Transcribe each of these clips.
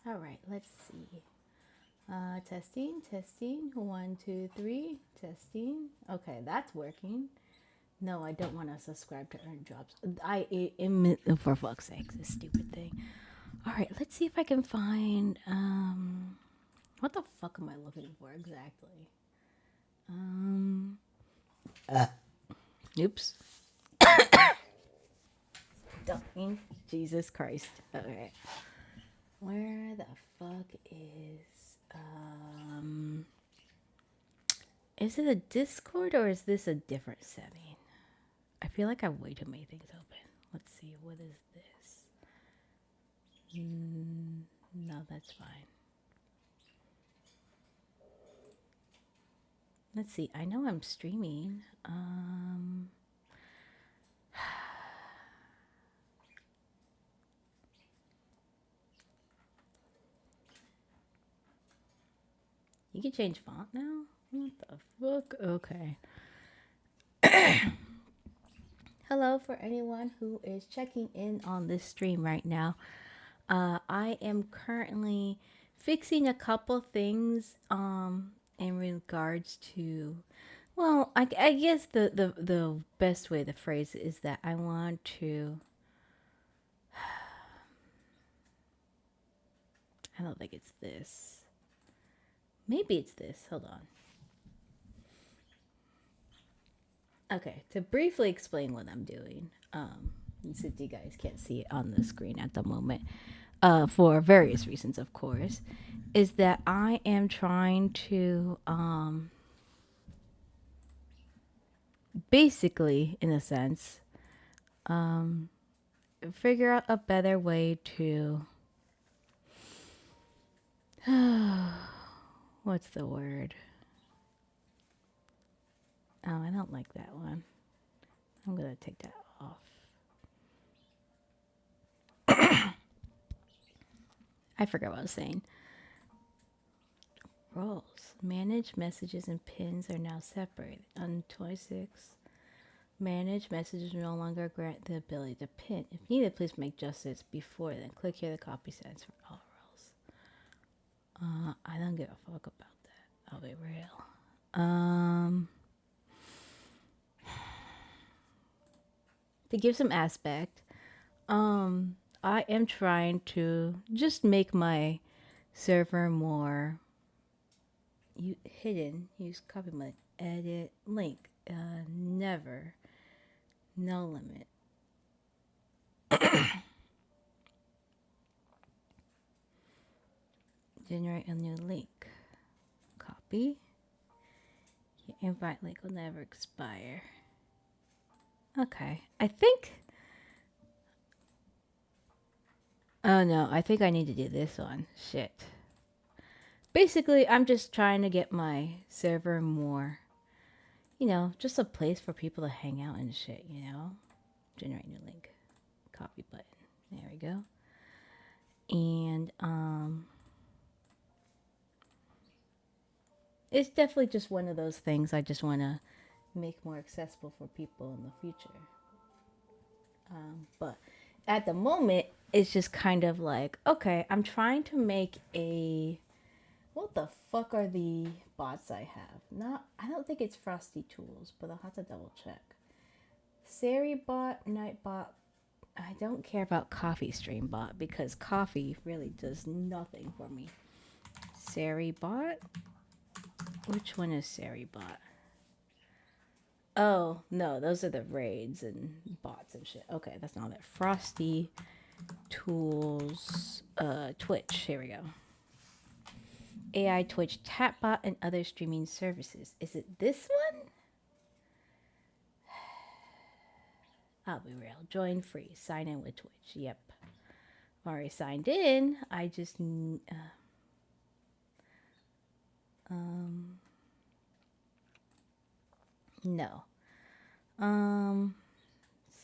All right, let's see. Testing, testing. 1, 2, 3. Testing. Okay, that's working. No, I don't want to subscribe to earn jobs. For fuck's sake, this stupid thing. All right, let's see if I can find. What the fuck am I looking for exactly? Um, Oops. Dying. Jesus Christ. Okay. Where the fuck is it a Discord or is this a different setting? I feel like I have way too many things open. Let's see, what is this? No, that's fine. Let's see, I know I'm streaming. You can change font now? What the fuck? Okay. Hello for anyone who is checking in on this stream right now. I am currently fixing a couple things in regards to, well, I guess the best way to phrase it is that I want to, I don't think it's this. Maybe it's this. Hold on. Okay, to briefly explain what I'm doing, since you guys can't see it on the screen at the moment, for various reasons, of course, is that I am trying to, basically, in a sense, figure out a better way to, what's the word? Oh, I don't like that one. I'm gonna take that off. I forgot what I was saying. Roles. Manage messages and pins are now separated. On 26, manage messages no longer grant the ability to pin. If needed, please make adjustments before then. Click here to copy settings for all roles. I don't give a fuck about that. I'll be real. To give some aspect, I am trying to just make my server more hidden. Use copy mode. Edit link. Never. No limit. Generate a new link. Copy. Your invite link will never expire. Okay. I think. Oh no, I think I need to do this one. Shit. Basically, I'm just trying to get my server more, just a place for people to hang out and shit, Generate new link. Copy button. There we go. And it's definitely just one of those things I just want to make more accessible for people in the future. But at the moment, it's just kind of like, okay, I'm trying to make a, what the fuck are the bots I have? I don't think it's Frosty Tools, but I'll have to double check. Sari bot, Nightbot. I don't care about Coffee Stream bot because coffee really does nothing for me. Sari bot? Which one is Sari bot? Oh, no, those are the raids and bots and shit. Okay, that's not it. Frosty Tools, Twitch. Here we go. AI Twitch chatbot and other streaming services. Is it this one? I'll be real. Join free. Sign in with Twitch. Yep. Already signed in. I just no.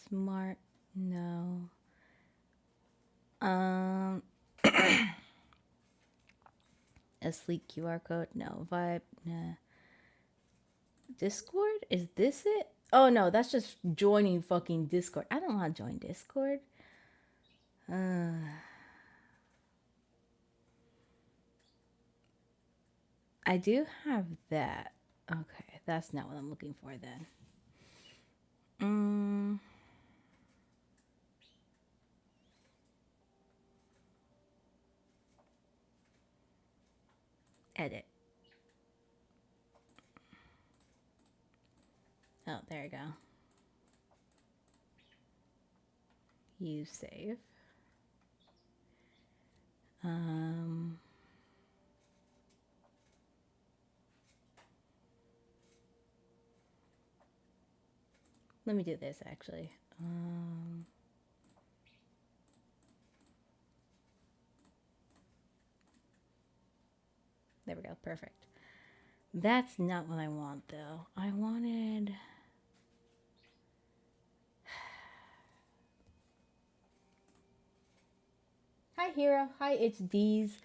Smart, no. A sleek QR code, no. Vibe, nah. Discord? Is this it? Oh no, that's just joining fucking Discord. I don't want to join Discord. I do have that. Okay, that's not what I'm looking for then. Edit. Oh, there you go. Use save. Let me do this actually. There we go. Perfect. That's not what I want though. I wanted... Hi Hero. Hi, it's Deez.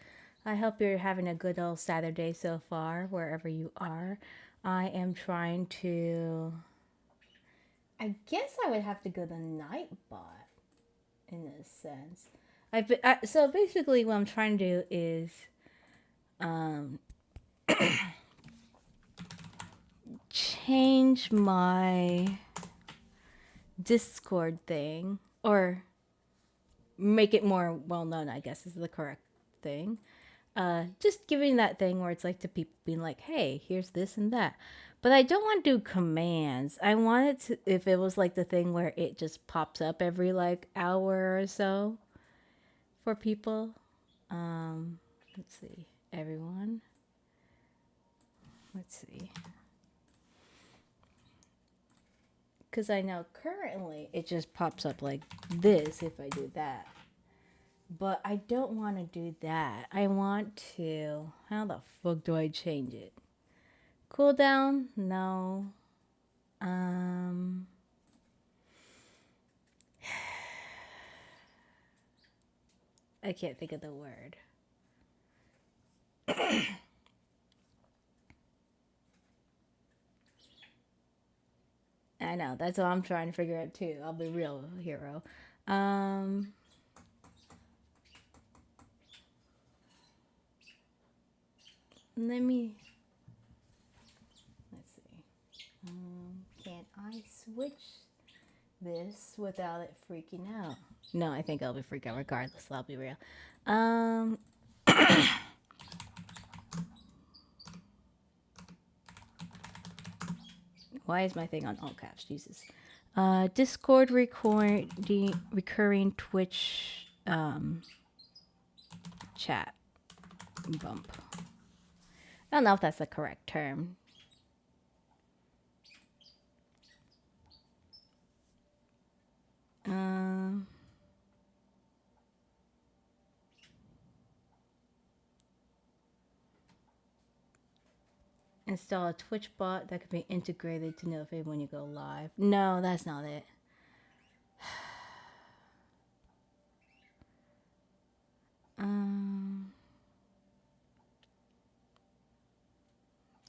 I hope you're having a good old Saturday so far, wherever you are. I am trying to... I guess I would have to go the Nightbot in a sense. So basically what I'm trying to do is change my Discord thing, or make it more well known, I guess is the correct thing. Just giving that thing where it's like to people being like, hey, here's this and that. But I don't want to do commands. I want it to, if it was like the thing where it just pops up every like hour or so for people. Let's see, everyone. Let's see. Because I know currently it just pops up like this if I do that. But I don't want to do that. I want to... How the fuck do I change it? Cooldown? No. I can't think of the word. I know. That's what I'm trying to figure out too. I'll be real, Hero. Let's see. Can I switch this without it freaking out? No, I think I'll be freaked out regardless. I'll be real. Why is my thing on all caps? Jesus. Discord recurring Twitch chat bump. I don't know if that's the correct term. Install a Twitch bot that can be integrated to notify when you go live. No, that's not it.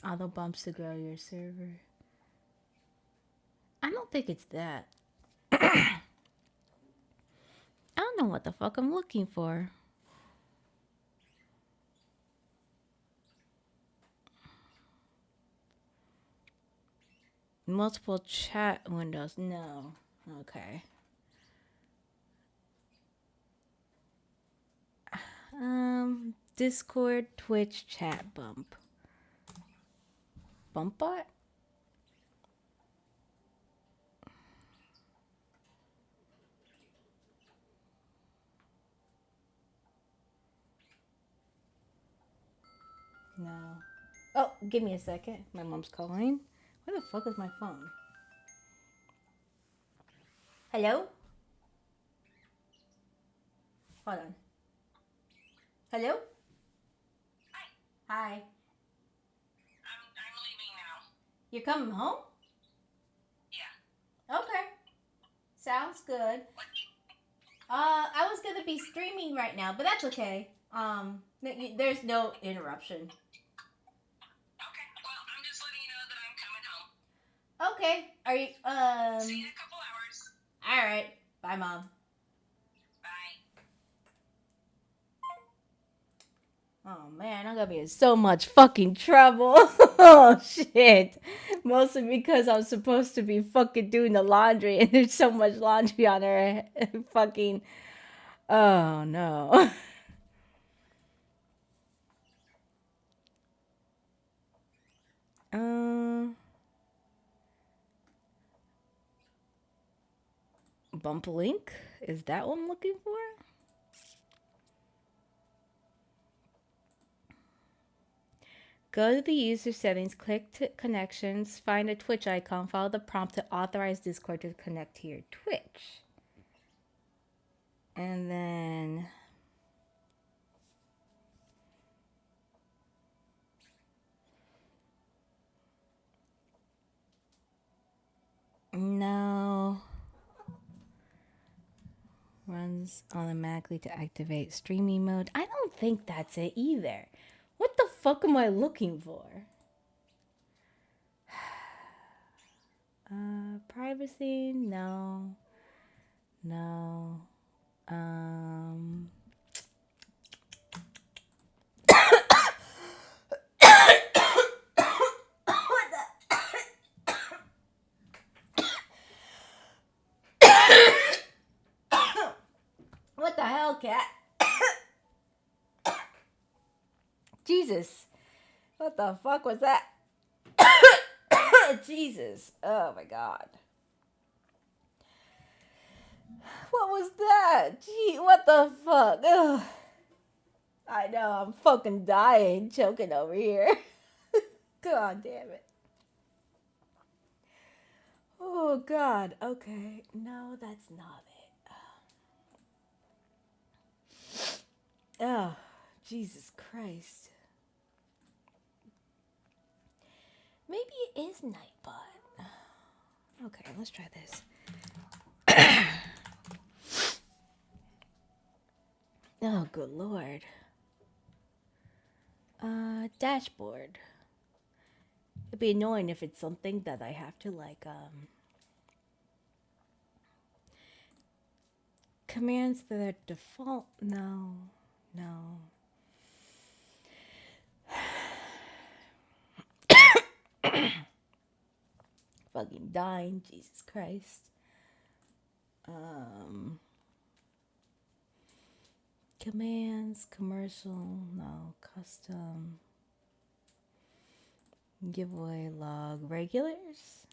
Auto bumps to grow your server. I don't think it's that. I don't know what the fuck I'm looking for. Multiple chat windows. No. Okay. Discord, Twitch, chat bump. Bump bot? No. Oh, give me a second. My mom's calling. Where the fuck is my phone? Hello? Hold on. Hello? Hi. Hi. I'm leaving now. You're coming home? Yeah. Okay. Sounds good. What? I was gonna be streaming right now, but that's okay. There's no interruption. Okay. Well, I'm just letting you know that I'm coming home. Okay. Are you, See you in a couple hours. Alright. Bye, Mom. Bye. Oh man, I'm gonna be in so much fucking trouble. Oh shit. Mostly because I'm supposed to be fucking doing the laundry and there's so much laundry on her fucking. Oh no. Uh, Bump link? Is that what I'm looking for? Go to the user settings, click to connections, find a Twitch icon, follow the prompt to authorize Discord to connect to your Twitch. And then no. Runs automatically to activate streaming mode. I don't think that's it either. What the fuck am I looking for? Privacy? No. No. What the hell, cat? Jesus. What the fuck was that? Jesus. Oh my god. What was that? Gee, what the fuck? Ugh. I know, I'm fucking dying, choking over here. God damn it. Oh god, okay. No, that's not it. Oh, Jesus Christ. Maybe it is Nightbot. Okay, let's try this. Oh, good lord. Dashboard. It'd be annoying if it's something that I have to commands that are default. No. Fucking dying, Jesus Christ. Commands, commercial, no, custom, giveaway log, regulars.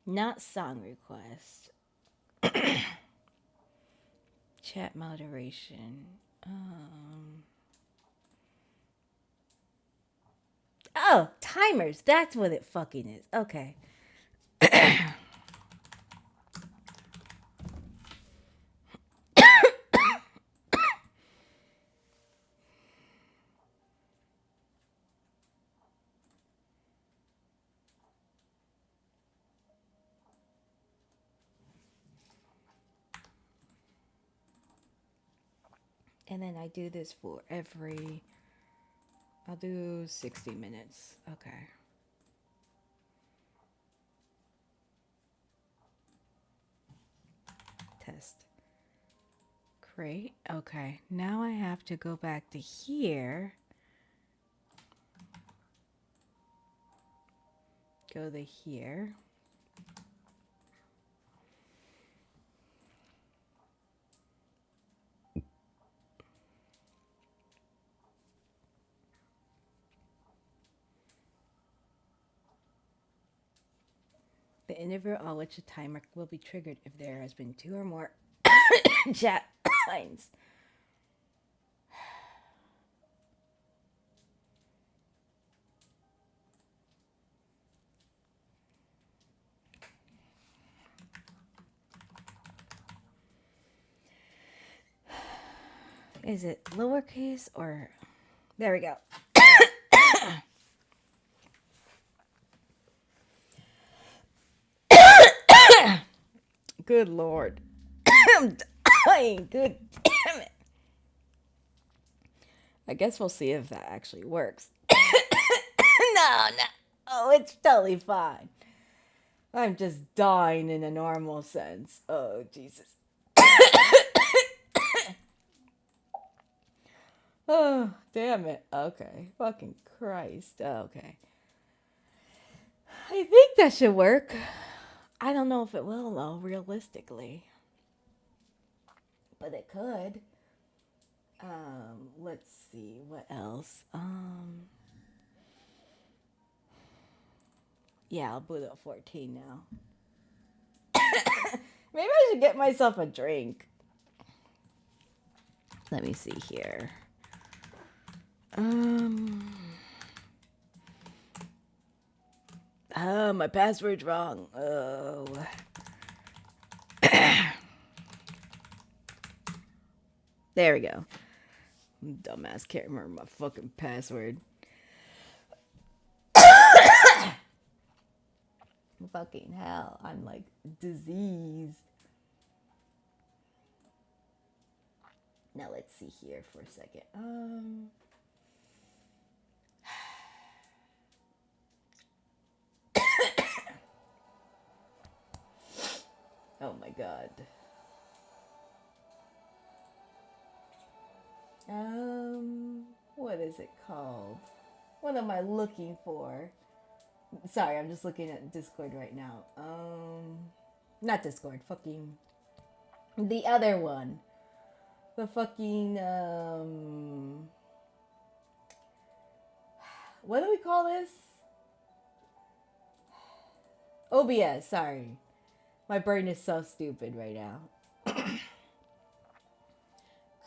Not song request. Chat moderation. Oh, timers. That's what it fucking is. Okay. And then I do this for every. I'll do 60 minutes. Okay. Test. Great. Okay. Now I have to go back to here. Go to here. The interview on which a timer will be triggered if there has been 2 or more chat lines. Is it lowercase or... There we go. Good lord. I'm dying. Good damn it. I guess we'll see if that actually works. No. Oh, it's totally fine. I'm just dying in a normal sense. Oh, Jesus. Oh, damn it. Okay. Fucking Christ. Okay. I think that should work. I don't know if it will, though, realistically. But it could. Let's see. What else? Yeah, I'll boot up 14 now. Maybe I should get myself a drink. Let me see here. Oh, my password's wrong. Oh. There we go. Dumbass can't remember my fucking password. Fucking hell. I'm like diseased. Now let's see here for a second. Oh my god. What is it called? What am I looking for? Sorry, I'm just looking at Discord right now. Not Discord, fucking the other one. The fucking what do we call this? OBS, sorry. My brain is so stupid right now.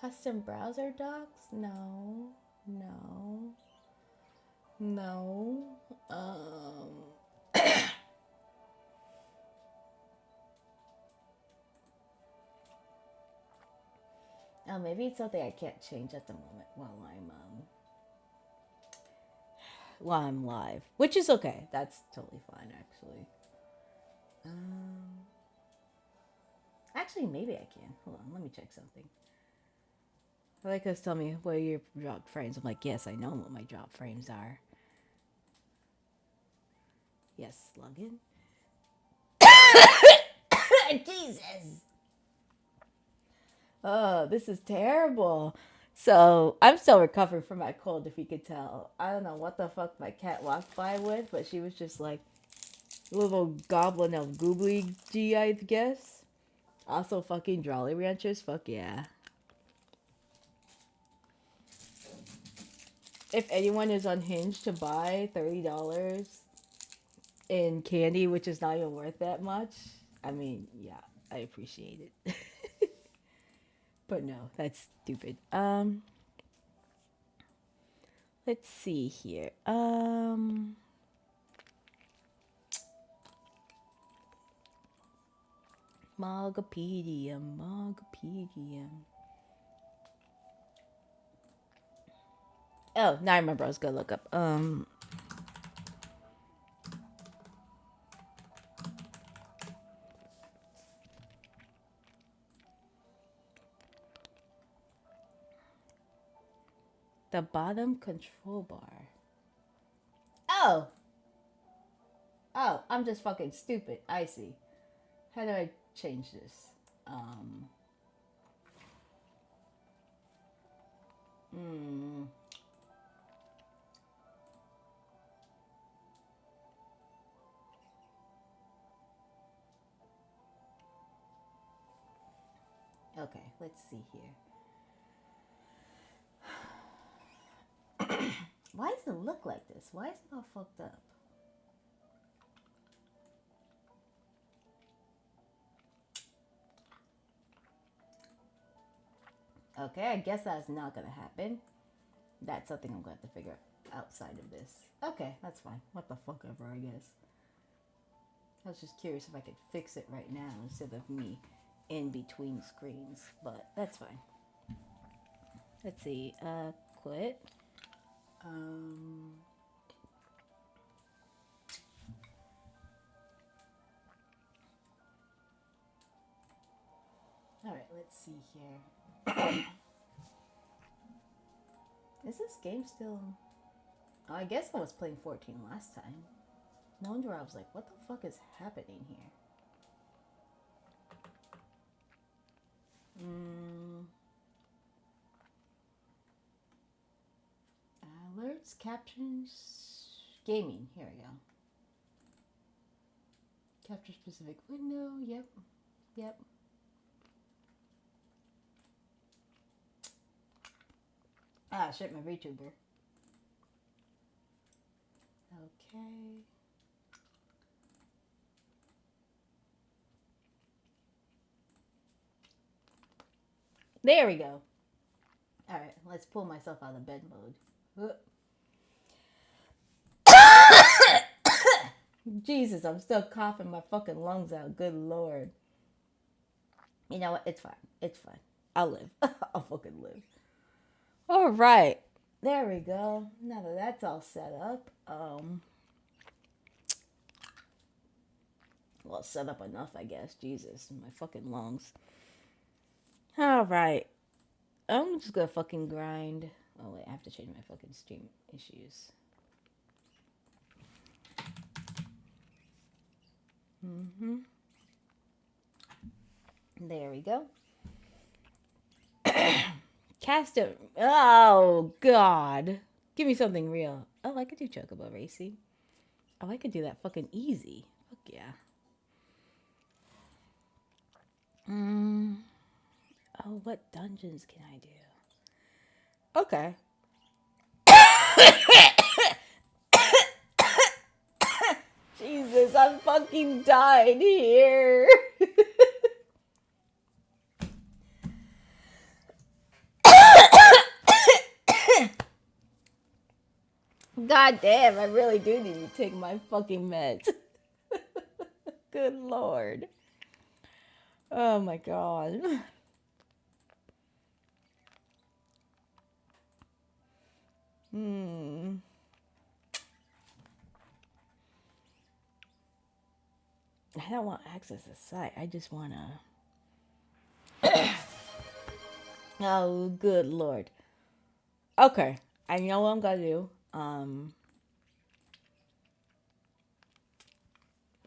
Custom browser docs? No. No. No. Oh, maybe it's something I can't change at the moment while I'm live, which is okay. That's totally fine, actually. Actually, maybe I can. Hold on, let me check something. I like us tell me what are your drop frames. I'm like, yes, I know what my drop frames are. Yes, log in. Jesus. Oh, this is terrible. So I'm still recovering from my cold, if you could tell. I don't know what the fuck my cat walked by with, but she was just like a little goblin of goobly G, I guess. Also fucking Jolly Ranchers, fuck yeah. If anyone is unhinged to buy $30 in candy, which is not even worth that much, I mean, yeah, I appreciate it. But no, that's stupid. Let's see here. Mogpendium. Oh, now I remember I was gonna look up. The bottom control bar. Oh! Oh, I'm just fucking stupid. I see. How do I change this? Okay, let's see here. Why does it look like this? Why is it all fucked up? Okay, I guess that's not gonna happen. That's something I'm gonna have to figure out outside of this. Okay, that's fine. What the fuck ever, I guess. I was just curious if I could fix it right now instead of me in between screens, but that's fine. Let's see. Quit. Alright, let's see here. Is this game still... Oh, I guess I was playing 14 last time. No wonder I was like, what the fuck is happening here? Alerts, captions, gaming. Here we go. Capture specific window. Yep. Yep. Ah, shit, my VTuber. Okay. There we go. Alright, let's pull myself out of bed mode. Jesus, I'm still coughing my fucking lungs out. Good lord. You know what? It's fine. It's fine. I'll live. I'll fucking live. Alright. There we go. Now that that's all set up, well, set up enough, I guess. Jesus, my fucking lungs. Alright. I'm just gonna fucking grind. Oh, wait, I have to change my fucking stream issues. There we go. Cast it. Oh, God. Give me something real. Oh, I could do Chocobo Racing. Oh, I could do that fucking easy. Fuck yeah. Oh, what dungeons can I do? Okay. Jesus, I'm fucking died here. God damn, I really do need to take my fucking meds. Good lord. Oh my god. I don't want access to site. I just want to... Oh, good lord. Okay. I know what I'm going to do.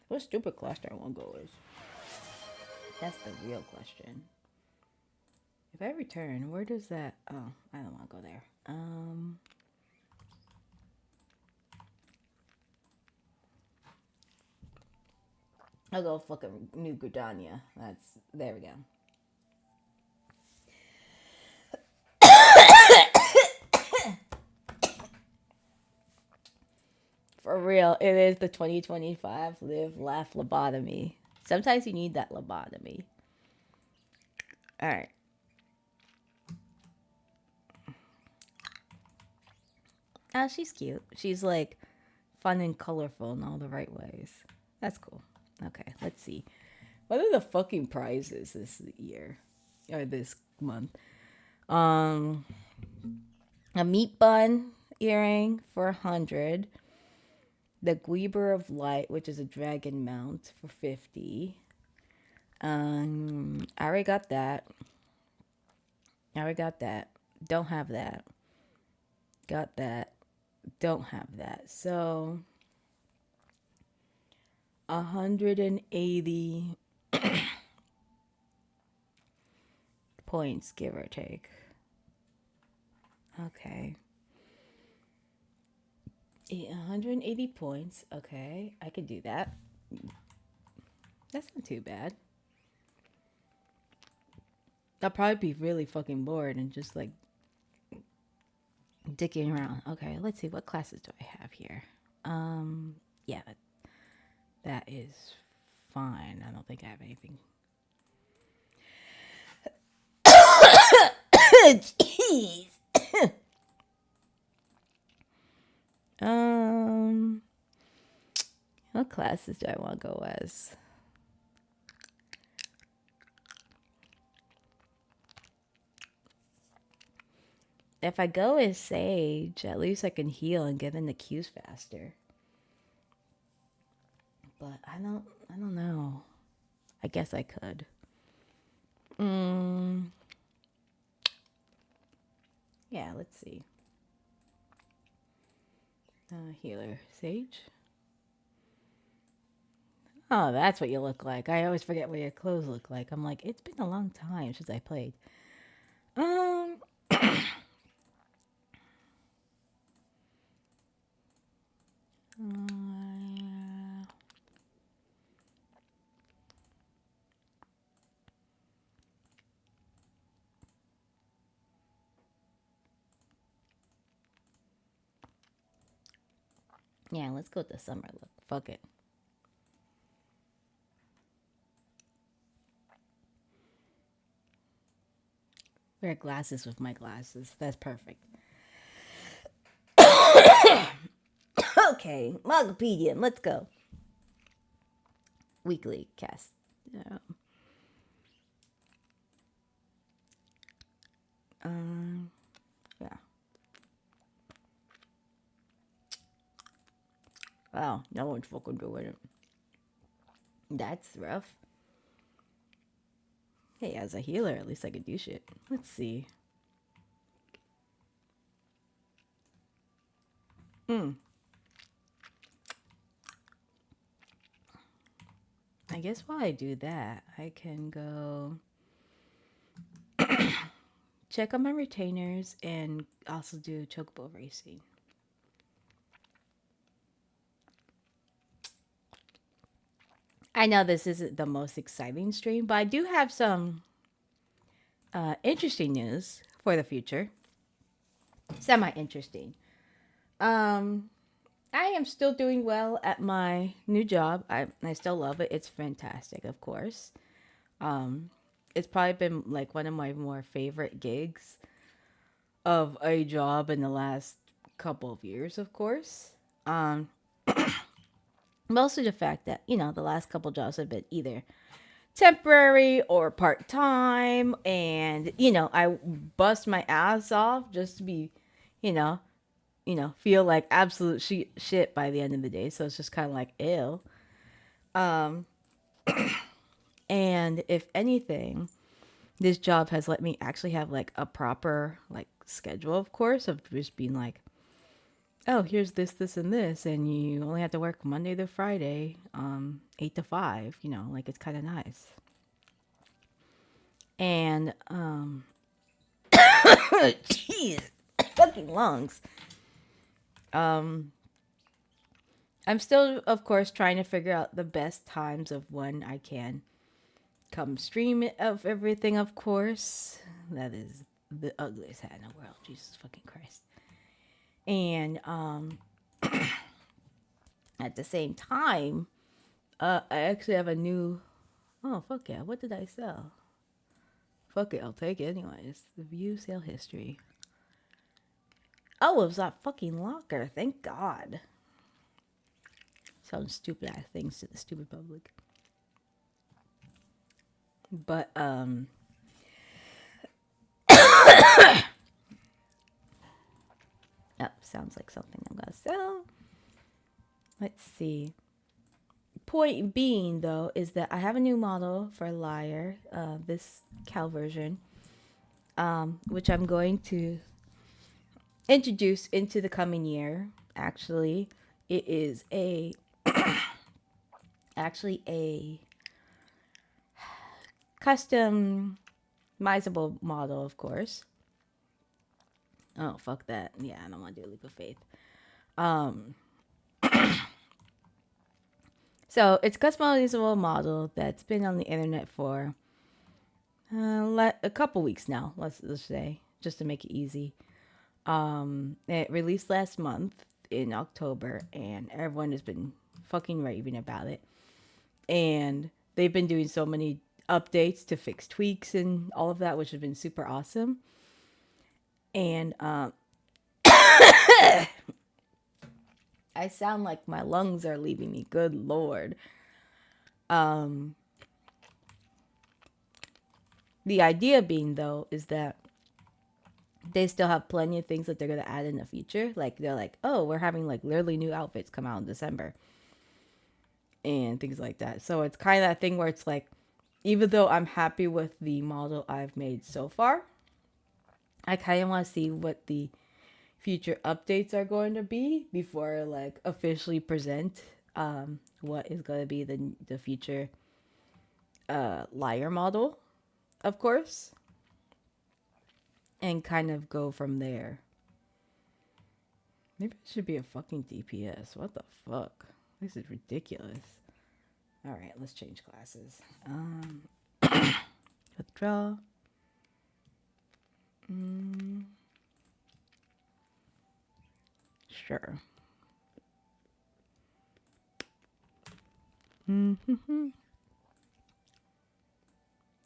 What stupid class do I want to go with? That's the real question. If I return, where does that... Oh, I don't want to go there. I'll go fucking New Gridania. There we go. For real, it is the 2025 live, laugh, lobotomy. Sometimes you need that lobotomy. Alright. Oh, she's cute. She's like fun and colorful in all the right ways. That's cool. Okay, let's see. What are the fucking prizes this year? Or this month? A meat bun earring for 100. The Gweeber of Light, which is a dragon mount, for 50. I already got that. Don't have that. Got that. Don't have that. So 180 points, give or take. Okay. 180 points. Okay, I could do that. That's not too bad. I'll probably be really fucking bored and just like dicking around. Okay, let's see. What classes do I have here? Yeah, that is fine. I don't think I have anything. Jeez. What classes do I want to go as? If I go as Sage, at least I can heal and get in the queues faster. But I don't know. I guess I could. Yeah, let's see. Healer, Sage. Oh, that's what you look like. I always forget what your clothes look like. I'm like, it's been a long time since I played. Um, uh, yeah, let's go with the summer look. Fuck it. Wear glasses with my glasses. That's perfect. Okay, Mogpendium. Let's go. Weekly cast. Um, um, yeah. Wow, no one's fucking doing it. That's rough. Hey, as a healer, at least I could do shit. Let's see. Hmm. I guess while I do that, I can go check on my retainers and also do chocobo racing. I know this isn't the most exciting stream, but I do have some interesting news for the future. Semi interesting. Um, I am still doing well at my new job. I still love it. It's fantastic, of course. Um, it's probably been like one of my more favorite gigs of a job in the last couple of years, of course. Um, Mostly the fact that, the last couple jobs have been either temporary or part time, and, I bust my ass off just to be, you know, feel like absolute shit by the end of the day. So it's just kind of like, ew. Um, and if anything, this job has let me actually have like a proper like schedule, of course, of just being like, oh, here's this, and this, and you only have to work Monday to Friday, 8 to 5. Like it's kind of nice. And jeez, fucking lungs. Um, I'm still, of course, trying to figure out the best times of when I can come stream it of everything. Of course, that is the ugliest hat in the world. Jesus fucking Christ. And at the same time, I actually have a new. Oh fuck yeah! What did I sell? Fuck it, I'll take it anyways. The view sale history. Oh, it was that fucking locker. Thank God. Selling stupid ass things to the stupid public. But oh, sounds like something I'm gonna sell. Let's see. Point being though is that I have a new model for Lyre, this Cal version, which I'm going to introduce into the coming year. Actually, it is a customizable model, of course. Oh fuck that! Yeah, I don't want to do a leap of faith. Um, so it's a customizable model that's been on the internet for a couple weeks now. Let's say, just to make it easy. It released last month in October, and everyone has been fucking raving about it. And they've been doing so many updates to fix tweaks and all of that, which has been super awesome. And I sound like my lungs are leaving me. Good lord. The idea being though is that they still have plenty of things that they're gonna add in the future. Like they're like, oh, we're having like literally new outfits come out in December and things like that. So it's kind of that thing where it's like, even though I'm happy with the model I've made so far, I kind of want to see what the future updates are going to be before I like officially present what is going to be the future Lyre model, of course, and kind of go from there. Maybe it should be a fucking DPS. What the fuck? This is ridiculous. All right, let's change classes. Withdraw. Sure.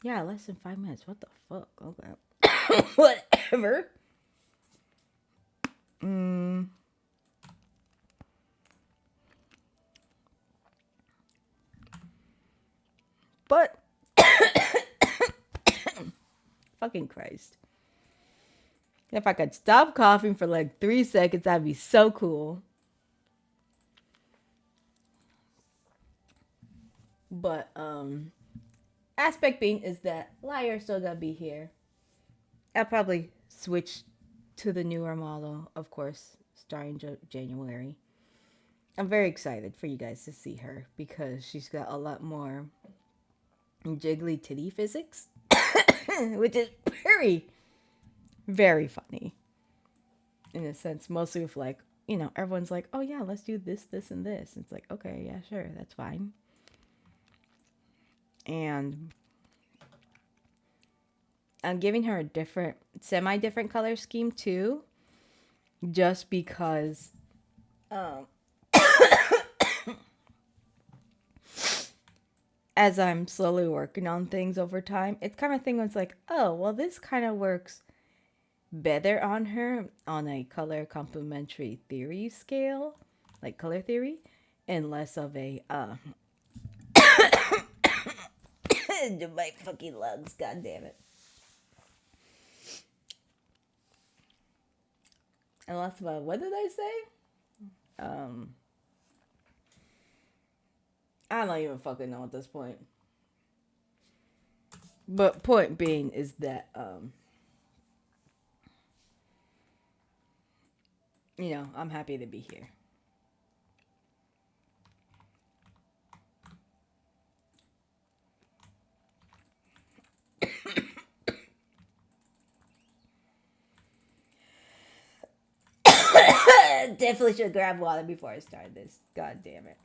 Yeah, less than 5 minutes. What the fuck? Okay. Whatever. But fucking Christ. If I could stop coughing for like 3 seconds, that'd be so cool. But aspect being is that Lyre still gonna be here. I'll probably switch to the newer model, of course, starting January. I'm very excited for you guys to see her because she's got a lot more jiggly titty physics, which is very, very funny. In a sense, mostly with like, you know, everyone's like, oh yeah, let's do this, this, and this. It's like, okay, yeah, sure, that's fine. And I'm giving her a different, semi-different color scheme too, just because as I'm slowly working on things over time, it's kind of thing where it's like, oh, well, this kind of works better on her on a color complementary theory scale, like color theory, and less of a my fucking lungs, god damn it. And less of a, what did I say? I don't even fucking know at this point. But point being is that you know, I'm happy to be here. Definitely should grab water before I start this. God damn it.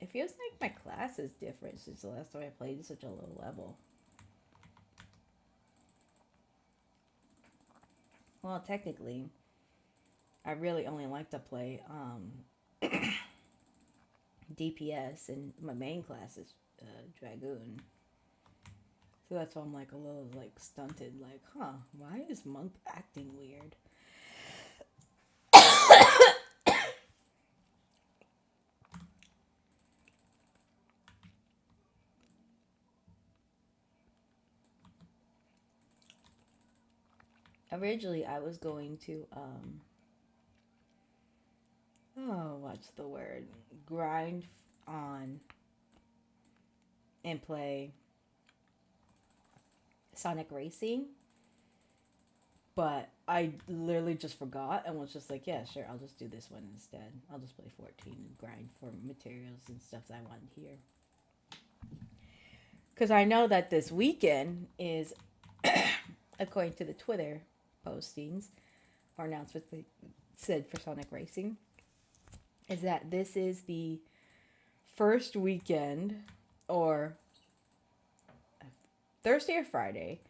It feels like my class is different since the last time I played at such a low level. Well, technically, I really only like to play DPS, and my main class is Dragoon. So that's why I'm like a little like stunted, like, huh, why is Monk acting weird? Originally, I was going to, what's the word? Grind on and play Sonic Racing. But I literally just forgot and was just like, yeah, sure, I'll just do this one instead. I'll just play 14 and grind for materials and stuff that I wanted here. Because I know that this weekend is, according to the Twitter postings or announcements they said for Sonic Racing, is that this is the first weekend, or Thursday or Friday,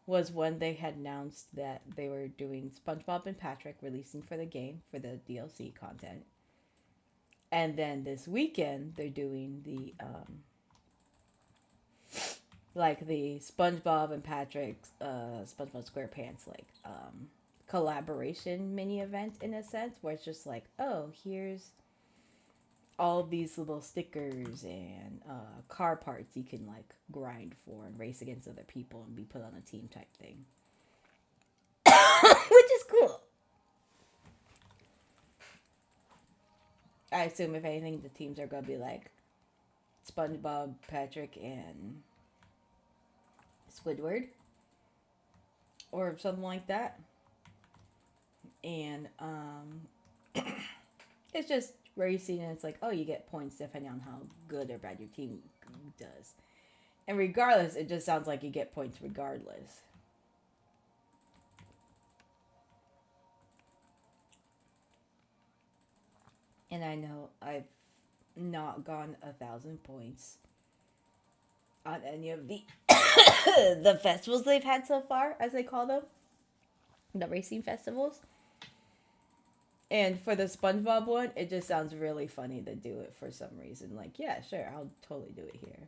was when they had announced that they were doing SpongeBob and Patrick releasing for the game for the DLC content. And then this weekend, they're doing the like the SpongeBob and Patrick's SpongeBob SquarePants like collaboration mini event in a sense, where it's just like, oh, here's all these little stickers and car parts you can like grind for and race against other people and be put on a team type thing, which is cool. I assume if anything, the teams are gonna be like SpongeBob, Patrick, and Squidward or something like that. And it's just racing, and it's like, oh, you get points depending on how good or bad your team does. And regardless, it just sounds like you get points regardless. And I know I've not gone 1,000 points on any of the the festivals they've had so far, as they call them, the racing festivals. And for the SpongeBob one, it just sounds really funny to do it for some reason. Like, yeah, sure, I'll totally do it here.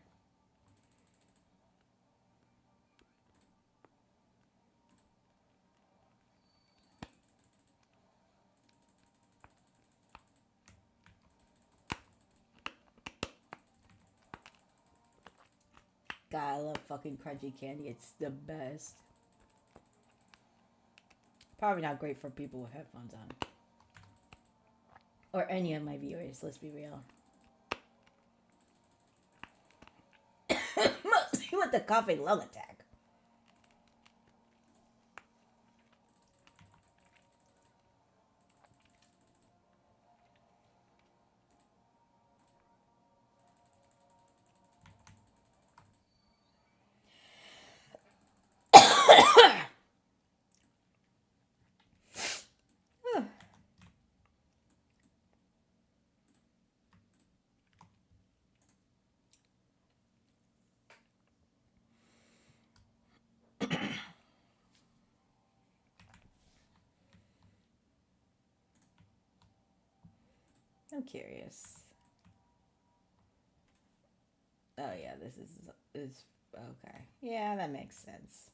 God, I love fucking crunchy candy. It's the best. Probably not great for people with headphones on. Or any of my viewers, let's be real. Mostly with the coughing lung attack. I'm curious. Oh yeah, this is okay. Yeah, that makes sense.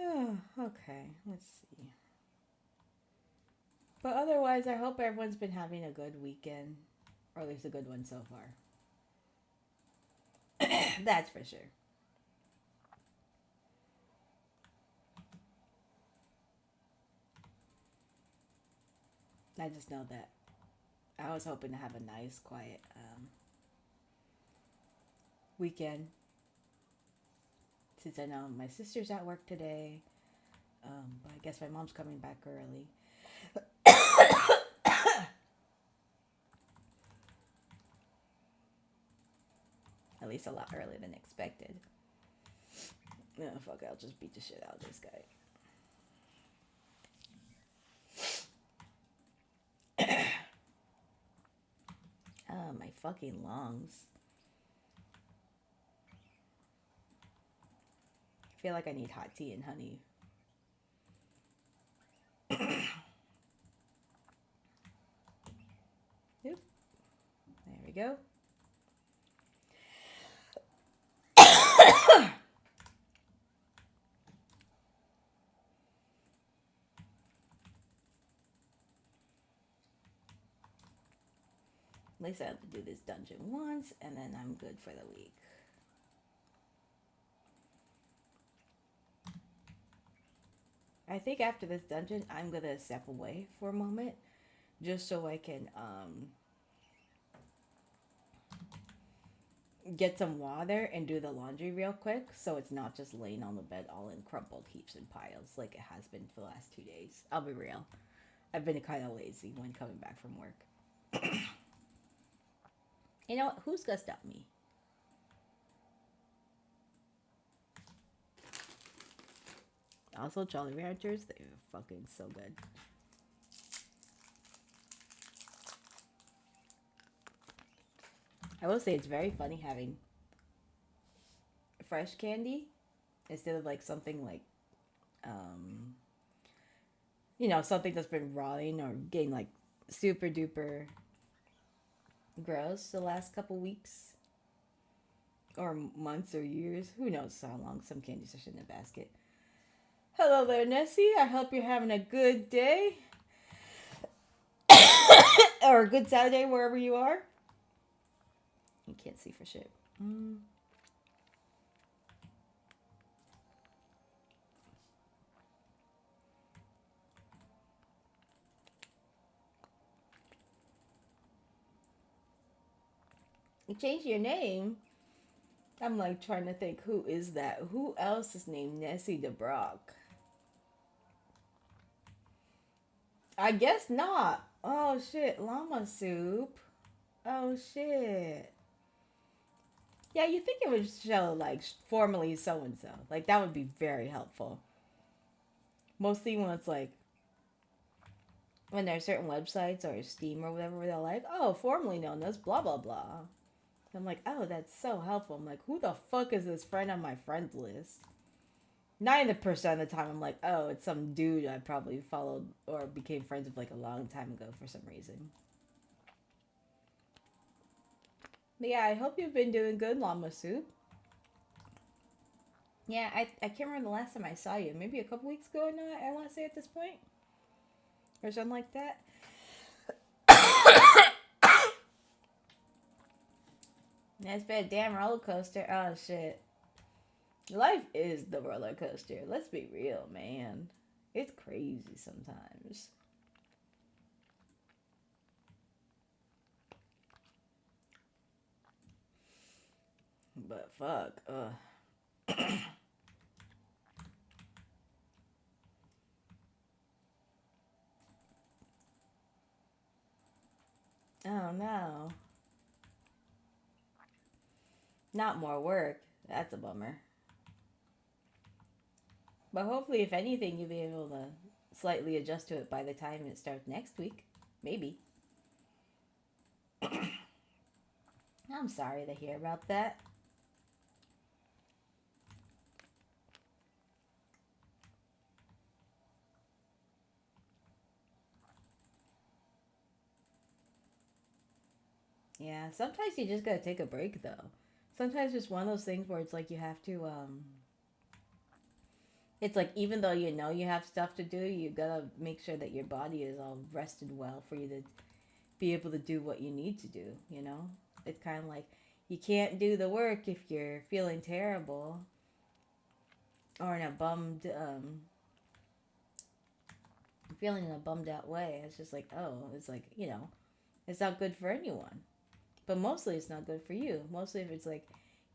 Oh, okay, let's see. But otherwise, I hope everyone's been having a good weekend, or at least a good one so far. That's for sure. I just know that I was hoping to have a nice, quiet weekend. Since I know my sister's at work today, but I guess my mom's coming back early. At least a lot earlier than expected. No, fuck, I'll just beat the shit out of this guy. Oh, my fucking lungs. I feel like I need hot tea and honey. Yep. There we go. At least I have to do this dungeon once, and then I'm good for the week. I think after this dungeon, I'm gonna step away for a moment, just so I can get some water and do the laundry real quick, so it's not just laying on the bed all in crumpled heaps and piles like it has been for the last 2 days. I'll be real. I've been kind of lazy when coming back from work. You know what? Who's gonna stop me? Also, Jolly Ranchers, they're fucking so good. I will say it's very funny having fresh candy instead of like something like, something that's been rotting or getting like super duper gross the last couple weeks or months or years. Who knows how long some candies are in a basket. Hello there, Nessie. I hope you're having a good day. Or a good Saturday wherever you are. You can't see for shit. You changed your name? I'm like trying to think, who is that? Who else is named Nessie DeBrock? I guess not. Oh shit, llama soup. Oh shit. Yeah, you think it would show like formerly so and so. Like that would be very helpful. Mostly when it's like when there's certain websites or Steam or whatever where they're like, oh, formerly known as blah blah blah. I'm like, oh, that's so helpful. I'm like, who the fuck is this friend on my friends list? 90% of the time, I'm like, oh, it's some dude I probably followed or became friends with like a long time ago for some reason. But yeah, I hope you've been doing good, Llama Soup. Yeah, I can't remember the last time I saw you. Maybe a couple weeks ago now, I want to say at this point. Or something like that. That's been a damn roller coaster. Oh, shit. Life is the roller coaster. Let's be real, man. It's crazy sometimes. But fuck. Oh no. Not more work. That's a bummer. But hopefully, if anything, you'll be able to slightly adjust to it by the time it starts next week. Maybe. I'm sorry to hear about that. Yeah, sometimes you just gotta take a break though. Sometimes it's one of those things where it's like you have to it's like even though you know you have stuff to do, you gotta make sure that your body is all rested well for you to be able to do what you need to do, you know? It's kind of like you can't do the work if you're feeling terrible or in a feeling in a bummed out way. It's just like, oh, it's like, you know, it's not good for anyone. But mostly it's not good for you. Mostly if it's like,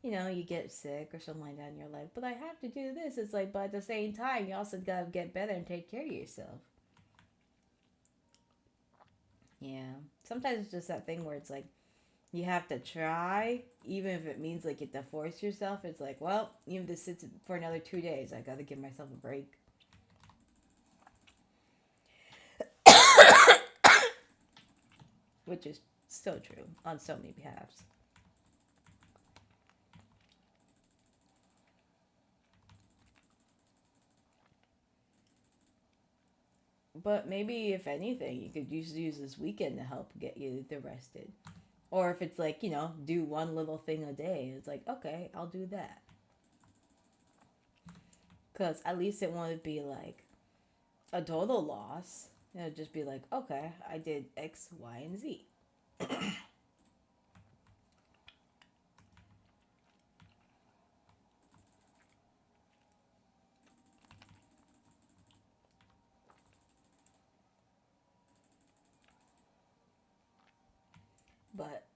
you know, you get sick or something like that and you're like, but I have to do this. It's like, but at the same time, you also gotta get better and take care of yourself. Yeah. Sometimes it's just that thing where it's like, you have to try, even if it means like you have to force yourself. It's like, well, even if this sits for another 2 days, I gotta give myself a break. Which is so true on so many behalves. But maybe if anything, you could use this weekend to help get you the rested. Or if it's like, you know, do one little thing a day, it's like, okay, I'll do that. Because at least it won't be like a total loss. It'll just be like, okay, I did X, Y, and Z. But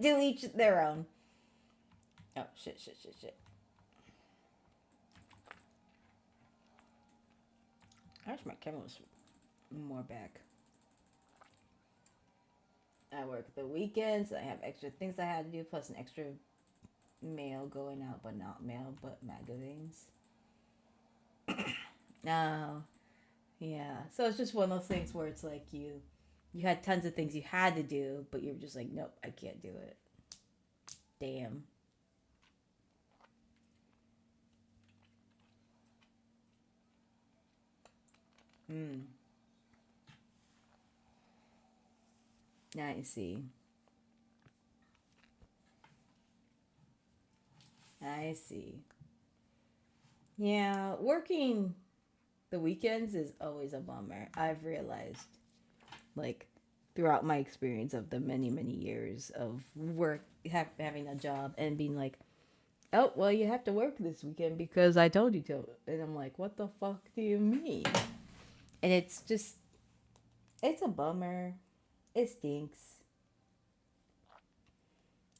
do each their own. Oh, shit. I wish my camera was more back. I work the weekends. I have extra things I had to do, plus an extra mail going out, but not mail, but magazines. No, yeah. So it's just one of those things where it's like you had tons of things you had to do, but you were just like, nope, I can't do it. Damn. Hmm. I see. I see. Yeah, working the weekends is always a bummer. I've realized, like, throughout my experience of the many years of work, having a job and being like, oh, well, you have to work this weekend because I told you to. And I'm like, what the fuck do you mean? And it's just, it's a bummer. It stinks.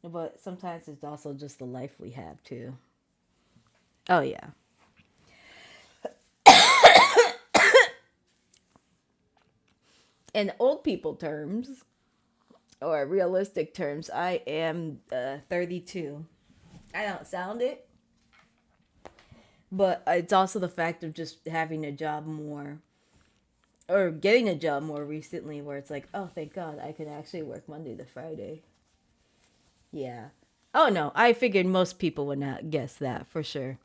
But sometimes it's also just the life we have too. Oh yeah. In old people terms, or realistic terms, I am 32. I don't sound it, but it's also the fact of just having a job more, or getting a job more recently, where it's like, oh, thank God, I can actually work Monday to Friday. Yeah. Oh no, I figured most people would not guess that for sure.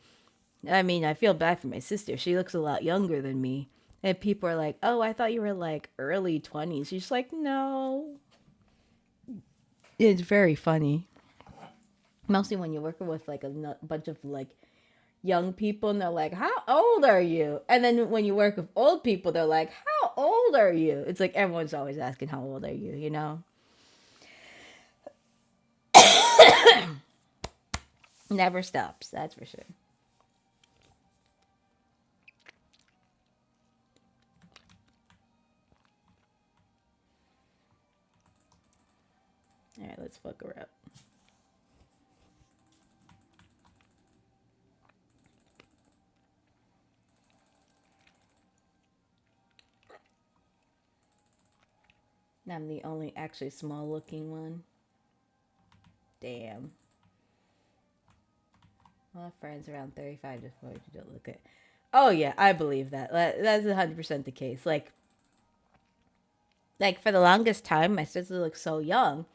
I mean, I feel bad for my sister. She looks a lot younger than me. And people are like, oh, I thought you were like early 20s. She's like, no. It's very funny. Mostly when you're working with like a bunch of like young people and they're like, how old are you? And then when you work with old people, they're like, how old are you? It's like everyone's always asking, how old are you, you know? Never stops, that's for sure. All right, let's fuck her up. I'm the only actually small looking one. Damn. Well, friends around 35 to 40 don't look it. Oh yeah, I believe that. That's 100% the case. Like for the longest time, my sister looked so young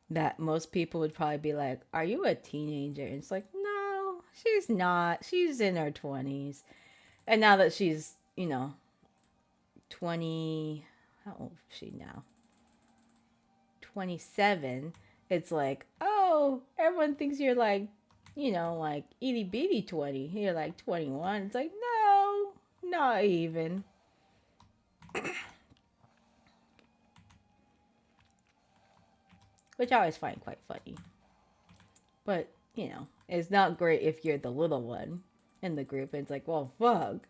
that most people would probably be like, "Are you a teenager?" And it's like, no, she's not. She's in her 20s. And now that she's 20, how old is she now? 27. It's like, oh, everyone thinks you're like, like itty bitty 20. You're like 21. It's like, no, not even. Which I always find quite funny. But, it's not great if you're the little one in the group. And it's like, well, fuck.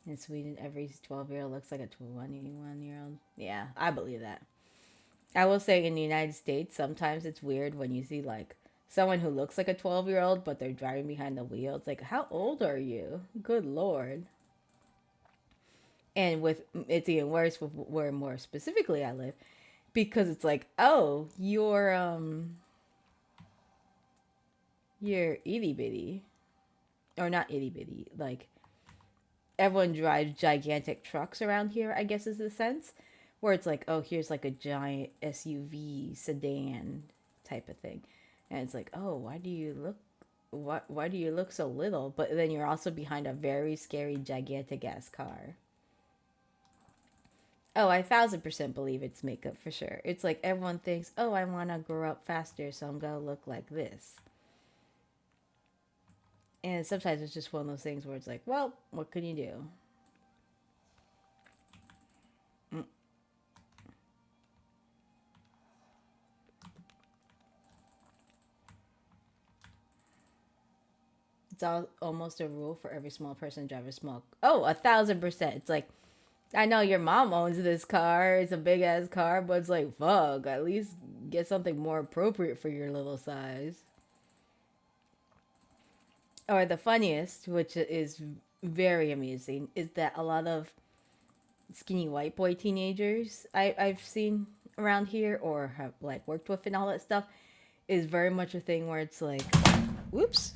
In Sweden, every 12-year-old looks like a 21-year-old. Yeah, I believe that. I will say in the United States, sometimes it's weird when you see like someone who looks like a 12-year-old, but they're driving behind the wheel. It's like, how old are you? Good Lord. And with it's even worse with where more specifically I live, because it's like, oh, you're itty bitty, or not itty bitty. Like everyone drives gigantic trucks around here, I guess is the sense, where it's like, oh, here's like a giant SUV sedan type of thing, and it's like, oh, why do you look so little? But then you're also behind a very scary gigantic ass car. Oh, I 1,000% believe it's makeup for sure. It's like everyone thinks, oh, I want to grow up faster, so I'm gonna look like this. And sometimes it's just one of those things where it's like, well, what can you do? Mm. It's almost a rule for every small person to drive a small. Oh, 1,000%. It's like, I know your mom owns this car. It's a big ass car, but it's like, fuck, at least get something more appropriate for your little size. Or the funniest, which is very amusing, is that a lot of skinny white boy teenagers I've seen around here or have like worked with and all that stuff is very much a thing where it's like, whoops,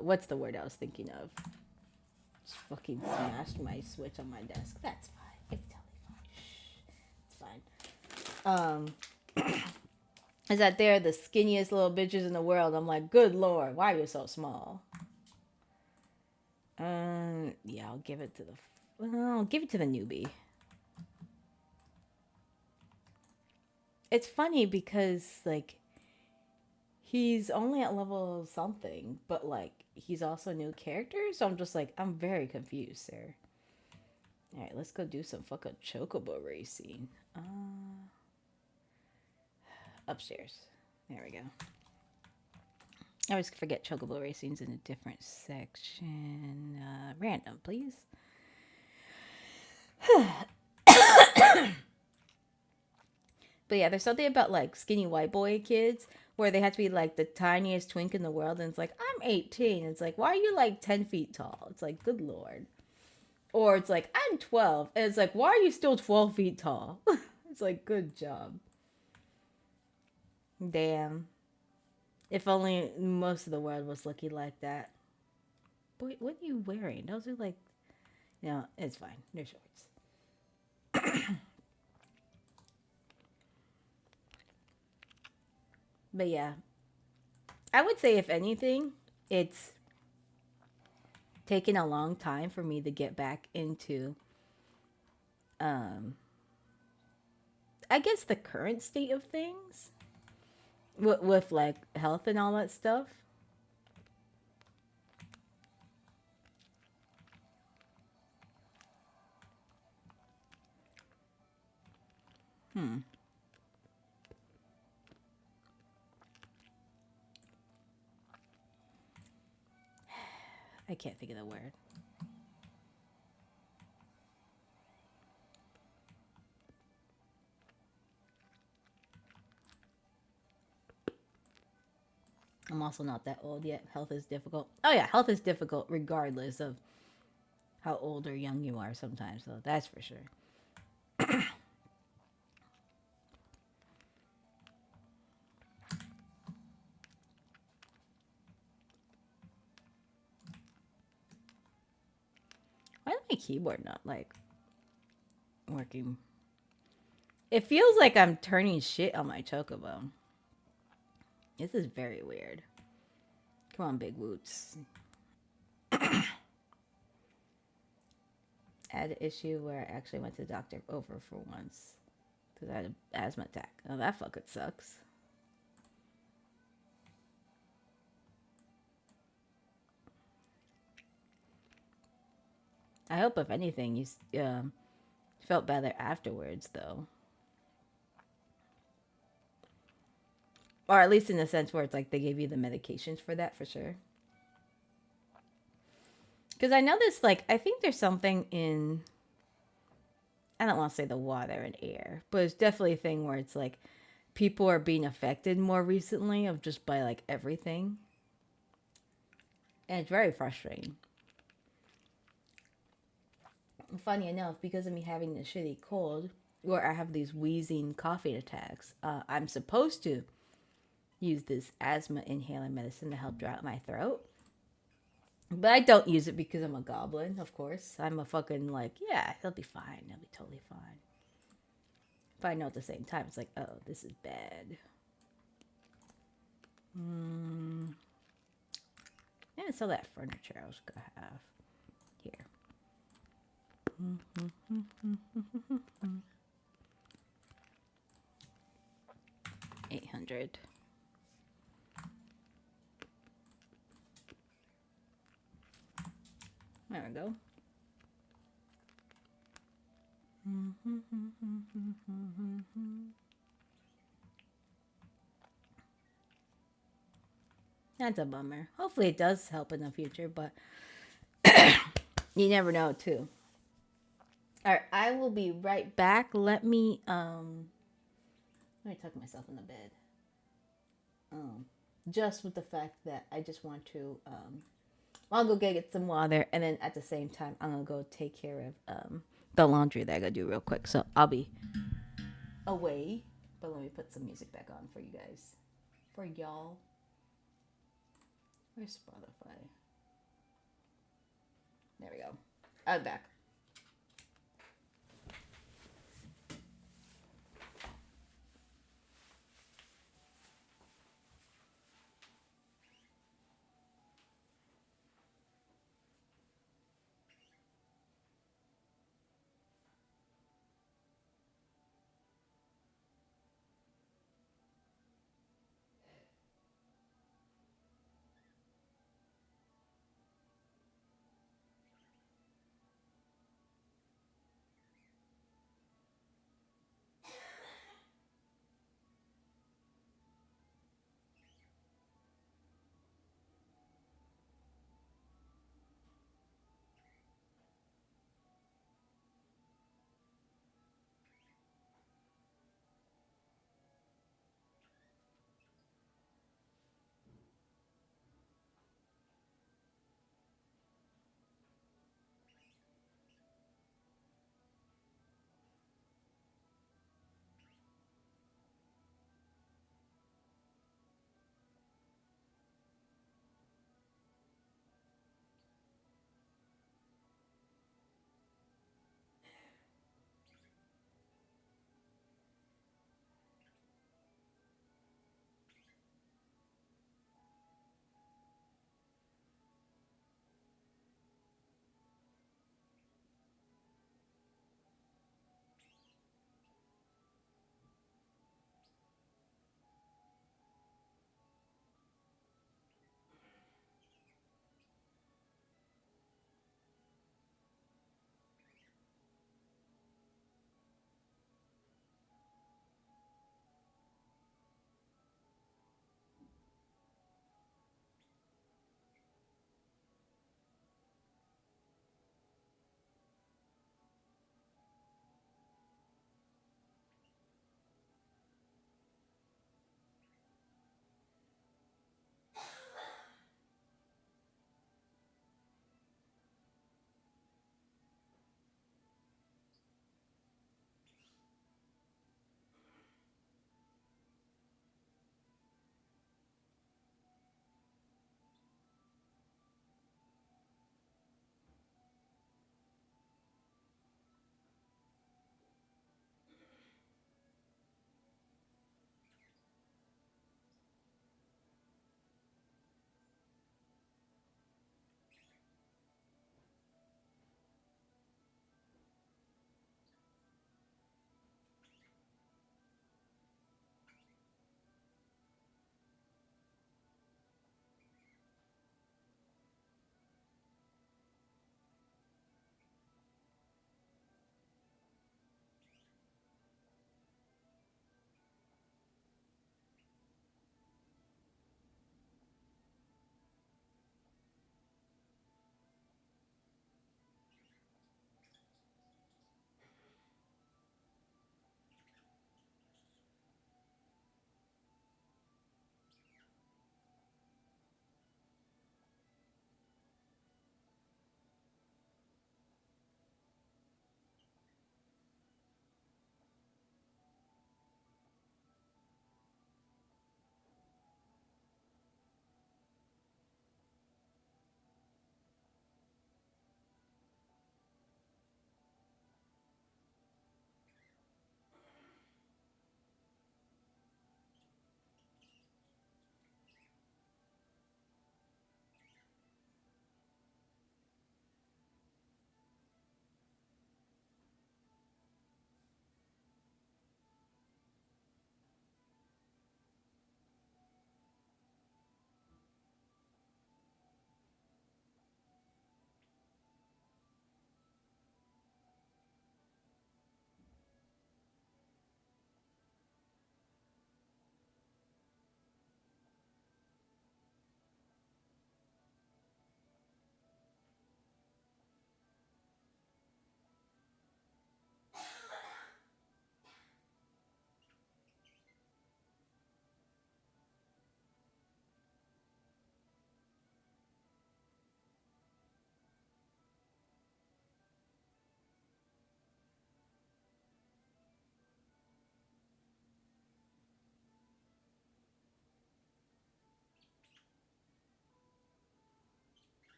what's the word I was thinking of? Just fucking smashed my switch on my desk. That's fine. It's totally fine. Shh, it's fine. Is that they're the skinniest little bitches in the world. I'm like, good lord, why are you so small? Yeah, I'll give it to the newbie. It's funny because like he's only at level something, but like he's also a new character, so I'm just like I'm very confused, sir. All right, let's go do some fucking chocobo racing. Upstairs. There we go. I always forget Chocobo Racing's in a different section. Random, please. But yeah, there's something about like skinny white boy kids where they have to be like the tiniest twink in the world, and it's like I'm 18. It's like why are you like 10 feet tall? It's like good lord. Or it's like I'm 12, and it's like why are you still 12 feet tall? It's like good job. Damn. If only most of the world was looking like that. Boy, what are you wearing? Those are like, no, it's fine. They're shorts. But yeah, I would say if anything, it's taken a long time for me to get back into, um, I guess the current state of things with like health and all that stuff. Hmm. I can't think of the word. I'm also not that old yet. Health is difficult. Oh yeah, health is difficult regardless of how old or young you are sometimes, so that's for sure. Why is my keyboard not like working? It feels like I'm turning shit on my chocobo. This is very weird. Come on, big woots. I had an issue where I actually went to the doctor over for once because I had an asthma attack. Oh, that fucking sucks. I hope, if anything, you felt better afterwards, though. Or at least in the sense where it's like they gave you the medications for that, for sure. Because I know this, like, I think there's something in, I don't want to say the water and air, but it's definitely a thing where it's like people are being affected more recently of just by like everything. And it's very frustrating. Funny enough, because of me having this shitty cold, where I have these wheezing coughing attacks, I'm supposed to use this asthma inhaler medicine to help dry out my throat. But I don't use it because I'm a goblin, of course. I'm a fucking like, yeah, he'll be fine. He'll be totally fine. But I know at the same time, it's like, oh, this is bad. Yeah, so that furniture I was gonna have here. 800. There we go. That's a bummer. Hopefully it does help in the future, but you never know too. Alright, I will be right back. Let me tuck myself in the bed. Just with the fact that I just want to I'll go get some water, and then at the same time I'm gonna go take care of the laundry that I gotta do real quick. So I'll be away. But let me put some music back on for you guys. For y'all. Where's Spotify? There we go. I'm back.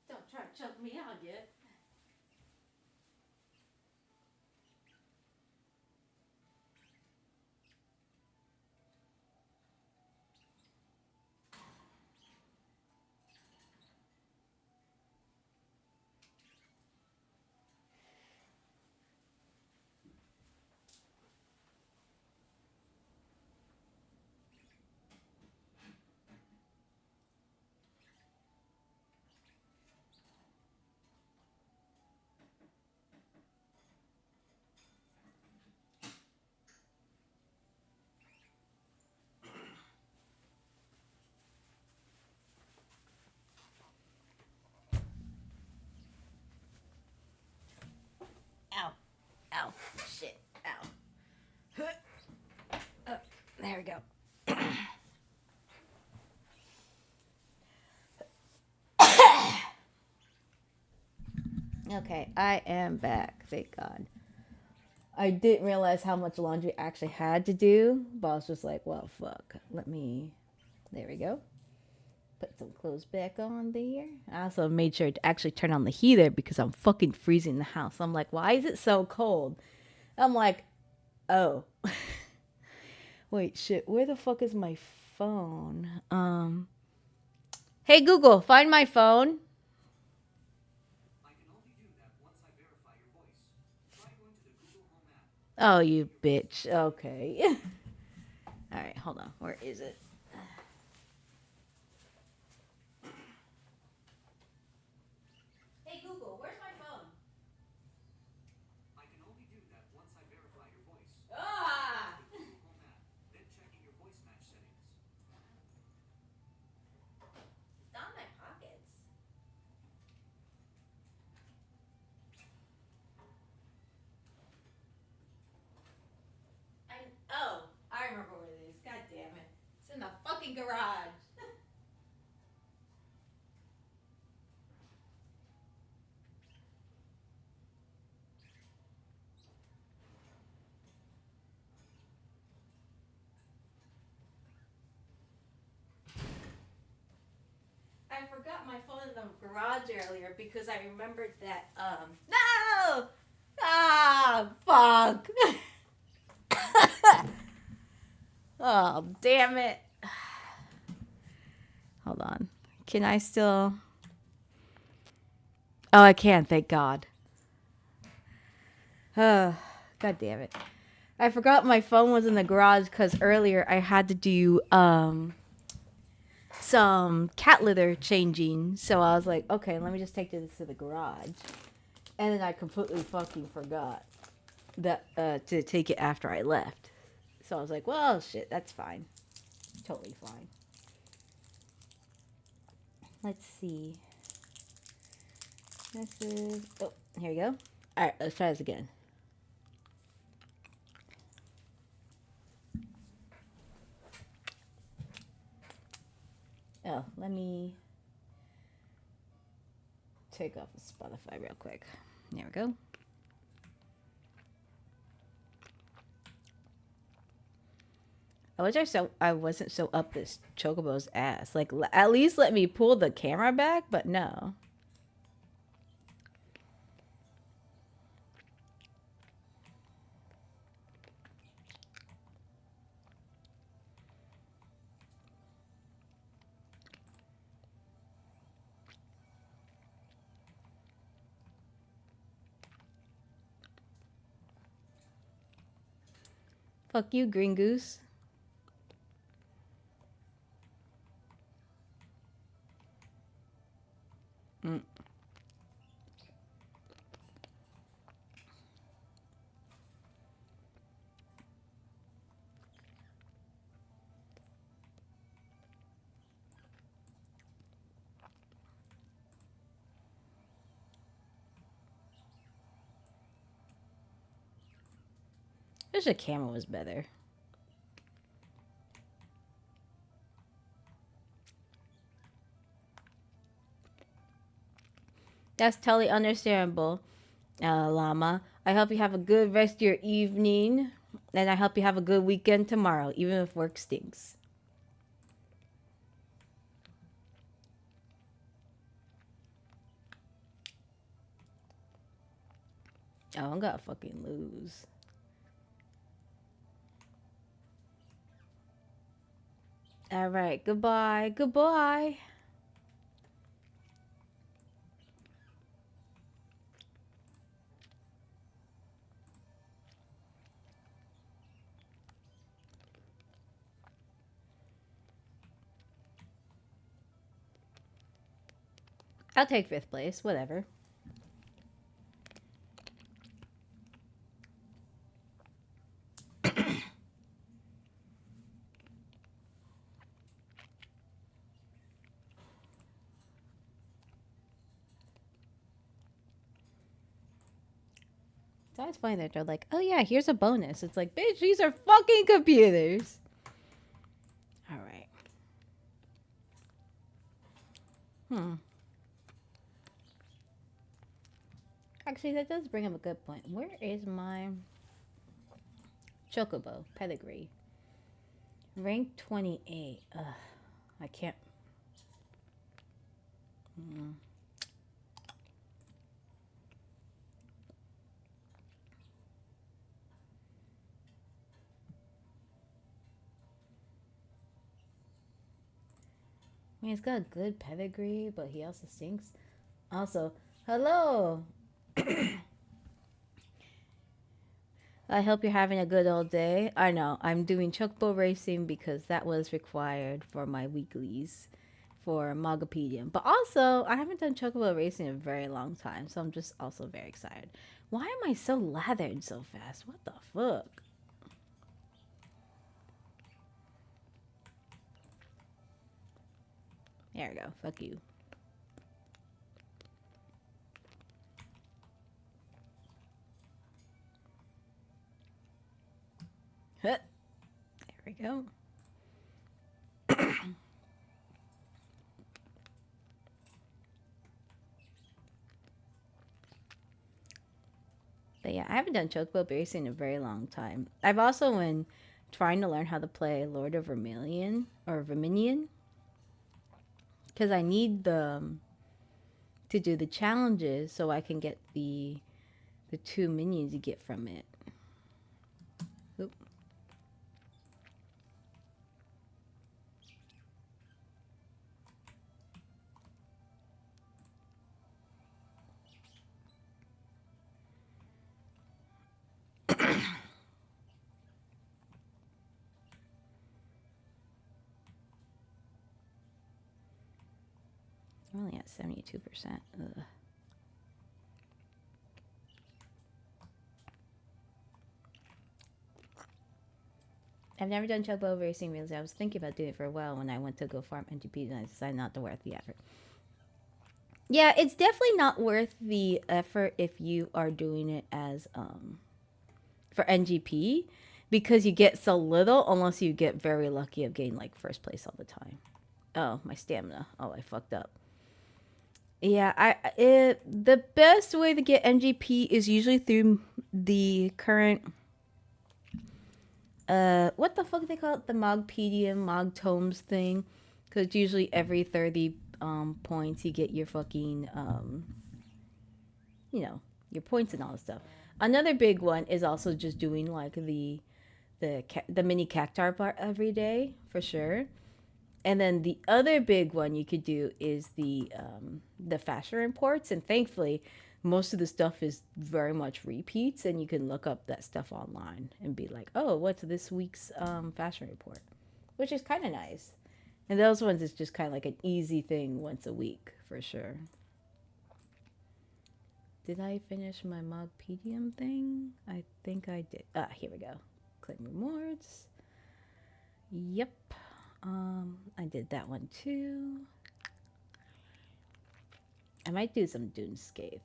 Don't try to choke me out yet. Ow. Ow. Shit. Ow. Oh, there we go. Okay, I am back. Thank God. I didn't realize how much laundry I actually had to do, but I was just like, well, fuck. Let me. There we go. Put some clothes back on there. I also made sure to actually turn on the heater because I'm fucking freezing the house. I'm like, why is it so cold? I'm like, oh. Wait, shit. Where the fuck is my phone? Hey Google, find my phone. I can only do that once I verify your voice. Try going to the Google Home app. Oh, you bitch. Okay. All right, hold on. Where is it? Hey Google, where's my phone? I can only do that once I verify your voice. Ah! The Google Home app, then checking your voice match settings. It's not in my pockets. I remember where it is. God damn it. It's in the fucking garage. I forgot my phone in the garage earlier because I remembered that, no! Ah, fuck. Oh, damn it. Hold on. Can I still... Oh, I can, thank God. God damn it. I forgot my phone was in the garage because earlier I had to do, some cat litter changing. So I was like, okay, let me just take this to the garage. And then I completely fucking forgot that to take it after I left. So I was like, well, shit, that's fine. Totally fine. Let's see. This is... Oh, here we go. All right, let's try this again. Oh, let me take off the Spotify real quick. There we go. I wasn't so up this chocobo's ass. Like, at least let me pull the camera back, but no. Fuck you, Green Goose. Mm. Wish the camera was better. That's totally understandable, Llama. I hope you have a good rest of your evening. And I hope you have a good weekend tomorrow, even if work stinks. Oh, I'm gonna fucking lose. Alright, goodbye. Goodbye. I'll take 5th place, whatever. It's always funny that they're like, oh yeah, here's a bonus. It's like, bitch, these are fucking computers. Alright. Actually, that does bring up a good point. Where is my Chocobo pedigree? Rank 28. Ugh, I can't. I mean, he's got a good pedigree, but he also stinks. Also, hello. I hope you're having a good old day. I know, I'm doing chocobo racing because that was required for my weeklies for Mogpendium. But also, I haven't done chocobo racing in a very long time, so I'm just also very excited. Why am I so lathered so fast? What the fuck? There we go. Fuck you. Huh. There we go. But yeah, I haven't done chocobo racing in a very long time. I've also been trying to learn how to play Lord of Vermilion or Verminion because I need the to do the challenges so I can get the 2 minions you get from it. Oop. I'm only at 72%. Ugh. I've never done chocobo racing really. I was thinking about doing it for a while when I went to go farm NGP and I decided not to worth the effort. Yeah, it's definitely not worth the effort if you are doing it as for NGP because you get so little unless you get very lucky of getting like 1st place all the time. Oh, my stamina. Oh, I fucked up. Yeah, the best way to get NGP is usually through the current what the fuck they call it? The Mogpedium, Mogtomes thing. Cause usually every 30 points you get your fucking you know, your points and all this stuff. Another big one is also just doing like the mini cactar bar every day for sure. And then the other big one you could do is the fashion reports. And thankfully, most of the stuff is very much repeats, and you can look up that stuff online and be like, "Oh, what's this week's fashion report?" Which is kind of nice. And those ones is just kind of like an easy thing once a week for sure. Did I finish my Mogpedium thing? I think I did. Ah, here we go. Claim rewards. Yep. I did that one too. I might do some Dune Scathe.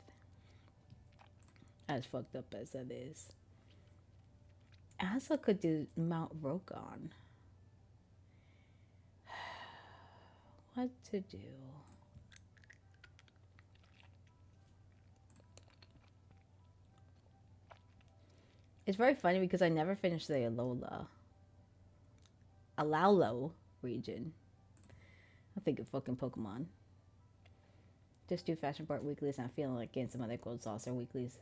As fucked up as that is. I also could do Mount Rokan. What to do? It's very funny because I never finished the Alaulo region. I think of fucking Pokemon. Just do fashion part weeklies. And I'm feeling like getting some other gold saucer weeklies.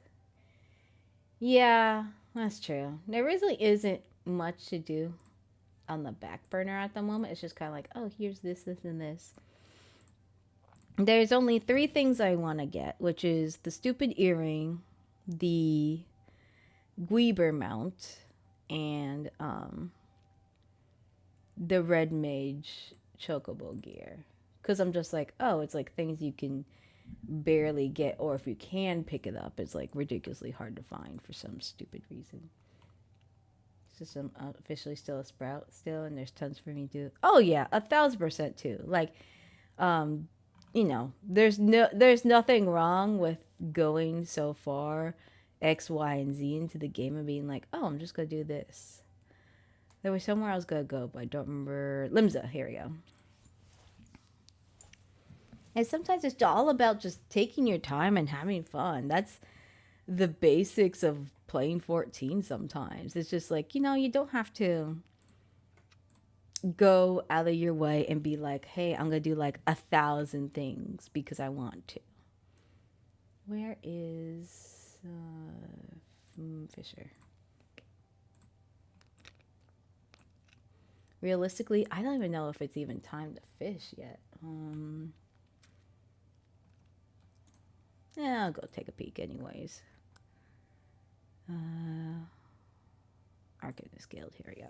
Yeah, that's true. There really isn't much to do on the back burner at the moment. It's just kind of like, oh, here's this, this, and this. There's only three things I want to get, which is the stupid earring, the Guiber mount, and the red mage chocobo gear. Because I'm just like, oh, it's like things you can barely get, or if you can pick it up, it's like ridiculously hard to find for some stupid reason. So I'm officially still a sprout still, and there's tons for me to do. Oh yeah, 1,000% too. Like, um, there's nothing wrong with going so far X, Y, and Z into the game and being like, oh, I'm just gonna do this. There was somewhere I was gonna go, but I don't remember. Limsa, here we go. And sometimes it's all about just taking your time and having fun. That's the basics of playing 14 sometimes. It's just like, you don't have to go out of your way and be like, hey, I'm going to do like 1,000 things because I want to. Where is Fisher? Realistically, I don't even know if it's even time to fish yet. Yeah, I'll go take a peek anyways. Arcanist Guild, here we go.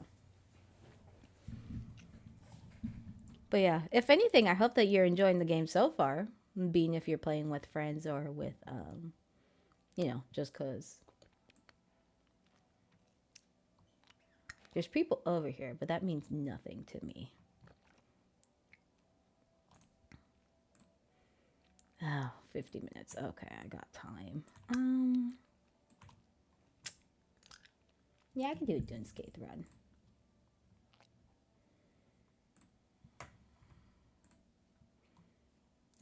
But yeah, if anything, I hope that you're enjoying the game so far, being if you're playing with friends or with, just cause. There's people over here, but that means nothing to me. Oh, 50 minutes. Okay, I got time. Yeah, I can do a Dunscape run.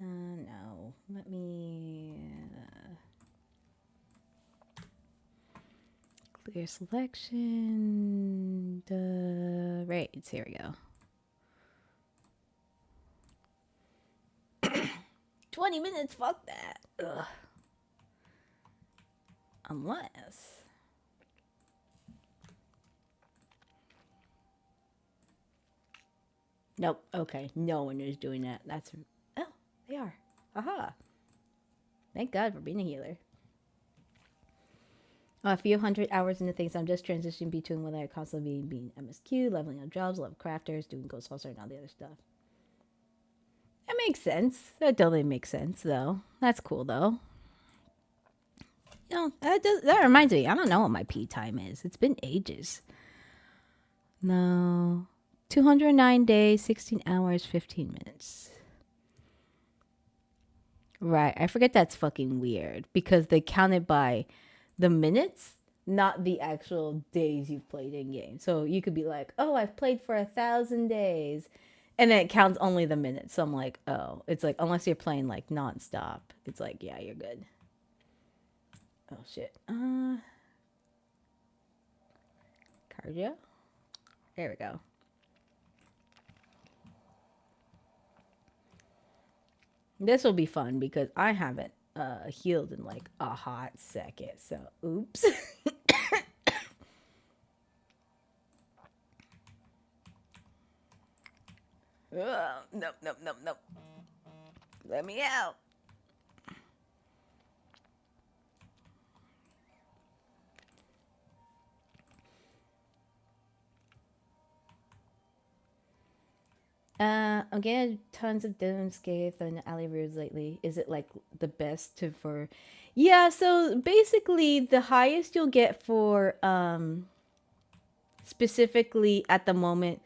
No. Let me clear selection. Raids. Here we go. 20 minutes. Fuck that. Ugh. Unless. Nope. Okay. No one is doing that. That's. Oh, they are. Aha. Thank God for being a healer. A few hundred hours into things, I'm just transitioning between whether I constantly being MSQ, leveling up jobs, love crafters, doing Ghostbuster, and all the other stuff. That makes sense. That totally makes sense, though. That's cool, though. That reminds me. I don't know what my P time is. It's been ages. No. 209 days, 16 hours, 15 minutes. Right. I forget that's fucking weird because they count it by the minutes, not the actual days you've played in game. So you could be like, oh, I've played for 1,000 days. And then it counts only the minutes. So I'm like, oh, it's like, unless you're playing like nonstop, it's like, yeah, you're good. Oh, shit. Cardio? There we go. This will be fun because I haven't healed in like a hot second. So, oops. Oh, nope. Let me out. I'm getting tons of Dunscape and Alley Roads lately. Is it like the best for? Yeah, so basically the highest you'll get for specifically at the moment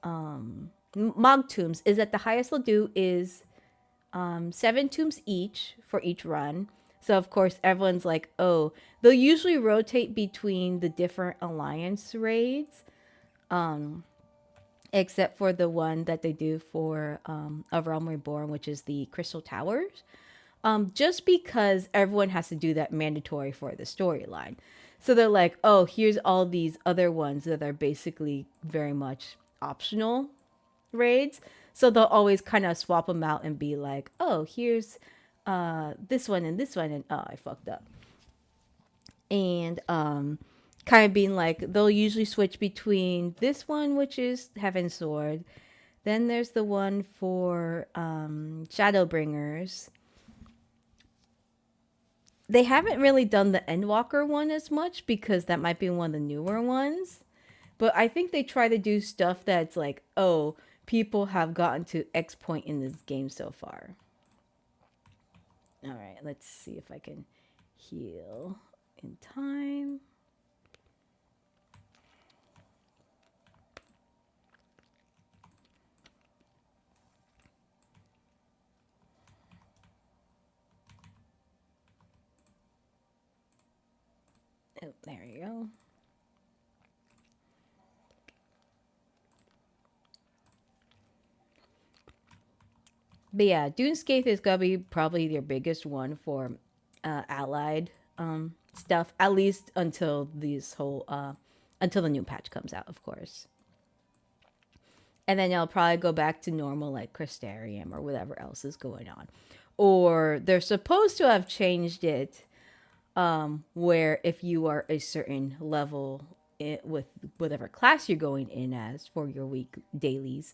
Mog tombs is that the highest they'll do is 7 tombs each for each run. So of course everyone's like, oh, they'll usually rotate between the different alliance raids. Except for the one that they do for A Realm Reborn, which is the Crystal Towers. Just because everyone has to do that mandatory for the storyline. So they're like, oh, here's all these other ones that are basically very much optional raids. So they'll always kind of swap them out and be like, oh, here's this one and this one. And oh, I fucked up. and kind of being like they'll usually switch between this one, which is Heaven's Sword. Then there's the one for Shadowbringers. They haven't really done the Endwalker one as much because that might be one of the newer ones. But I think they try to do stuff that's like, oh, people have gotten to X point in this game so far. All right, let's see if I can heal in time. Oh, there you go. But yeah, Dunescape is gonna be probably your biggest one for allied stuff, at least until until the new patch comes out, of course. And then you'll probably go back to normal like Crystarium or whatever else is going on. Or they're supposed to have changed it where if you are a certain level with whatever class you're going in as for your week dailies,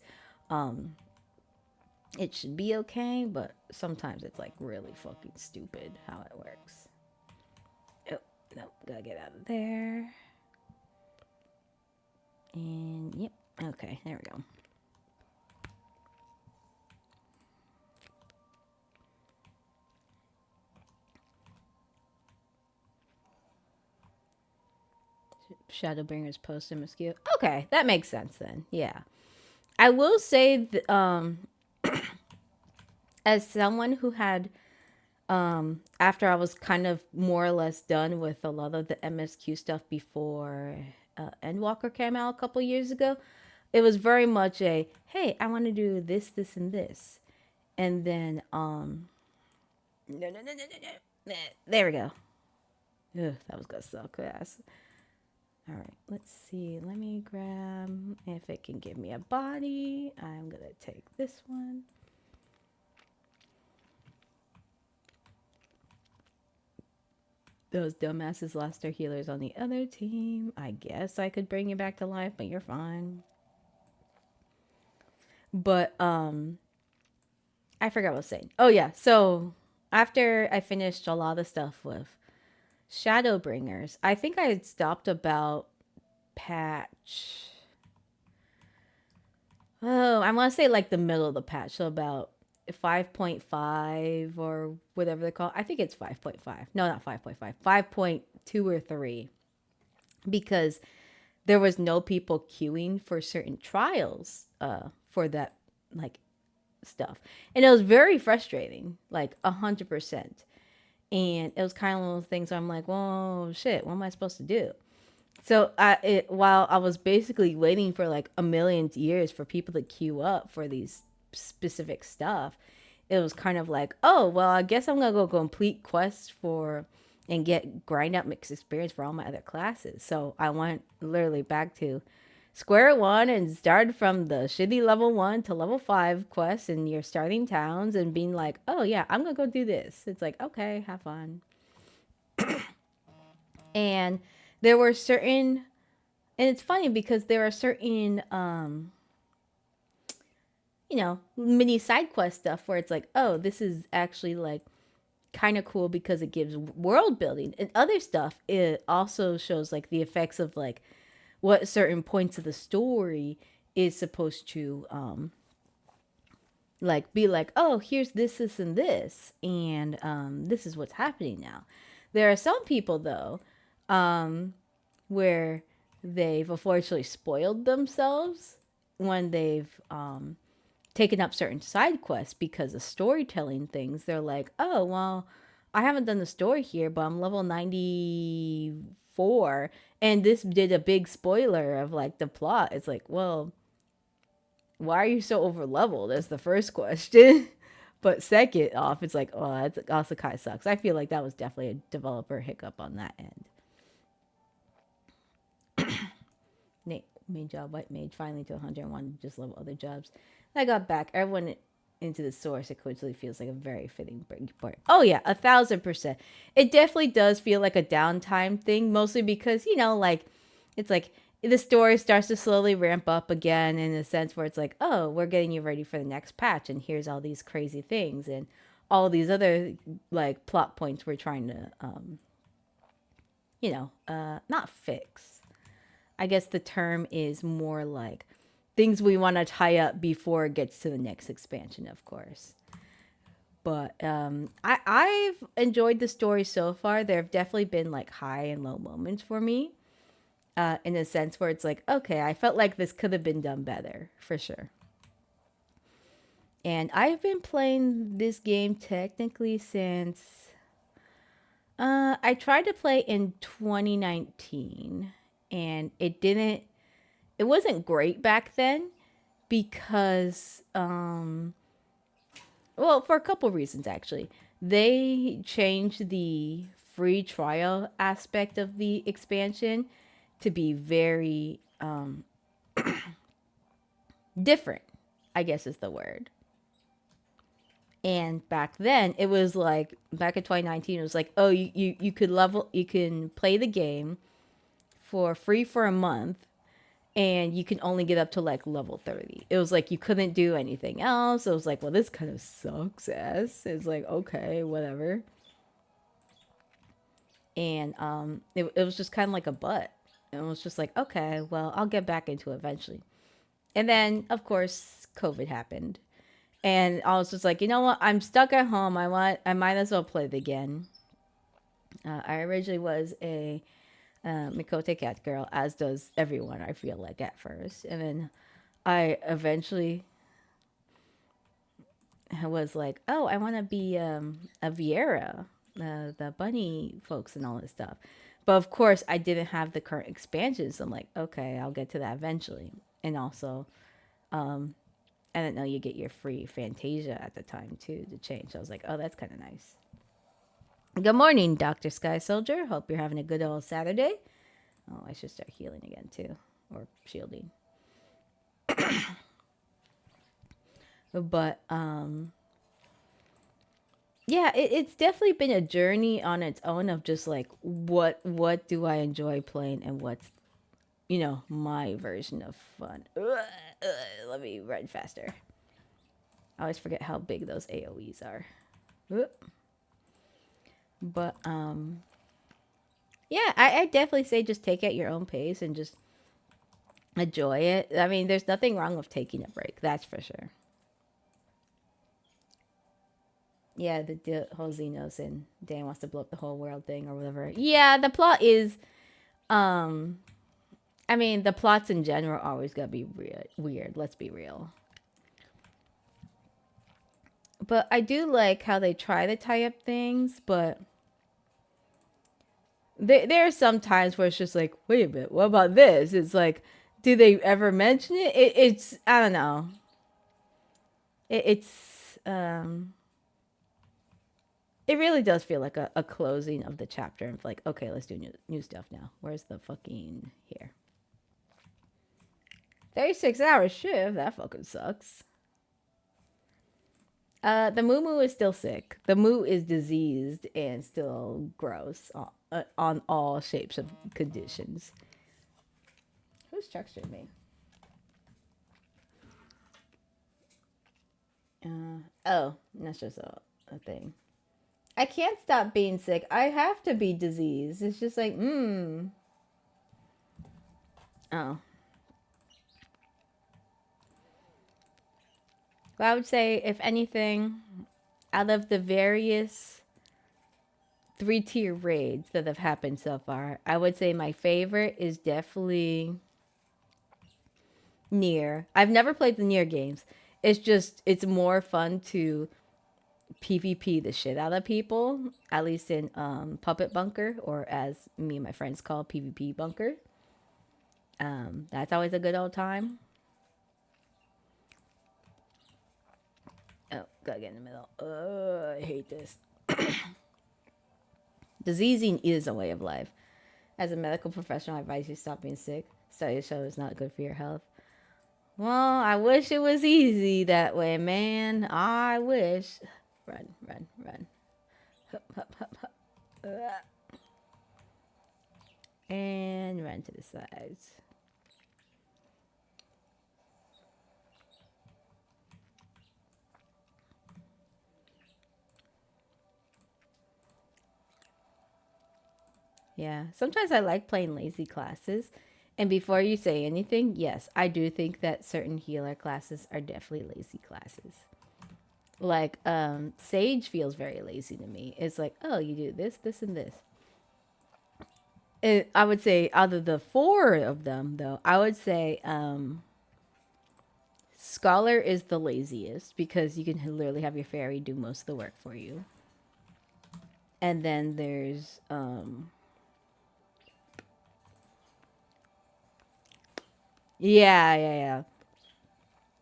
it should be okay, but sometimes it's like really fucking stupid how it works. Oh, no, gotta get out of there. And yep, okay, there we go. Shadowbringers post and mosquito. Okay, that makes sense then. Yeah. I will say as someone who had after I was kind of more or less done with a lot of the MSQ stuff before Endwalker came out a couple years ago, it was very much a hey, I want to do this, this, and this, and then no. There we go. Ugh, that was gonna suck ass. All right, let's see. Let me grab if it can give me a body. I'm gonna take this one. Those dumbasses lost their healers on the other team. I guess I could bring you back to life, but you're fine. But I forgot what I was saying. Oh yeah, so after I finished a lot of the stuff with Shadowbringers, I think I had stopped about patch. Oh, I want to say like the middle of the patch, so about 5.5 or whatever they call it. I think it's 5.5. No, not 5.5. 5.2 or 3. Because there was no people queuing for certain trials for that like stuff. And it was very frustrating, like 100%. And it was kind of one of those things where I'm like, well, shit, what am I supposed to do? So while I was basically waiting for like a million years for people to queue up for these specific stuff, it was kind of like, oh, well, I guess I'm going to go complete quests for and get grind out mixed experience for all my other classes. So I went literally back to square one and started from the shitty level 1 to level 5 quests in your starting towns and being like, oh yeah, I'm going to go do this. It's like, okay, have fun. And there were certain, and it's funny because there are certain mini side quest stuff where it's like, oh, this is actually like kind of cool because it gives world building, and other stuff it also shows like the effects of like what certain points of the story is supposed to like be like, oh, here's this and this, and this is what's happening now. There are some people though where they've unfortunately spoiled themselves when they've taken up certain side quests because of storytelling things. They're like, oh, well, I haven't done the story here, but I'm level 94. And this did a big spoiler of like the plot. It's like, well, why are you so over leveled? That's the first question. But second off, it's like, oh, that's also kind of sucks. I feel like that was definitely a developer hiccup on that end. Nate, main job, white mage, finally to 101, just level other jobs. I got back. Everyone into the source, it coincidentally feels like a very fitting breaking point. Oh yeah, 1,000%. It definitely does feel like a downtime thing, mostly because, you know, like it's like the story starts to slowly ramp up again in a sense where it's like, oh, we're getting you ready for the next patch, and here's all these crazy things and all these other like plot points we're trying to not fix. I guess the term is more like things we want to tie up before it gets to the next expansion, of course. But I've enjoyed the story so far. There have definitely been like high and low moments for me, in a sense where it's like, okay, I felt like this could have been done better, for sure. And I've been playing this game technically since I tried to play in 2019, and it wasn't great back then because well, for a couple reasons actually. They changed the free trial aspect of the expansion to be very different, I guess is the word. And back then, it was like, back in 2019, it was like, oh, you could you can play the game for free for a month, and you can only get up to like level 30. It was like you couldn't do anything else. It was like, well, this kind of sucks ass. It's like, okay, whatever. And it was just kind of like a butt. It was just like, okay, well, I'll get back into it eventually. And then, of course, COVID happened. And I was just like, you know what? I'm stuck at home. I might as well play it again. I originally was a Mikote cat girl, as does everyone, I feel like, at first. And then I eventually was like, oh, I want to be a Viera, the bunny folks and all this stuff. But of course, I didn't have the current expansions. So I'm like, okay, I'll get to that eventually. And also, I didn't know you get your free Fantasia at the time too to change. So I was like, oh, that's kind of nice. Good morning, Dr. Sky Soldier. Hope you're having a good old Saturday. Oh, I should start healing again too, or shielding. But yeah, it's definitely been a journey on its own of just like what do I enjoy playing and what's, you know, my version of fun. Let me run faster. I always forget how big those AoEs are. But yeah, I definitely say just take at your own pace and just enjoy it. I mean, there's nothing wrong with taking a break, that's for sure. Yeah, the whole Xenos and Dan wants to blow up the whole world thing or whatever. Yeah, the plot is, I mean, the plots in general are always gonna be weird. Let's be real. But I do like how they try to tie up things, but there are some times where it's just like, wait a minute, what about this? It's like, do they ever mention it? It's I don't know. It's it really does feel like a closing of the chapter and like, okay, let's do new stuff now. Where's the fucking here? 36-hour shift. That fucking sucks. The Moo is still sick. The Moo is diseased and still gross on all shapes of conditions. Who's texted me? Oh, that's just a thing. I can't stop being sick. I have to be diseased. It's just like, Oh. Well, I would say, if anything, out of the various 3-tier raids that have happened so far, I would say my favorite is definitely Nier. I've never played the Nier games. It's more fun to PvP the shit out of people, at least in Puppet Bunker, or as me and my friends call PvP Bunker. That's always a good old time. Oh, gotta get in the middle. I hate this. Diseasing is a way of life. As a medical professional, I advise you stop being sick. Studies show it's not good for your health. Well, I wish it was easy that way, man. I wish. Run, run, run. Hup, hup, hup, hup. And run to the sides. Yeah, sometimes I like playing lazy classes. And before you say anything, yes, I do think that certain healer classes are definitely lazy classes. Like, Sage feels very lazy to me. It's like, oh, you do this, this, and this. I would say out of the four of them, though, I would say Scholar is the laziest because you can literally have your fairy do most of the work for you. And then there's yeah.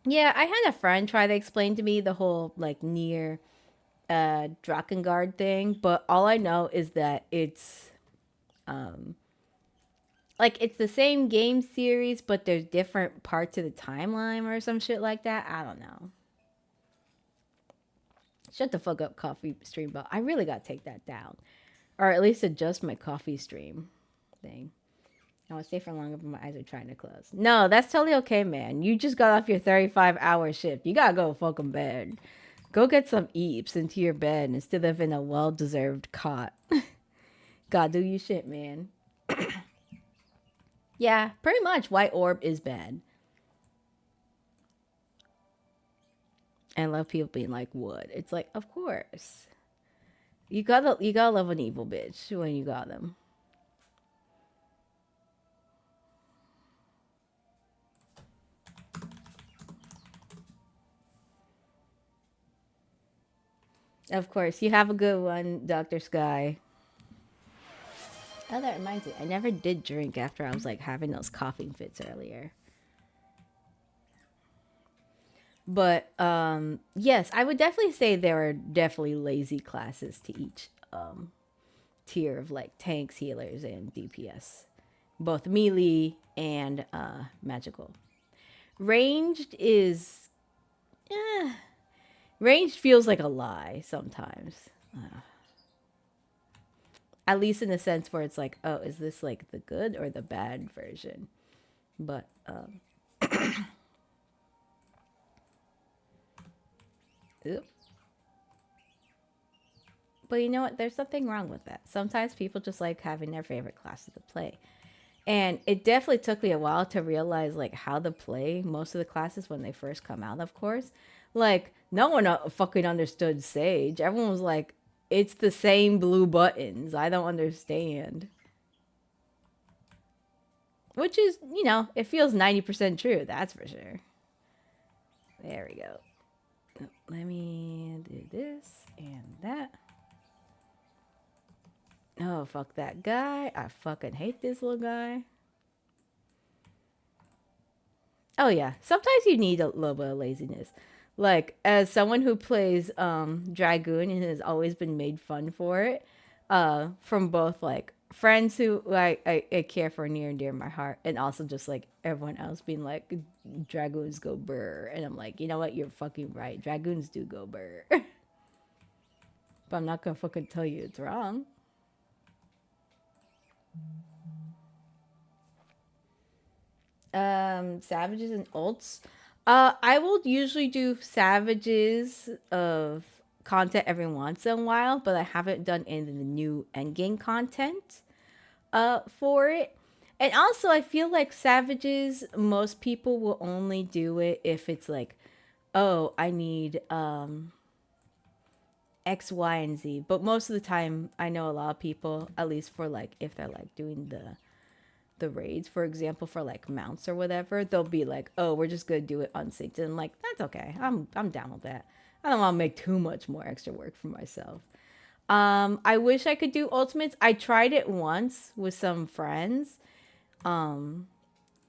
Yeah, I had a friend try to explain to me the whole like near Drakengard thing, but all I know is that it's like it's the same game series, but there's different parts of the timeline or some shit like that. I don't know. Shut the fuck up, coffee stream bot. I really gotta take that down. Or at least adjust my coffee stream thing. I want to stay for longer, but my eyes are trying to close. No, that's totally okay, man. You just got off your 35-hour shift. You gotta go fucking bed. Go get some eeps into your bed instead of in a well-deserved cot. Gotta do your shit, man. Yeah, pretty much. White orb is bad. And I love people being like, "What?" It's like, of course. You gotta love an evil bitch when you got them. Of course. You have a good one, Dr. Sky. Oh, that reminds me. I never did drink after I was like having those coughing fits earlier. But yes, I would definitely say there are definitely lazy classes to each tier of like tanks, healers, and DPS. Both melee and magical. Ranged is ranged feels like a lie sometimes. At least in the sense where it's like, oh, is this like the good or the bad version? But oop. But you know what? There's nothing wrong with that. Sometimes people just like having their favorite classes to play. And it definitely took me a while to realize like how to play most of the classes when they first come out, of course. Like no one fucking understood Sage. Everyone was like, it's the same blue buttons. I don't understand. Which is, it feels 90% true, that's for sure. There we go. Let me do this and that. Oh, fuck that guy. I fucking hate this little guy. Oh yeah, sometimes you need a little bit of laziness. Like as someone who plays Dragoon and has always been made fun for it, from both like friends who I care for near and dear my heart, and also just like everyone else being like Dragoons go burr, and I'm like, you know what, you're fucking right. Dragoons do go burr, but I'm not gonna fucking tell you it's wrong. Savages and ults. I will usually do savages of content every once in a while, but I haven't done any of the new endgame content for it. And also I feel like savages, most people will only do it if it's like, oh, I need X, Y, and Z. But most of the time I know a lot of people, at least for like if they're like doing the raids, for example, for like mounts or whatever, they'll be like, "Oh, we're just gonna do it unsynced," and I'm like, that's okay. I'm down with that. I don't want to make too much more extra work for myself. I wish I could do ultimates. I tried it once with some friends.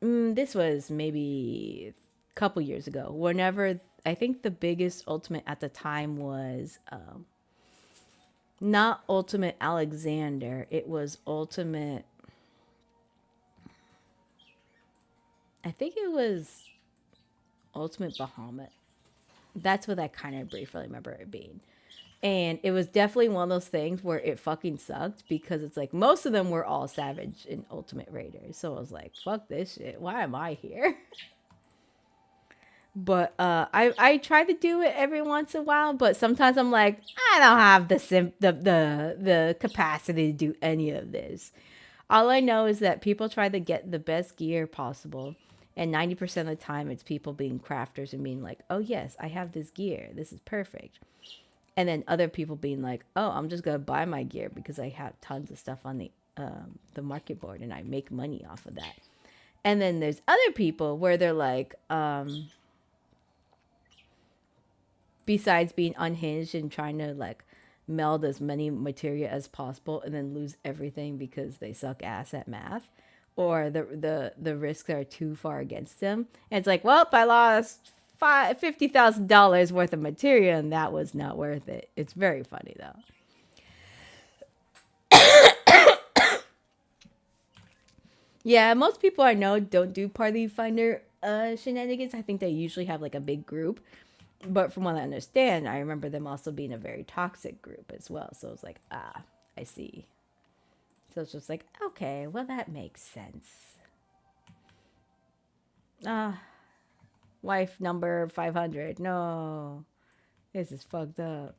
This was maybe a couple years ago. Whenever I think the biggest ultimate at the time was not Ultimate Alexander. It was Ultimate. I think it was Ultimate Bahamut. That's what I kind of briefly remember it being. And it was definitely one of those things where it fucking sucked because it's like most of them were all Savage and Ultimate Raiders. So I was like, fuck this shit. Why am I here? But I try to do it every once in a while, but sometimes I'm like, I don't have the capacity to do any of this. All I know is that people try to get the best gear possible, and 90% of the time it's people being crafters and being like, "Oh yes, I have this gear. This is perfect." And then other people being like, "Oh, I'm just gonna buy my gear because I have tons of stuff on the market board and I make money off of that." And then there's other people where they're like, besides being unhinged and trying to like meld as many materia as possible and then lose everything because they suck ass at math, or the risks are too far against them. And it's like, well, I lost $50,000 worth of materia and that was not worth it. It's very funny though. Yeah, most people I know don't do party finder shenanigans. I think they usually have like a big group. But from what I understand, I remember them also being a very toxic group as well. So it's like, ah, I see. So it's just like, okay, well, that makes sense. Wife number 500. No, this is fucked up.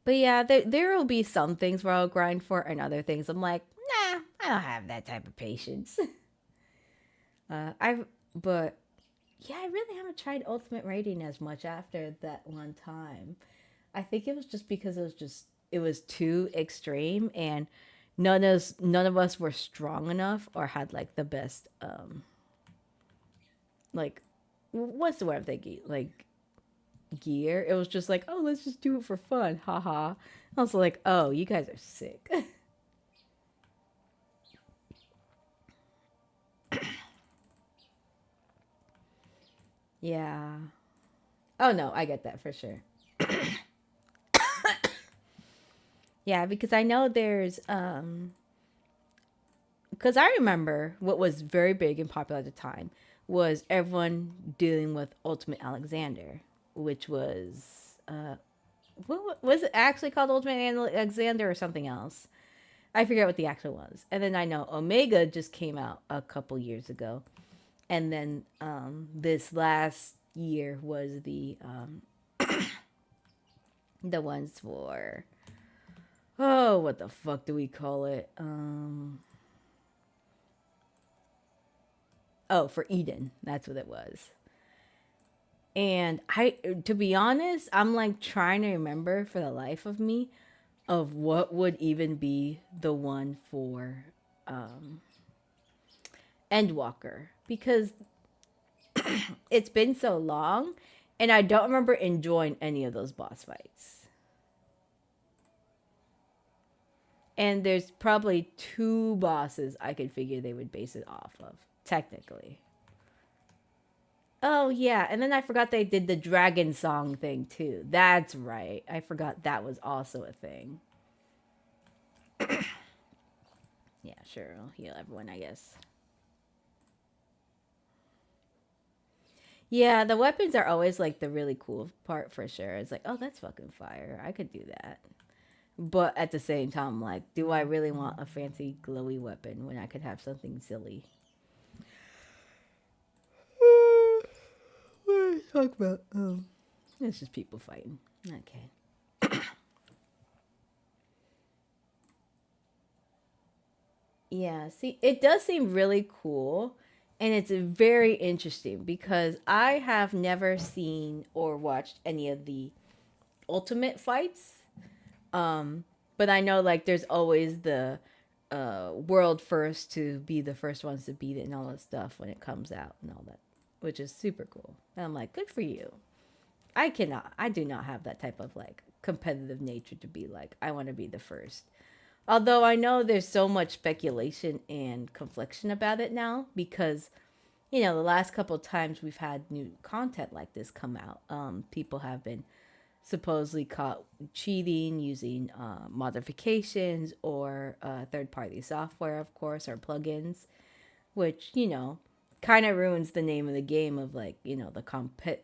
But yeah, there will be some things where I'll grind for, and other things I'm like, nah, I don't have that type of patience. But yeah, I really haven't tried Ultimate Rating as much after that one time. I think it was just because it was too extreme, and none of us were strong enough or had like the best like what's the word I'm thinking, like gear. It was just like, oh, let's just do it for fun, haha. I was like, oh, you guys are sick. Yeah. Oh no, I get that for sure. Yeah, because I know there's because I remember what was very big and popular at the time was everyone dealing with Ultimate Alexander, which was what was it actually called, Ultimate Alexander or something else? I forget what the actual was. And then I know Omega just came out a couple years ago, and then this last year was the ones for, oh, what the fuck do we call it? Oh, for Eden. That's what it was. And to be honest, I'm like trying to remember for the life of me of what would even be the one for Endwalker, because it's been so long and I don't remember enjoying any of those boss fights. And there's probably two bosses I could figure they would base it off of, technically. Oh, yeah. And then I forgot they did the dragon song thing, too. That's right. I forgot that was also a thing. Yeah, sure. I'll heal everyone, I guess. Yeah, the weapons are always like the really cool part for sure. It's like, oh, that's fucking fire. I could do that. But at the same time, like, do I really want a fancy glowy weapon when I could have something silly? What are you talking about? Oh, it's just people fighting. Okay. Yeah, see, it does seem really cool, and it's very interesting because I have never seen or watched any of the ultimate fights. But I know like there's always the world first to be the first ones to beat it and all that stuff when it comes out and all that, which is super cool. And I'm like, good for you. I do not have that type of like competitive nature to be like, I want to be the first. Although I know there's so much speculation and confliction about it now because, you know, the last couple of times we've had new content like this come out, people have been supposedly caught cheating using modifications or third party software, of course, or plugins. which, you know, kind of ruins the name of the game of like, you know, the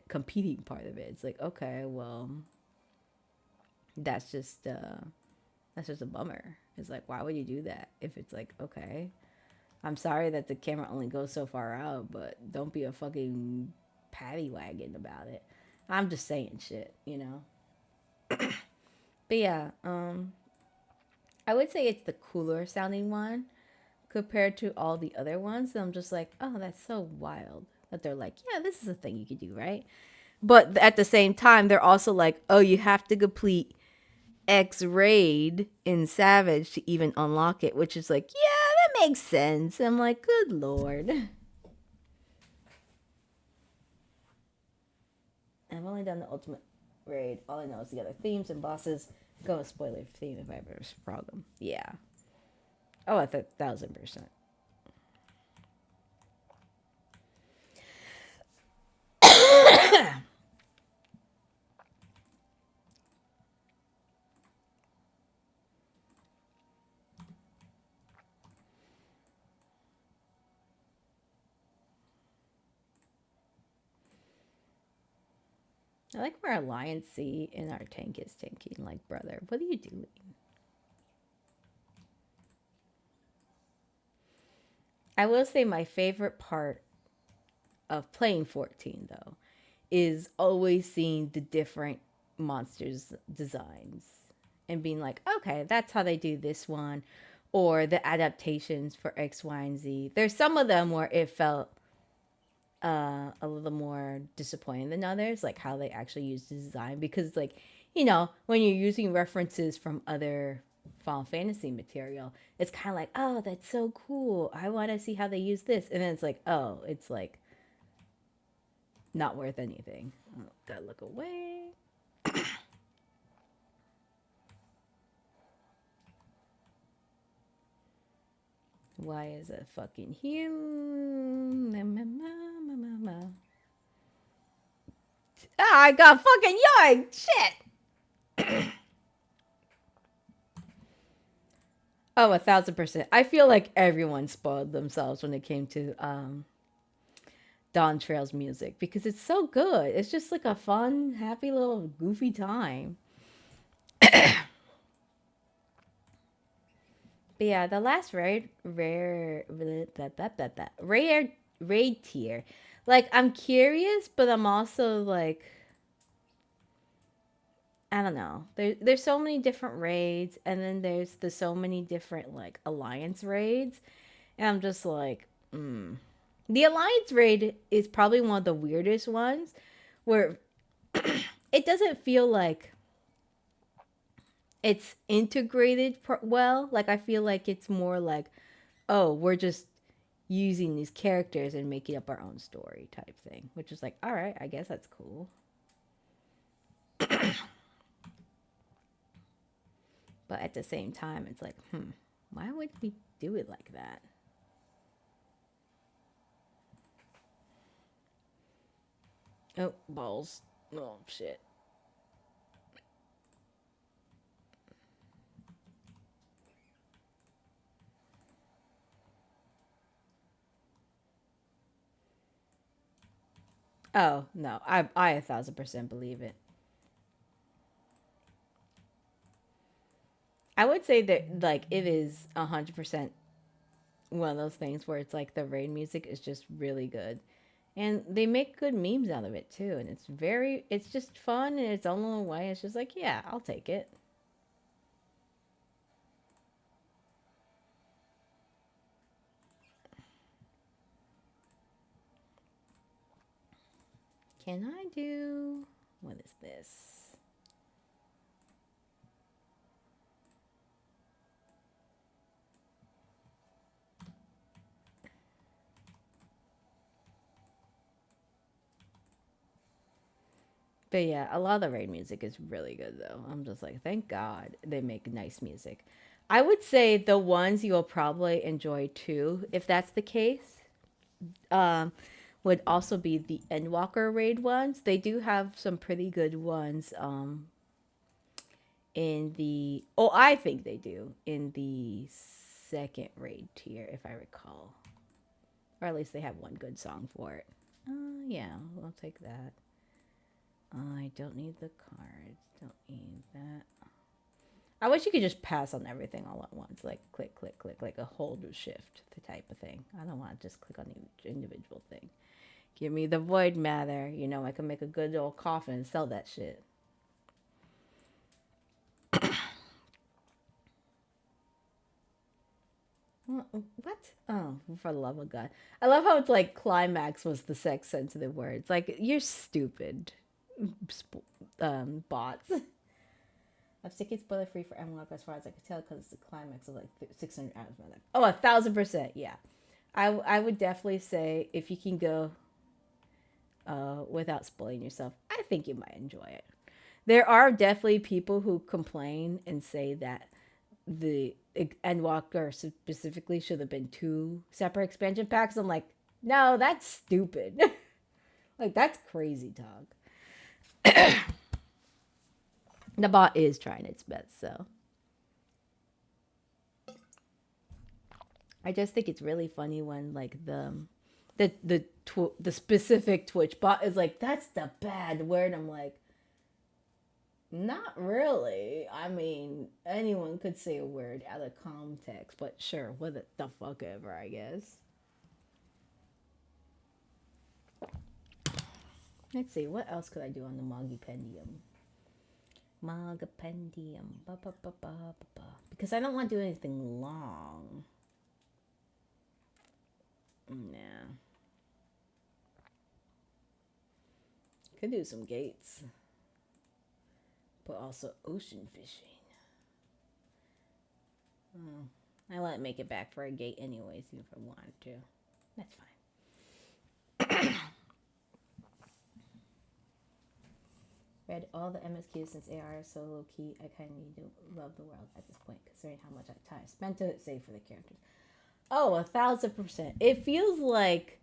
competing part of it. It's like, okay, well, that's just that's just a bummer. It's like, why would you do that if it's like, okay, I'm sorry that the camera only goes so far out, but don't be a fucking paddy wagon about it. I'm just saying shit, you know. But yeah, I would say it's the cooler sounding one compared to all the other ones. And I'm just like, oh, that's so wild that they're like, yeah, this is a thing you could do, right? But at the same time, they're also like, oh, you have to complete X raid in Savage to even unlock it, which is like, yeah, that makes sense. I'm like, good lord. I've only done the ultimate raid. All I know is the other themes and bosses. Go with spoiler theme if I ever frog them. Yeah. Oh, 1,000%. I like where Alliance C and our tank is tanking. Like, brother, what are you doing? I will say my favorite part of playing 14, though, is always seeing the different monsters' designs and being like, okay, that's how they do this one, or the adaptations for X, Y, and Z. There's some of them where it felt a little more disappointing than others, like how they actually use the design. Because, like, you know, when you're using references from other Final Fantasy material, it's kind of like, oh, that's so cool. I want to see how they use this. And then it's like, oh, it's like not worth anything. Oh, gotta look away. Why is it fucking here? Ah, I got fucking yoinked! Shit! Oh, 1,000%. I feel like everyone spoiled themselves when it came to Dawn Trail's music because it's so good. It's just like a fun, happy little goofy time. But yeah, the last raid tier. Like, I'm curious, but I'm also like, I don't know. There's so many different raids, and then there's the so many different like alliance raids, and I'm just like, the alliance raid is probably one of the weirdest ones, where it doesn't feel like it's integrated well. Like, I feel like it's more like, oh, we're just using these characters and making up our own story type thing, which is like, all right, I guess that's cool. But at the same time, it's like, why would we do it like that? Oh, balls. Oh, shit. Oh, no. I 1,000% believe it. I would say that, like, it is 100% one of those things where it's like the raid music is just really good. And they make good memes out of it, too. And it's just fun in its own little way. It's just like, yeah, I'll take it. Can I do... What is this? But yeah, a lot of the raid music is really good though. I'm just like, thank God they make nice music. I would say the ones you'll probably enjoy too, if that's the case, um, would also be the Endwalker raid ones. They do have some pretty good ones in the... Oh, I think they do in the second raid tier, if I recall. Or at least they have one good song for it. Yeah, we'll take that. I don't need the cards. Don't need that. I wish you could just pass on everything all at once. Like click, click, click, like a hold or shift type of thing. I don't want to just click on each individual thing. Give me the void matter. You know, I can make a good old coffin and sell that shit. What? Oh, for the love of God. I love how it's like climax was the sex sensitive words. Like, you're stupid. Bots. I'm sticking spoiler free for M1 as far as I can tell because it's the climax of like 600 hours. Oh, 1,000%. Yeah. I would definitely say if you can go without spoiling yourself, I think you might enjoy it. There are definitely people who complain and say that the Endwalker specifically should have been 2 separate expansion packs. I'm like, no, that's stupid. Like, that's crazy talk. The bot is trying its best, so. I just think it's really funny when like the specific Twitch bot is like, that's the bad word. I'm like, not really. I mean, anyone could say a word out of context, but sure, what the fuck ever, I guess. Let's see, what else could I do on the Mogpendium? Mogpendium. Because I don't want to do anything long. Nah. Could do some gates. But also ocean fishing. I wouldn't make it back for a gate anyways, even if I wanted to. That's fine. Read all the MSQs since AR is so low key. I kind of need to love the world at this point, considering how much time I spent to save for the characters. Oh, 1,000%. It feels like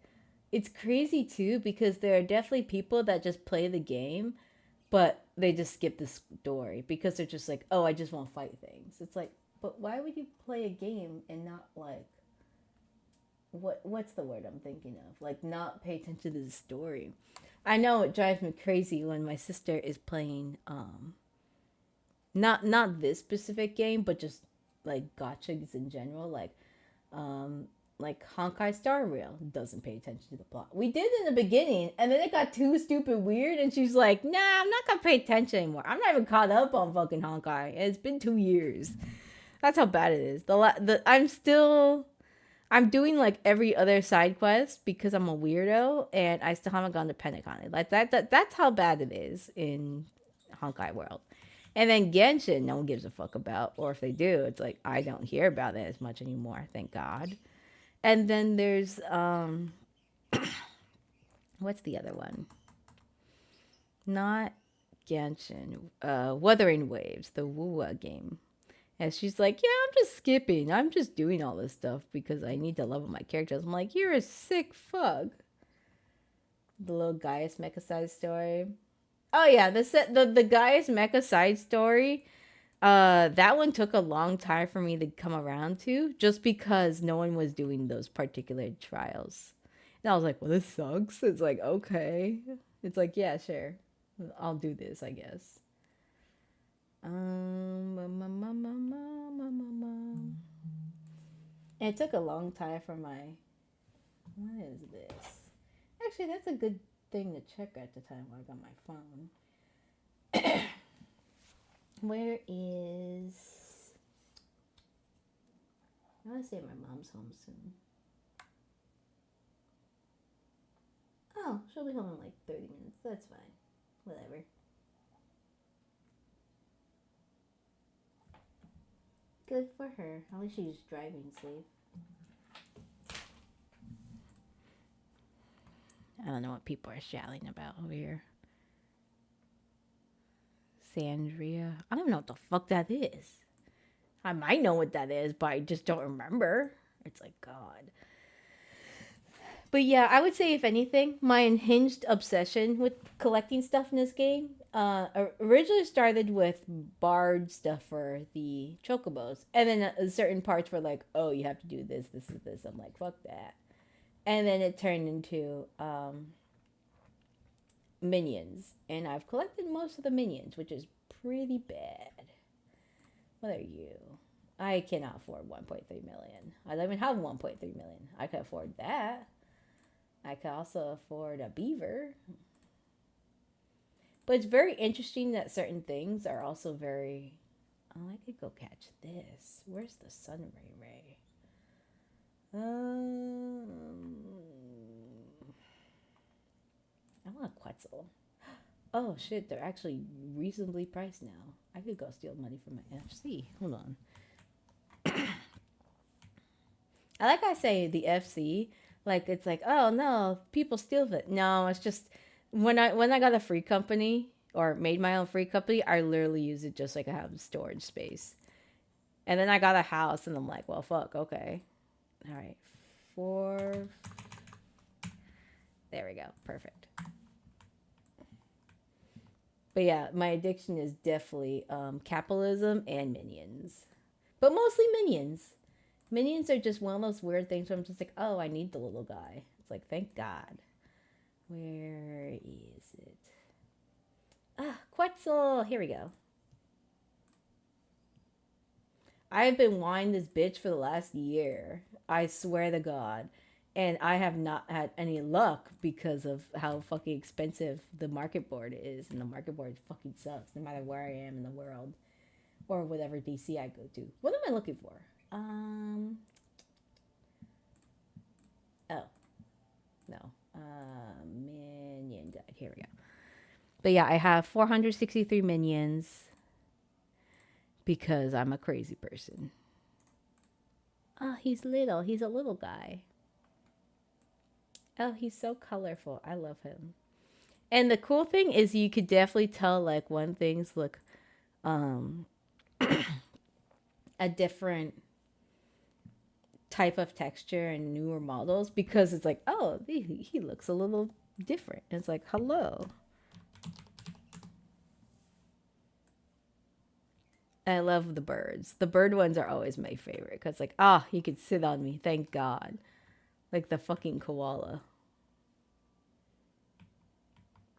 it's crazy too because there are definitely people that just play the game, but they just skip the story because they're just like, oh, I just want to fight things. It's like, but why would you play a game and not like, what's the word I'm thinking of? Like, not pay attention to the story. I know it drives me crazy when my sister is playing not this specific game, but just like gotchas in general, like Honkai Star Rail doesn't pay attention to the plot. We did in the beginning, and then it got too stupid weird, and she's like, nah, I'm not gonna pay attention anymore. I'm not even caught up on fucking Honkai. It's been 2 years. That's how bad it is. I'm doing like every other side quest because I'm a weirdo and I still haven't gone to Pentagon. Like that's how bad it is in Honkai World. And then Genshin, no one gives a fuck about, or if they do, it's like I don't hear about it as much anymore, thank God. And then there's what's the other one? Not Genshin, Wuthering Waves, the Wuwa game. And she's like, yeah, I'm just skipping. I'm just doing all this stuff because I need to level my characters. I'm like, you're a sick fuck. The little Gaius Mecha side story. Oh yeah, the Gaius Mecha side story. That one took a long time for me to come around to, just because no one was doing those particular trials. And I was like, well, this sucks. It's like, okay. It's like, yeah, sure. I'll do this, I guess. And it took a long time for my. What is this? Actually, that's a good thing to check at the time when I got my phone. Where is? I want to say my mom's home soon. Oh, she'll be home in like 30 minutes. That's fine. Whatever. Good for her. At least she's driving safe. I don't know what people are shouting about over here. Sandria. I don't know what the fuck that is. I might know what that is, but I just don't remember. It's like, God. But yeah, I would say, if anything, my unhinged obsession with collecting stuff in this game originally started with bard stuff for the chocobos. And then certain parts were like, oh, you have to do this, this, and this. I'm like, fuck that. And then it turned into minions. And I've collected most of the minions, which is pretty bad. What are you? I cannot afford 1.3 million. I don't even have 1.3 million. I could afford that. I could also afford a beaver. But it's very interesting that certain things are also very. Oh, I could go catch this. Where's the sun ray? I want a Quetzal. Oh shit, they're actually reasonably priced now. I could go steal money from my FC. Hold on. I like I say the FC, like it's like, oh no, people steal it. No, it's just when I got a free company or made my own free company, I literally use it just like I have storage space. And then I got a house and I'm like, well fuck, okay. All right. 4. There we go. Perfect. But yeah, my addiction is definitely capitalism and minions. But mostly minions. Minions are just one of those weird things where I'm just like, oh, I need the little guy. It's like, thank God. Where is it? Ah, Quetzal. Here we go. I've been wanting this bitch for the last year. I swear to God. And I have not had any luck because of how fucking expensive the market board is. And the market board fucking sucks no matter where I am in the world. Or whatever DC I go to. What am I looking for? Oh. No. Minion guide. Here we go. But yeah, I have 463 minions. Because I'm a crazy person. Oh, he's little. He's a little guy. Oh, he's so colorful. I love him. And the cool thing is you could definitely tell like when things look a different type of texture and newer models because it's like, oh, he looks a little different. And it's like, hello. I love the birds. The bird ones are always my favorite because like, ah, he could sit on me. Thank God. Like the fucking koala.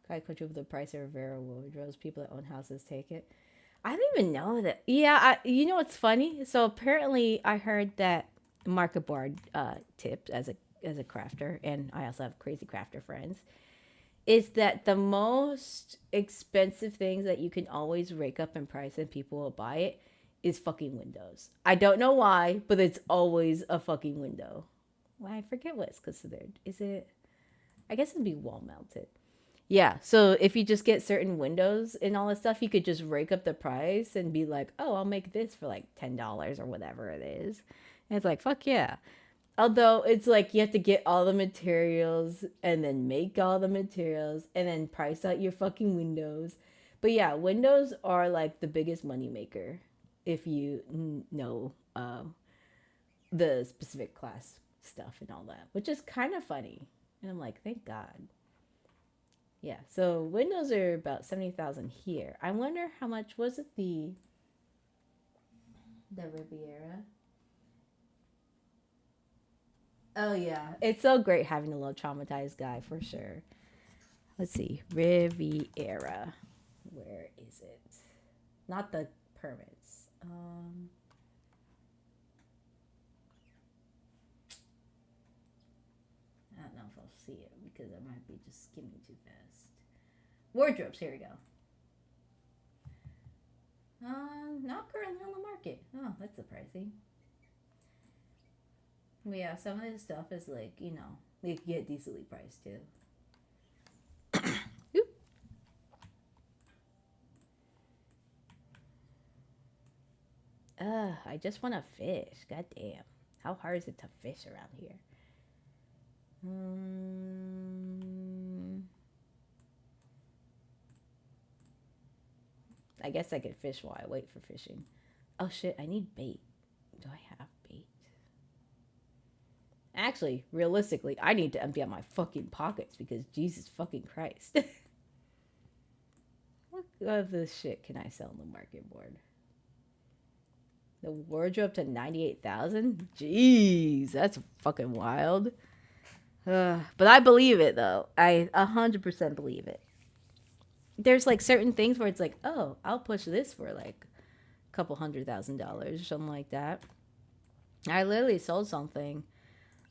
I quadruple the price of Rivera wardrobes. People that own houses take it. I don't even know that. Yeah, you know what's funny? So apparently, I heard that market board tips as a crafter, and I also have crazy crafter friends. Is that the most expensive things that you can always rake up in price and people will buy it is fucking windows. I don't know why, but it's always a fucking window. Well, I forget what it's considered. Is it? I guess it'd be wall mounted. Yeah, so if you just get certain windows and all this stuff, you could just rake up the price and be like, oh, I'll make this for like $10 or whatever it is. And it's like, fuck yeah. Although it's like you have to get all the materials and then make all the materials and then price out your fucking windows. But yeah, windows are like the biggest money maker if you know the specific class stuff and all that, which is kind of funny. And I'm like, thank God. Yeah, so windows are about 70,000 here. I wonder how much was it the Riviera? Oh yeah, it's so great having a little traumatized guy for sure. Let's see, Riviera. Where is it? Not the permits. I don't know if I'll see it because I might be just skimming too fast. Wardrobes, here we go. Not currently on the market. Oh, that's surprising. But yeah, some of this stuff is like, you know, they get decently priced too. Oop. I just want to fish. God damn. How hard is it to fish around here? I guess I could fish while I wait for fishing. Oh shit, I need bait. Do I have bait? Actually, realistically, I need to empty out my fucking pockets because Jesus fucking Christ. What of this shit can I sell on the market board? The wardrobe to 98,000? Jeez, that's fucking wild. But I believe it though. I 100% believe it. There's like certain things where it's like, oh, I'll push this for like a couple $100,000 or something like that. I literally sold something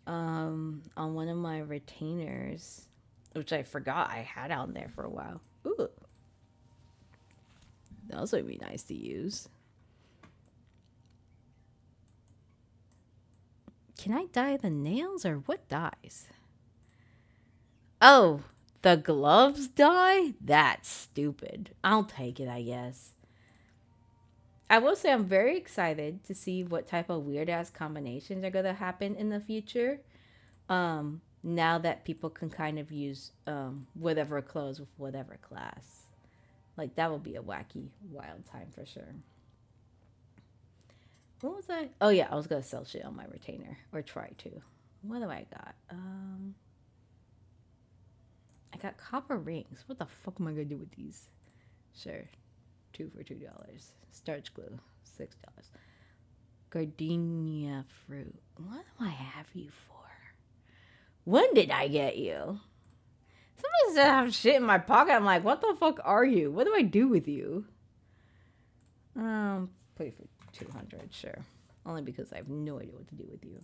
on one of my retainers, which I forgot I had on there for a while. Ooh, those would be nice to use. Can I dye the nails or what dyes? Oh, the gloves dye? That's stupid. I'll take it, I guess. I will say I'm very excited to see what type of weird ass combinations are going to happen in the future. Now that people can kind of use whatever clothes with whatever class. Like that will be a wacky, wild time for sure. What was I? Oh yeah, I was gonna sell shit on my retainer or try to. What do I got? I got copper rings. What the fuck am I gonna do with these? Sure, 2 for $2. Starch glue, $6. Gardenia fruit. What do I have you for? When did I get you? Somebody said I have shit in my pocket. I'm like, what the fuck are you? What do I do with you? Put you for 200, sure. Only because I have no idea what to do with you.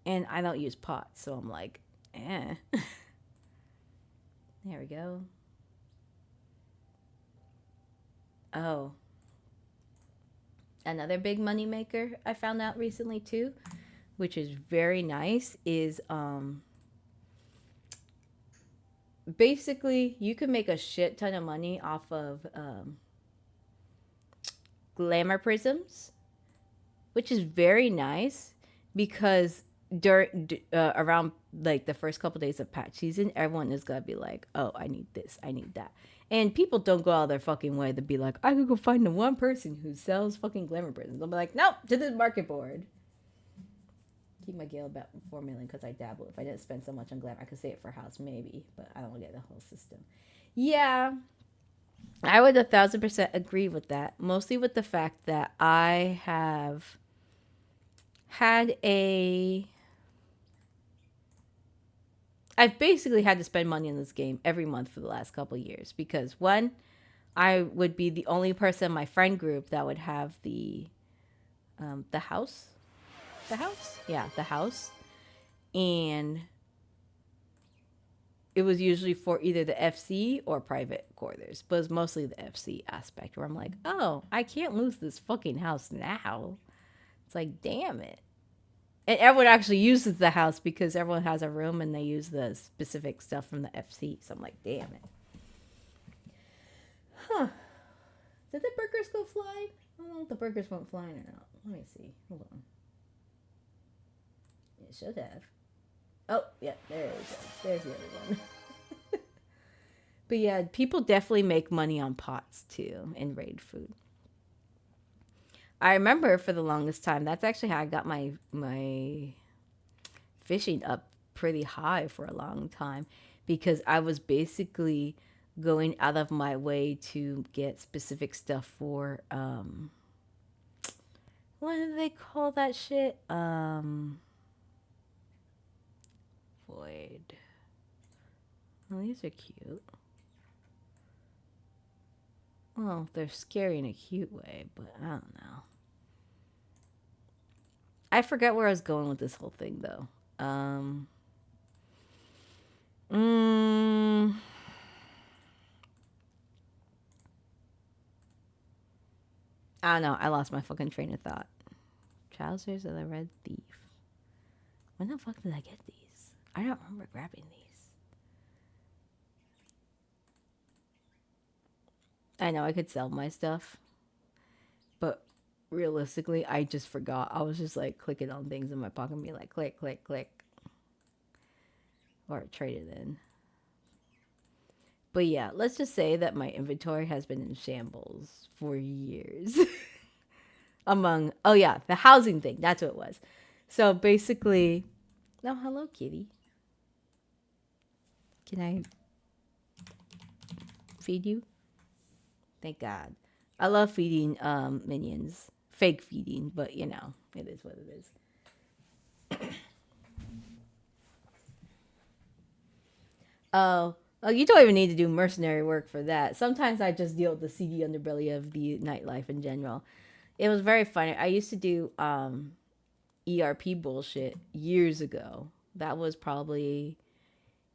And I don't use pots, so I'm like, eh. There we go. Oh. Another big money maker I found out recently too, which is very nice, is basically you can make a shit ton of money off of glamour prisms, which is very nice because around like the first couple days of patch season, everyone is gonna be like, oh, I need this, I need that. And people don't go out of their fucking way to be like, I could go find the one person who sells fucking glamour prisms. They'll be like, nope, to this market board. Keep my Gale about 4 million because I dabble. If I didn't spend so much on glamour, I could say it for house maybe, but I don't get the whole system. Yeah, I would 1,000% agree with that. Mostly with the fact that I have had I've basically had to spend money in this game every month for the last couple of years because one, I would be the only person in my friend group that would have the house. The house? Yeah, the house. And it was usually for either the FC or private quarters, but it's mostly the FC aspect where I'm like, oh, I can't lose this fucking house now. It's like, damn it. And everyone actually uses the house because everyone has a room and they use the specific stuff from the FC. So I'm like, damn it. Huh. Did the burgers go flying? I don't know if the burgers went flying or not. Let me see. Hold on. It should have. Oh, yeah, there it is. There's the other one. But yeah, people definitely make money on pots too and raid food. I remember for the longest time, that's actually how I got my fishing up pretty high for a long time because I was basically going out of my way to get specific stuff for what do they call that shit? Void. Oh, these are cute. Well, they're scary in a cute way, but I don't know. I forgot where I was going with this whole thing, though. I don't know. I lost my fucking train of thought. Trousers of the Red Thief. When the fuck did I get these? I don't remember grabbing these. I know I could sell my stuff, but realistically, I just forgot. I was just like clicking on things in my pocket and be like, click, click, click. Or trade it in. But yeah, let's just say that my inventory has been in shambles for years. Oh yeah, the housing thing. That's what it was. So basically, no, hello, kitty. Can I feed you? Thank God. I love feeding minions. Fake feeding, but you know, it is what it is. Oh, you don't even need to do mercenary work for that. Sometimes I just deal with the seedy underbelly of the nightlife in general. It was very funny. I used to do ERP bullshit years ago. That was probably,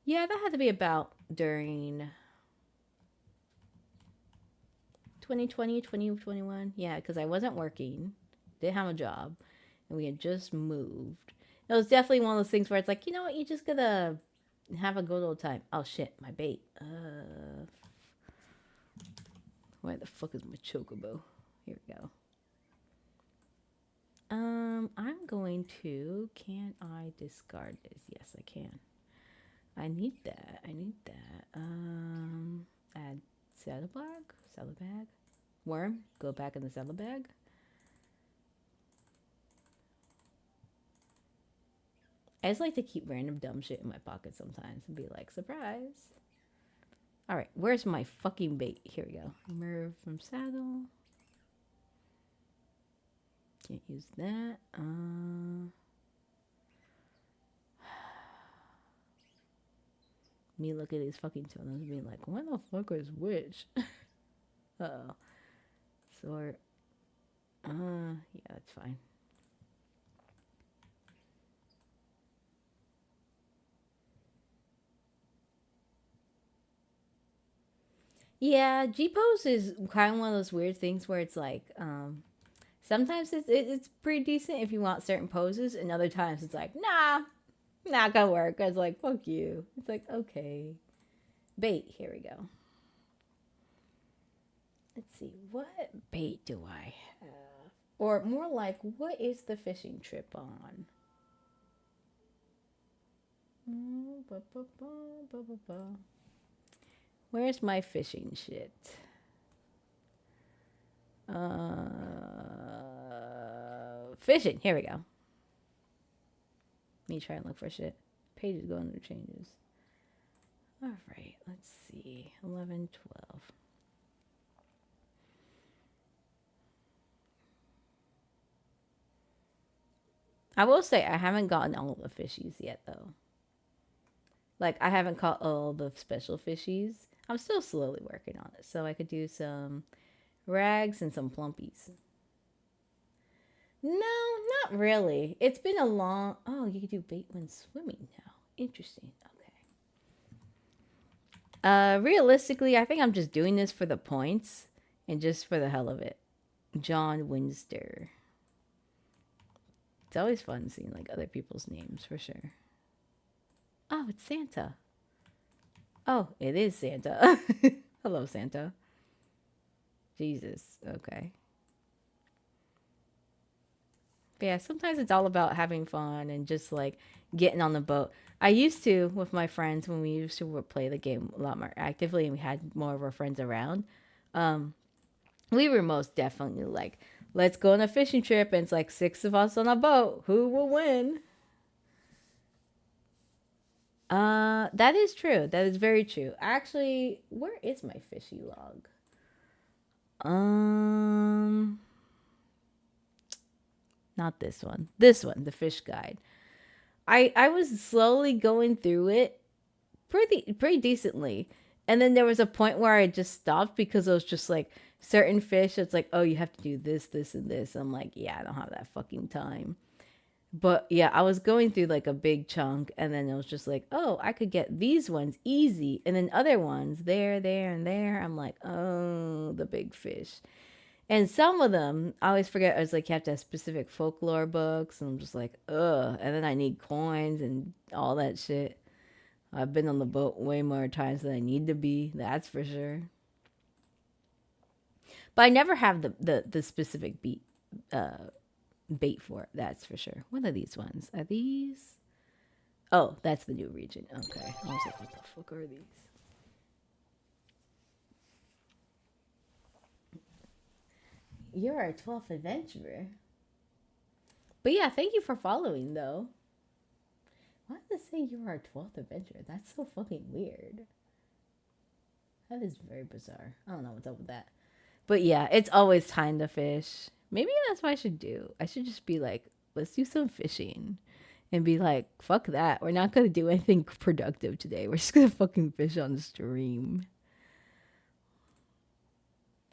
yeah, that had to be about during 2020, 2021. Yeah, because I wasn't working, didn't have a job, and we had just moved. It was definitely one of those things where it's like, you know what, you just gotta have a good old time. Oh shit, my bait. Where the fuck is my chocobo? Here we go. I'm going to. Can I discard this? Yes, I can. I need that. I need that. Add saddlebag. Saddlebag. Worm. Go back in the saddlebag. I just like to keep random dumb shit in my pocket sometimes and be like, surprise. All right, where's my fucking bait? Here we go. Remove from saddle. Can't use that. Me look at these fucking totems being like, what the fuck is which? Uh-oh. Sort. Yeah, that's fine. Yeah, G pose is kind of one of those weird things where it's like, sometimes it's pretty decent if you want certain poses, and other times it's like, nah, not gonna work. I was like, fuck you. It's like, okay. Bait, here we go. Let's see, what bait do I have? Or more like, what is the fishing trip on? Where's my fishing shit? Fishing. Here we go. Me try and look for shit. Pages go under changes. All right, let's see. 11, 12. I will say I haven't gotten all the fishies yet, though. Like, I haven't caught all the special fishies. I'm still slowly working on it. So I could do some rags and some plumpies. No, not really. It's been a long... Oh, you could do bait when swimming now. Interesting. Okay. Realistically, I think I'm just doing this for the points and just for the hell of it. John Winster. It's always fun seeing like other people's names for sure. Oh, it's Santa. Oh, it is Santa. Hello, Santa. Jesus. Okay. But yeah, sometimes it's all about having fun and just like getting on the boat. I used to with my friends when we used to play the game a lot more actively and we had more of our friends around. We were most definitely like, let's go on a fishing trip, and it's like 6 of us on a boat. Who will win? That is true. That is very true. Actually, where is my fishy log? Not this one. This one, the fish guide. I was slowly going through it pretty decently. And then there was a point where I just stopped because it was just like certain fish. It's like, oh, you have to do this, this, and this. I'm like, yeah, I don't have that fucking time. But yeah, I was going through like a big chunk, and then it was just like, oh, I could get these ones easy, and then other ones there, and there. I'm like, oh, the big fish. And some of them, I always forget. I was like, you have to have specific folklore books, and I'm just like, ugh. And then I need coins and all that shit. I've been on the boat way more times than I need to be. That's for sure. But I never have the specific bait for it. That's for sure. What are these ones? Are these? Oh, that's the new region. Okay. I was like, what the fuck are these? You're our 12th adventurer. But yeah, thank you for following, though. Why does it say you're our 12th adventurer? That's so fucking weird. That is very bizarre. I don't know what's up with that. But yeah, it's always time to fish. Maybe that's what I should do. I should just be like, let's do some fishing. and be like, fuck that. We're not going to do anything productive today. We're just going to fucking fish on the stream.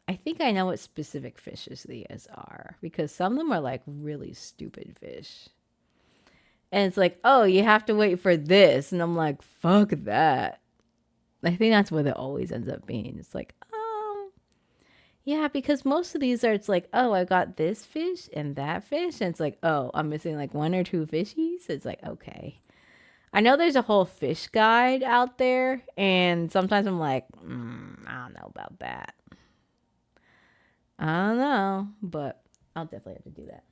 I think I know what specific fishes these are because some of them are like really stupid fish. And it's like, oh, you have to wait for this. And I'm like, fuck that. I think that's what it always ends up being. It's like, yeah, because most of these are, it's like, oh, I got this fish and that fish. And it's like, oh, I'm missing like 1 or 2 fishies. It's like, okay. I know there's a whole fish guide out there. And sometimes I'm like, I don't know about that. I don't know. But I'll definitely have to do that.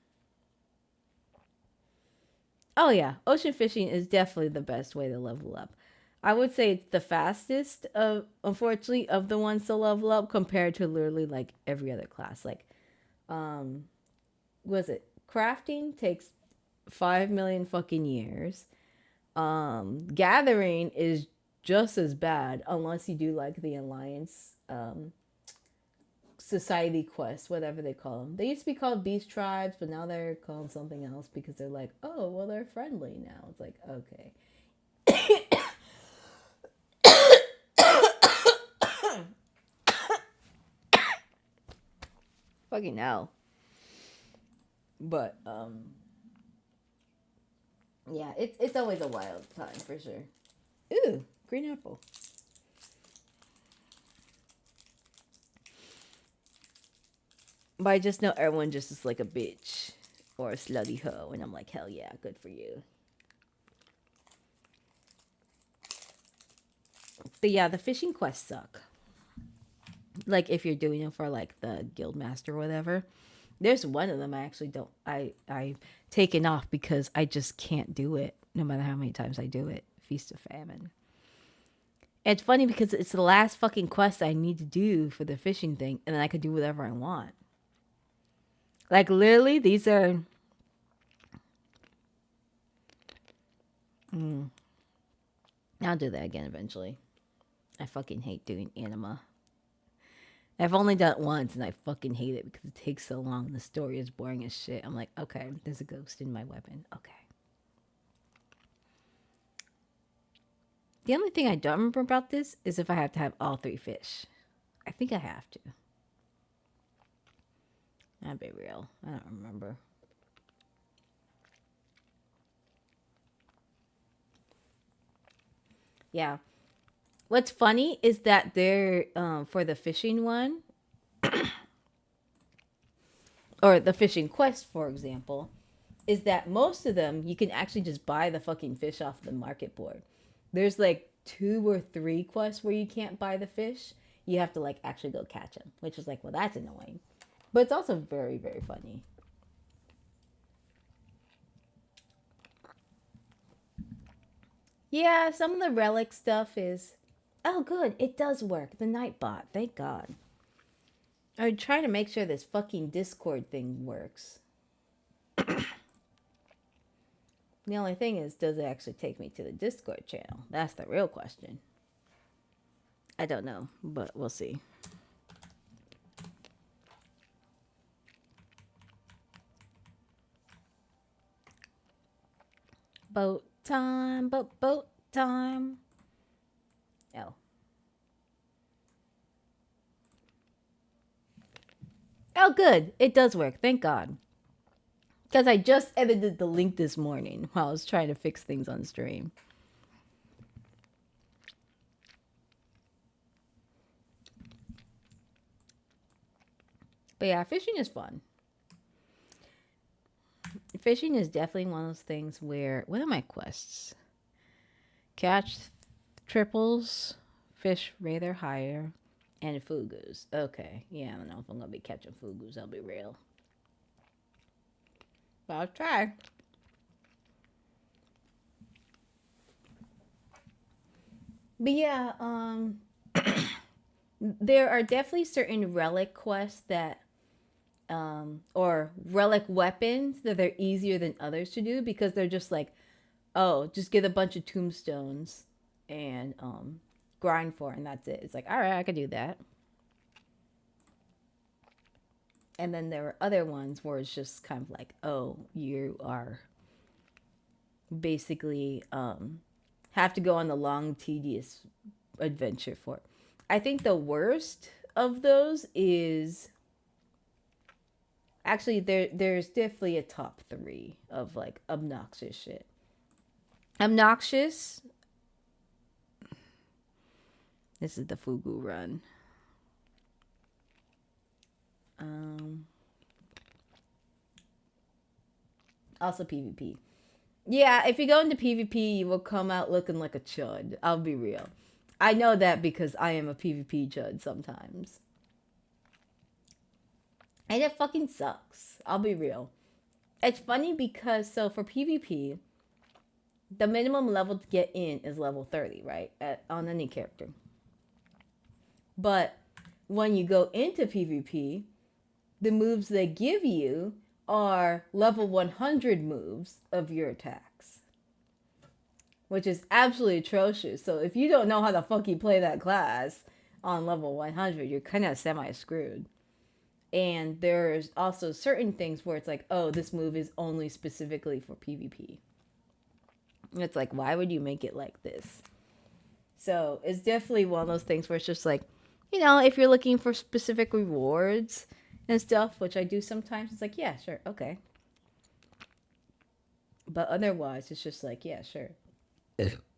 Oh, yeah. Ocean fishing is definitely the best way to level up. I would say it's the fastest of, unfortunately, of the ones to level up compared to literally like every other class. Like, was it crafting takes 5 million fucking years. Gathering is just as bad unless you do like the alliance society quests, whatever they call them. They used to be called beast tribes, but now they're called something else because they're like, oh, well, they're friendly now. It's like, okay. Fucking hell. But yeah, it's always a wild time for sure. Ooh, green apple. But I just know everyone just is like a bitch or a slutty hoe, and I'm like, hell yeah, good for you. But yeah, the fishing quests suck. Like if you're doing them for like the guild master or whatever. There's one of them I actually don't I've taken off because I just can't do it no matter how many times I do it. Feast of Famine. It's funny because it's the last fucking quest I need to do for the fishing thing, and then I could do whatever I want. Like literally, these are I'll do that again eventually. I fucking hate doing anima. I've only done it once and I fucking hate it because it takes so long. The story is boring as shit. I'm like, okay, there's a ghost in my weapon. Okay. The only thing I don't remember about this is if I have to have all 3 fish. I think I have to. That'd be real. I don't remember. Yeah. What's funny is that they're for the fishing one or the fishing quest, for example, is that most of them you can actually just buy the fucking fish off the market board. There's like 2 or 3 quests where you can't buy the fish. You have to like actually go catch them, which is like, well, that's annoying. But it's also very, very funny. Yeah, some of the relic stuff is... Oh, good. It does work. The Nightbot. Thank God. I would try to make sure this fucking Discord thing works. The only thing is, does it actually take me to the Discord channel? That's the real question. I don't know, but we'll see. Boat time, boat time. Oh. Oh, good. It does work. Thank God. Because I just edited the link this morning while I was trying to fix things on stream. But yeah, fishing is fun. Fishing is definitely one of those things where... What are my quests? Catch triples, fish rather higher, and fugus. Okay. Yeah, I don't know if I'm going to be catching fugus. I'll be real. But I'll try. But yeah, there are definitely certain relic quests that, or relic weapons that are easier than others to do because they're just like, oh, just get a bunch of tombstones and grind for it, and that's it. It's like, all right, I could do that. And then there are other ones where it's just kind of like, oh, you are basically have to go on the long, tedious adventure for. I think the worst of those is actually there's definitely a top 3 of like obnoxious shit. Obnoxious. This is the Fugu run. Also PvP. Yeah, if you go into PvP, you will come out looking like a chud. I'll be real. I know that because I am a PvP chud sometimes. And it fucking sucks. I'll be real. It's funny because, so for PvP, the minimum level to get in is level 30, right? On any character. But when you go into PvP, the moves they give you are level 100 moves of your attacks, which is absolutely atrocious. So if you don't know how the fuck you play that class on level 100, you're kind of semi-screwed. And there's also certain things where it's like, oh, this move is only specifically for PvP. And it's like, why would you make it like this? So it's definitely one of those things where it's just like, you know, if you're looking for specific rewards and stuff, which I do sometimes, it's like, yeah, sure, okay. But otherwise, it's just like, yeah, sure.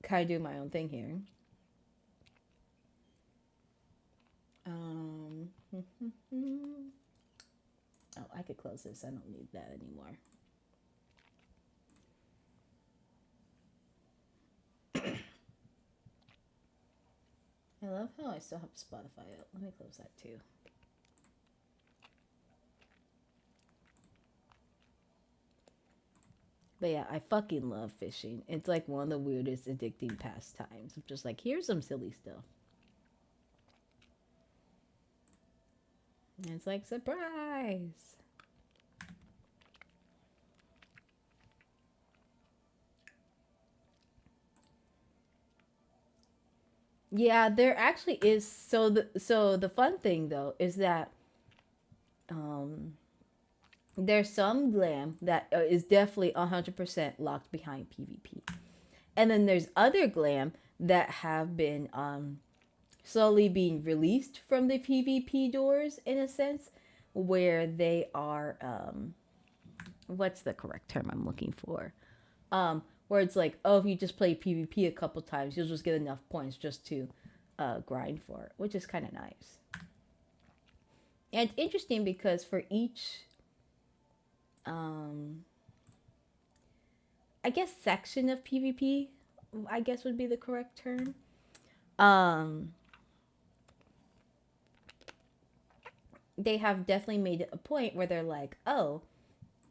Kind of do my own thing here. Oh, I could close this. I don't need that anymore. I love how I still have Spotify up. Let me close that too. But yeah, I fucking love fishing. It's like one of the weirdest addicting pastimes. I'm just like, here's some silly stuff. And it's like, surprise! Yeah, there actually is. So the fun thing though is that there's some glam that is definitely 100% locked behind PvP, and then there's other glam that have been slowly being released from the PvP doors in a sense, where they are what's the correct term I'm looking for? Where it's like, oh, if you just play PvP a couple times, you'll just get enough points just to grind for it, which is kind of nice. And it's interesting because for each, I guess, section of PvP, I guess would be the correct term. They have definitely made it a point where they're like, oh,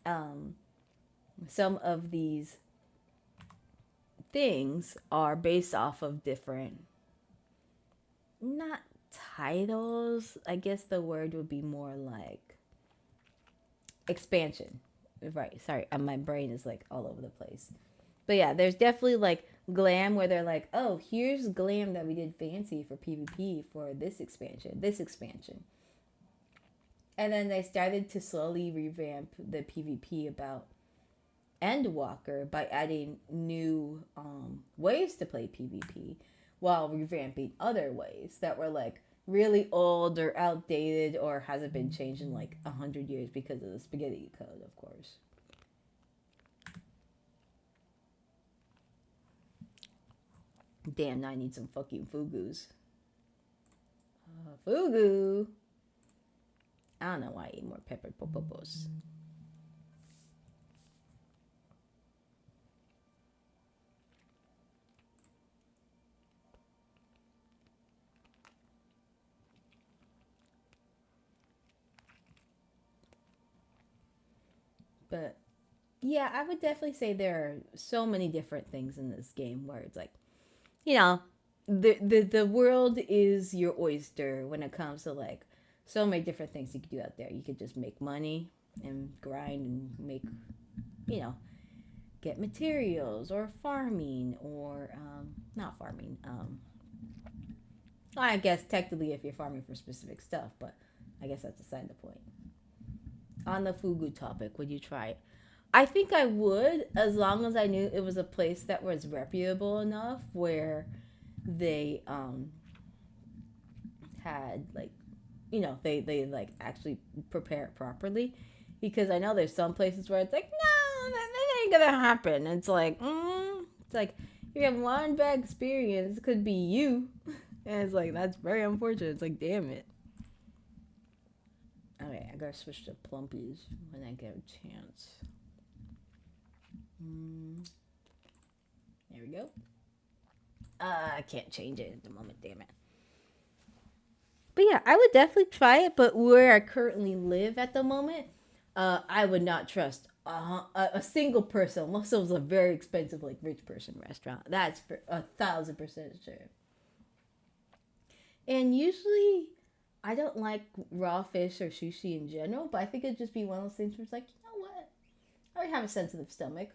some of these things are based off of different, not titles, I guess the word would be more like expansion. Right, sorry, my brain is like all over the place. But yeah, there's definitely like glam where they're like, oh, here's glam that we did fancy for PvP for this expansion. And then they started to slowly revamp the PvP about Endwalker by adding new ways to play PvP while revamping other ways that were like really old or outdated or hasn't been changed in like 100 years because of the spaghetti code, of course. Damn, now I need some fucking fugus. Fugu! I don't know why I eat more peppered popopos. But yeah, I would definitely say there are so many different things in this game where it's like, you know, the world is your oyster when it comes to like so many different things you could do out there. You could just make money and grind and make, you know, get materials or farming or not farming. I guess technically if you're farming for specific stuff, but I guess that's beside the point. On the fugu topic, would you try I think I would, as long as I knew it was a place that was reputable enough where they had like, they like actually prepare it properly, because I know there's some places where it's like, no, that ain't gonna happen. It's like, it's like, if you have one bad experience, it could be you. And it's like, that's very unfortunate. It's like, damn it. Okay, I gotta switch to plumpies when I get a chance. There we go. I can't change it at the moment, damn it. But yeah, I would definitely try it. But where I currently live at the moment, I would not trust a single person unless it was a very expensive, like, rich person restaurant. That's for 1,000% sure. And usually, I don't like raw fish or sushi in general, but I think it'd just be one of those things where it's like, you know what? I already have a sensitive stomach.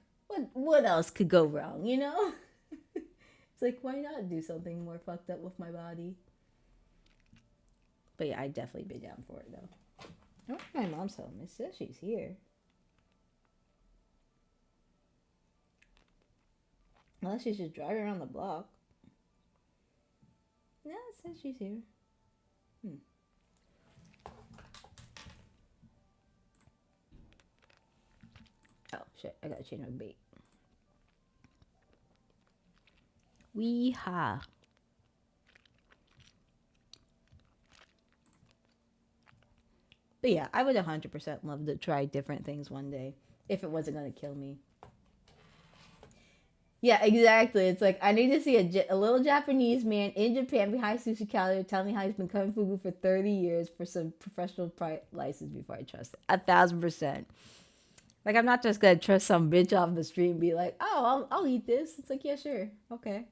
What else could go wrong, you know? It's like, why not do something more fucked up with my body? But yeah, I'd definitely be down for it, though. I wonder if my mom's home. It says she's here. Unless she's just driving around the block. No, it says she's here. Oh, shit. I gotta change my bait. Wee-ha. But yeah, I would 100% love to try different things one day if it wasn't going to kill me. Yeah, exactly. It's like, I need to see a little Japanese man in Japan behind sushi counter telling me how he's been cooking fugu for 30 years for some professional license before I trust it. 1,000%. Like, I'm not just going to trust some bitch off the street and be like, oh, I'll eat this. It's like, yeah, sure. Okay.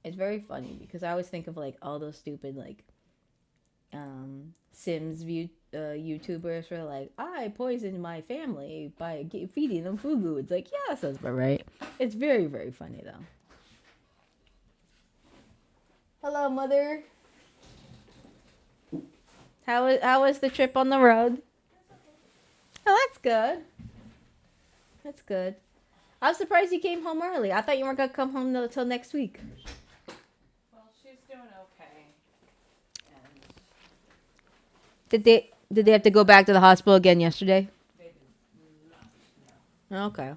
It's very funny because I always think of like all those stupid like Sims YouTubers who are like, I poisoned my family by feeding them fugu. It's like, yeah, that sounds about right. It's very, very funny though. Hello, mother. How was the trip on the road? Oh, that's good. That's good. I was surprised you came home early. I thought you weren't gonna come home until next week. Did they have to go back to the hospital again yesterday? They did not. No. Okay.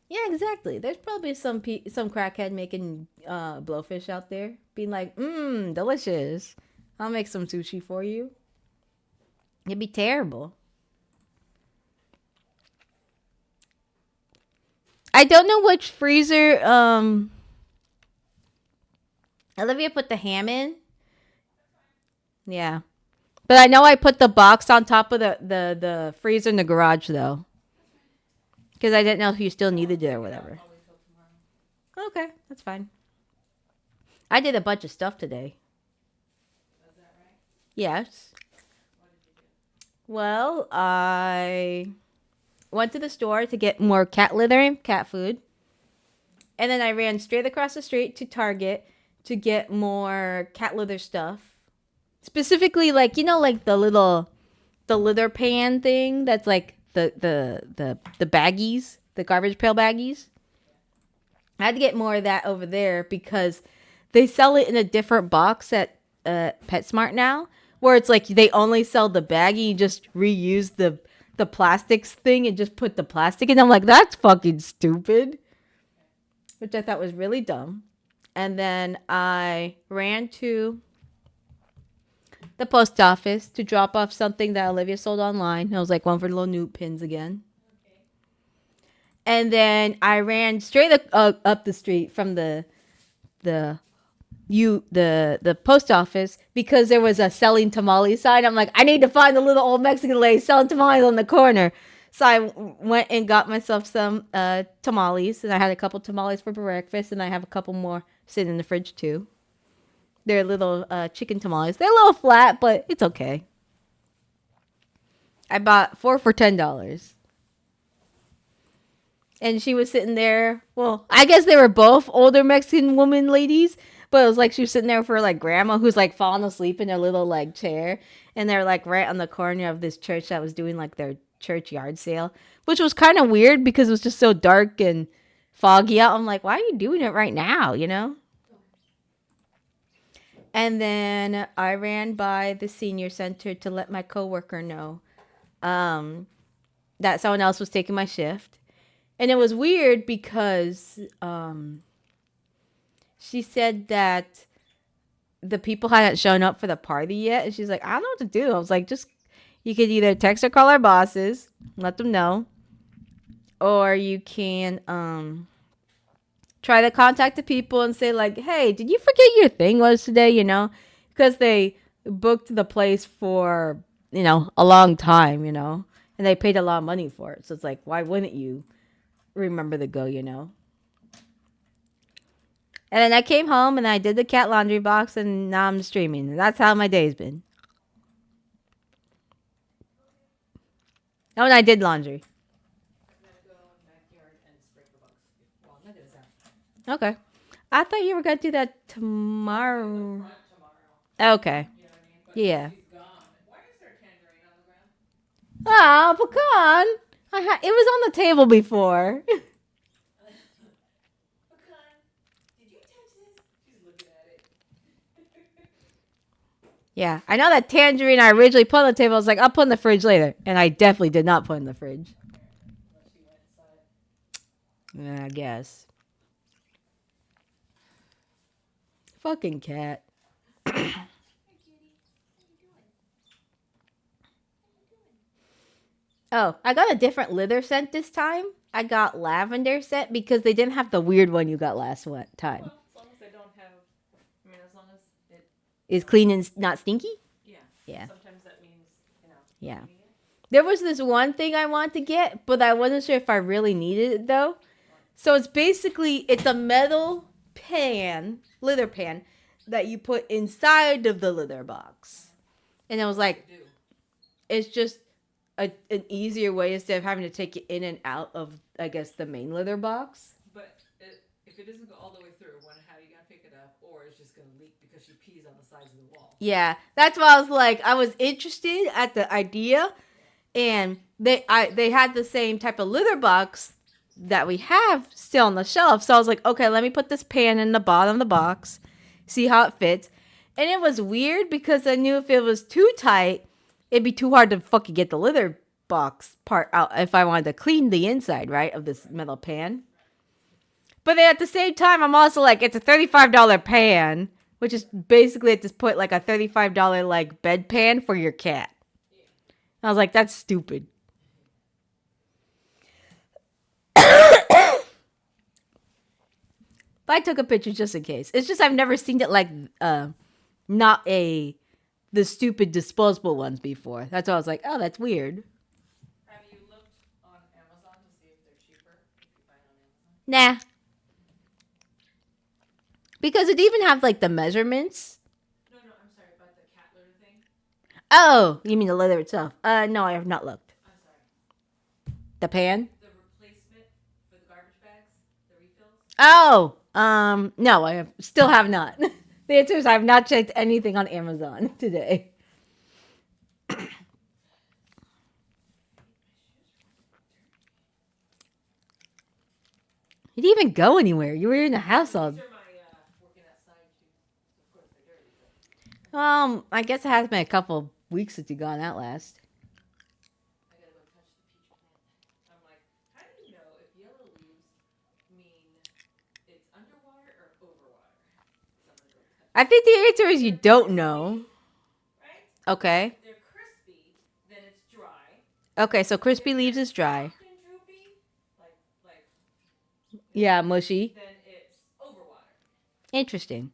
Yeah, exactly. There's probably some crackhead making blowfish out there, being like, delicious. I'll make some sushi for you. It'd be terrible. I don't know which freezer Olivia put the ham in. Yeah. But I know I put the box on top of the freezer in the garage, though. Because I didn't know if you still needed it or whatever. I'll wait till tomorrow. Okay, that's fine. I did a bunch of stuff today. Is that right? Yes. What did you do? Well, I went to the store to get more cat litter and cat food. And then I ran straight across the street to Target to get more cat litter stuff. Specifically, like, like the litter pan thing that's like the baggies, the garbage pail baggies. I had to get more of that over there because they sell it in a different box at PetSmart now, where it's like they only sell the baggie, you just reuse the plastics thing and just put the plastic in. I'm like, that's fucking stupid. Which I thought was really dumb. And then I ran to the post office to drop off something that Olivia sold online. It was like one for the little Newt pins again. Okay. And then I ran straight up the street from the post office because there was a selling tamale sign. I'm like, I need to find the little old Mexican lady selling tamales on the corner. So I went and got myself some tamales, and I had a couple tamales for breakfast, and I have a couple more sitting in the fridge too. They're little chicken tamales. They're a little flat, but it's okay. I bought 4 for $10. And she was sitting there. Well, I guess they were both older Mexican woman ladies, But it was like she was sitting there with her like grandma who's like falling asleep in their little like chair, and they're like right on the corner of this church that was doing like their church yard sale, which was kind of weird because it was just so dark and foggy out. I'm like, why are you doing it right now? You know. And then I ran by the senior center to let my coworker know that someone else was taking my shift. And it was weird because she said that the people hadn't shown up for the party yet. And she's like, I don't know what to do. I was like, just, you could either text or call our bosses, let them know. Or you can try to contact the people and say like, hey, did you forget your thing was today, you know? Because they booked the place for, you know, a long time, you know? And they paid a lot of money for it. So it's like, why wouldn't you remember to go, you know? And then I came home and I did the cat laundry box and now I'm streaming. And that's how my day's been. Oh, and I did laundry. I'm gonna go in the backyard and spray for bugs. Well, I'm not gonna zap. Okay. I thought you were going to do that In tomorrow. the front tomorrow. Okay. You know what I mean? But Yeah. she's gone. Why is there a tangerine on the ground? Oh, pecan. It was on the table before. Pecan, did you touch this? She's looking at it. Yeah, I know that tangerine I originally put on the table. I was like, I'll put in the fridge later. And I definitely did not put in the fridge. Unless she went inside. Yeah, I guess. Fucking cat. Hey, cutie. What are you doing? Oh, I got a different leather scent this time. I got lavender scent because they didn't have the weird one you got last time. Well, as long as they don't have, I mean, as long as it, It's clean and not stinky? yeah. Yeah. Sometimes that means, you know. Yeah. needing it. There was this one thing I wanted to get, but I wasn't sure if I really needed it though. So it's basically, it's a metal pan, leather pan, that you put inside of the leather box. And it was like, Do. it's just an easier way instead of having to take it in and out of, I guess, the main leather box. But if it doesn't go all the way through, how are you gonna pick it up? Or it's just gonna leak because she pees on the sides of the wall. Yeah, that's why I was like, I was interested at the idea, and they had the same type of leather box that we have still on the shelf. So I was like, okay, let me put this pan in the bottom of the box, see how it fits. And it was weird because I knew if it was too tight, it'd be too hard to fucking get the leather box part out if I wanted to clean the inside, right, of this metal pan. But then at the same time, I'm also like, it's a $35 pan, which is basically at this point like a $35 like bed pan for your cat. I was like, that's stupid. But I took a picture just in case. It's just I've never seen it like not the stupid disposable ones before. That's why I was like, oh, that's weird. Have you looked on Amazon to see if they're cheaper if you buy it on Amazon? Nah. Because it even have like the measurements. No, I'm sorry about the cat litter thing. Oh, you mean the leather itself? No, I have not looked. I'm sorry. The pan? The replacement for the garbage bags, the refills. Oh, no, I still have not. The answer is I have not checked anything on Amazon today. You didn't even go anywhere. You were in the house all. These are my working outside shoes. Of course they're dirty. But I guess it has been a couple weeks since you gone out last. I gotta go touch the peach plant. I'm like, how do you know if yellow leaves mean it's underwater or overwater? So I'm gonna go touch I think the answer is you don't know. it, right? Okay. If they're crispy, then it's dry. Okay, so crispy leaves is dry. Soft and droopy, like Yeah, mushy. then it's overwater. Interesting.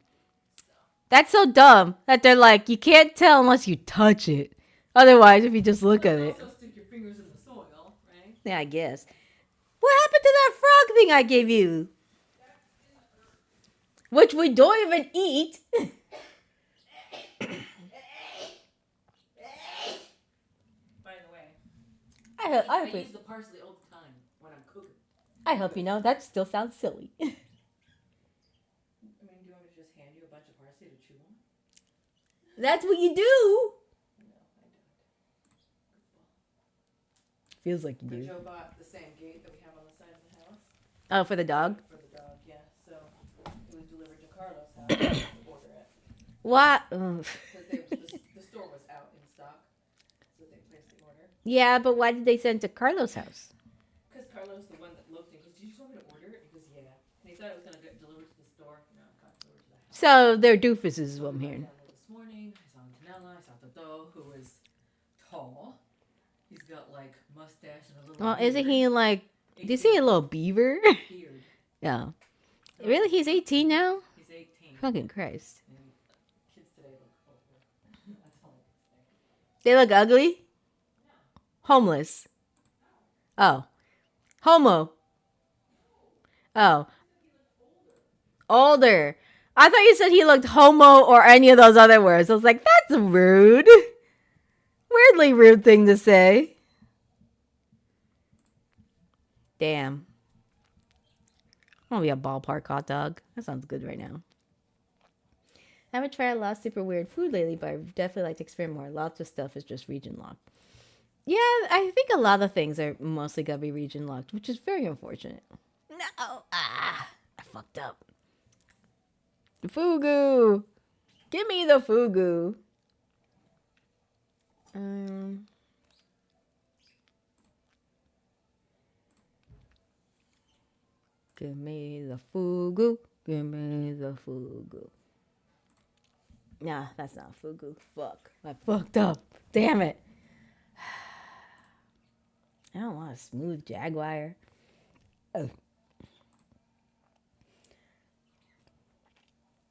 That's so dumb that they're like, you can't tell unless you touch it. Otherwise, if you just look at it. Also stick your fingers in the soil, right? Yeah, I guess. What happened to that frog thing I gave you? Which we don't even eat. By the way, I use the parsley all the time when I'm cooking. hope you know that still sounds silly. I mean, do you want me to just hand you a bunch That's what you do. No, I don't. Feels like you But do. Joe bought the same gate that we have on the side of the house. Oh, for the dog? For the dog, yeah. So it was delivered to Carlos' house. I had to order it. What? Because the store was out in stock. So they placed the order. Yeah, but why did they send it to Carlos' house? Because Carlos, the one that looked, and goes, "Did you just want me to order it?" He goes, "Yeah." And he thought it was going to get delivered to the store. No, it got delivered to the house. So they're doofuses is what I'm We hearing. went down there this morning. I saw Antonella. I saw Toto, who is tall. He's got like mustache and a little. Well, beard. isn't he like, did you see a little beaver? beard? Yeah. So Really? He's 18 now? He's 18. Fucking Christ. And kids today look older. That's all I can say. They look ugly? Homeless. Oh. Homo. Oh. Older. I thought you said he looked homo or any of those other words. I was like, that's rude. Weirdly rude thing to say. Damn. I want to be a ballpark hot dog. That sounds good right now. I haven't tried a lot of super weird food lately, but I definitely like to experiment more. Lots of stuff is just region locked. Yeah, I think a lot of things are mostly gonna be region locked, which is very unfortunate. No, I fucked up. The fugu, give me the fugu. Give me the fugu. Give me the fugu. Nah, that's not fugu. Fuck, I fucked up. Damn it. I don't want a smooth jaguar. Oh.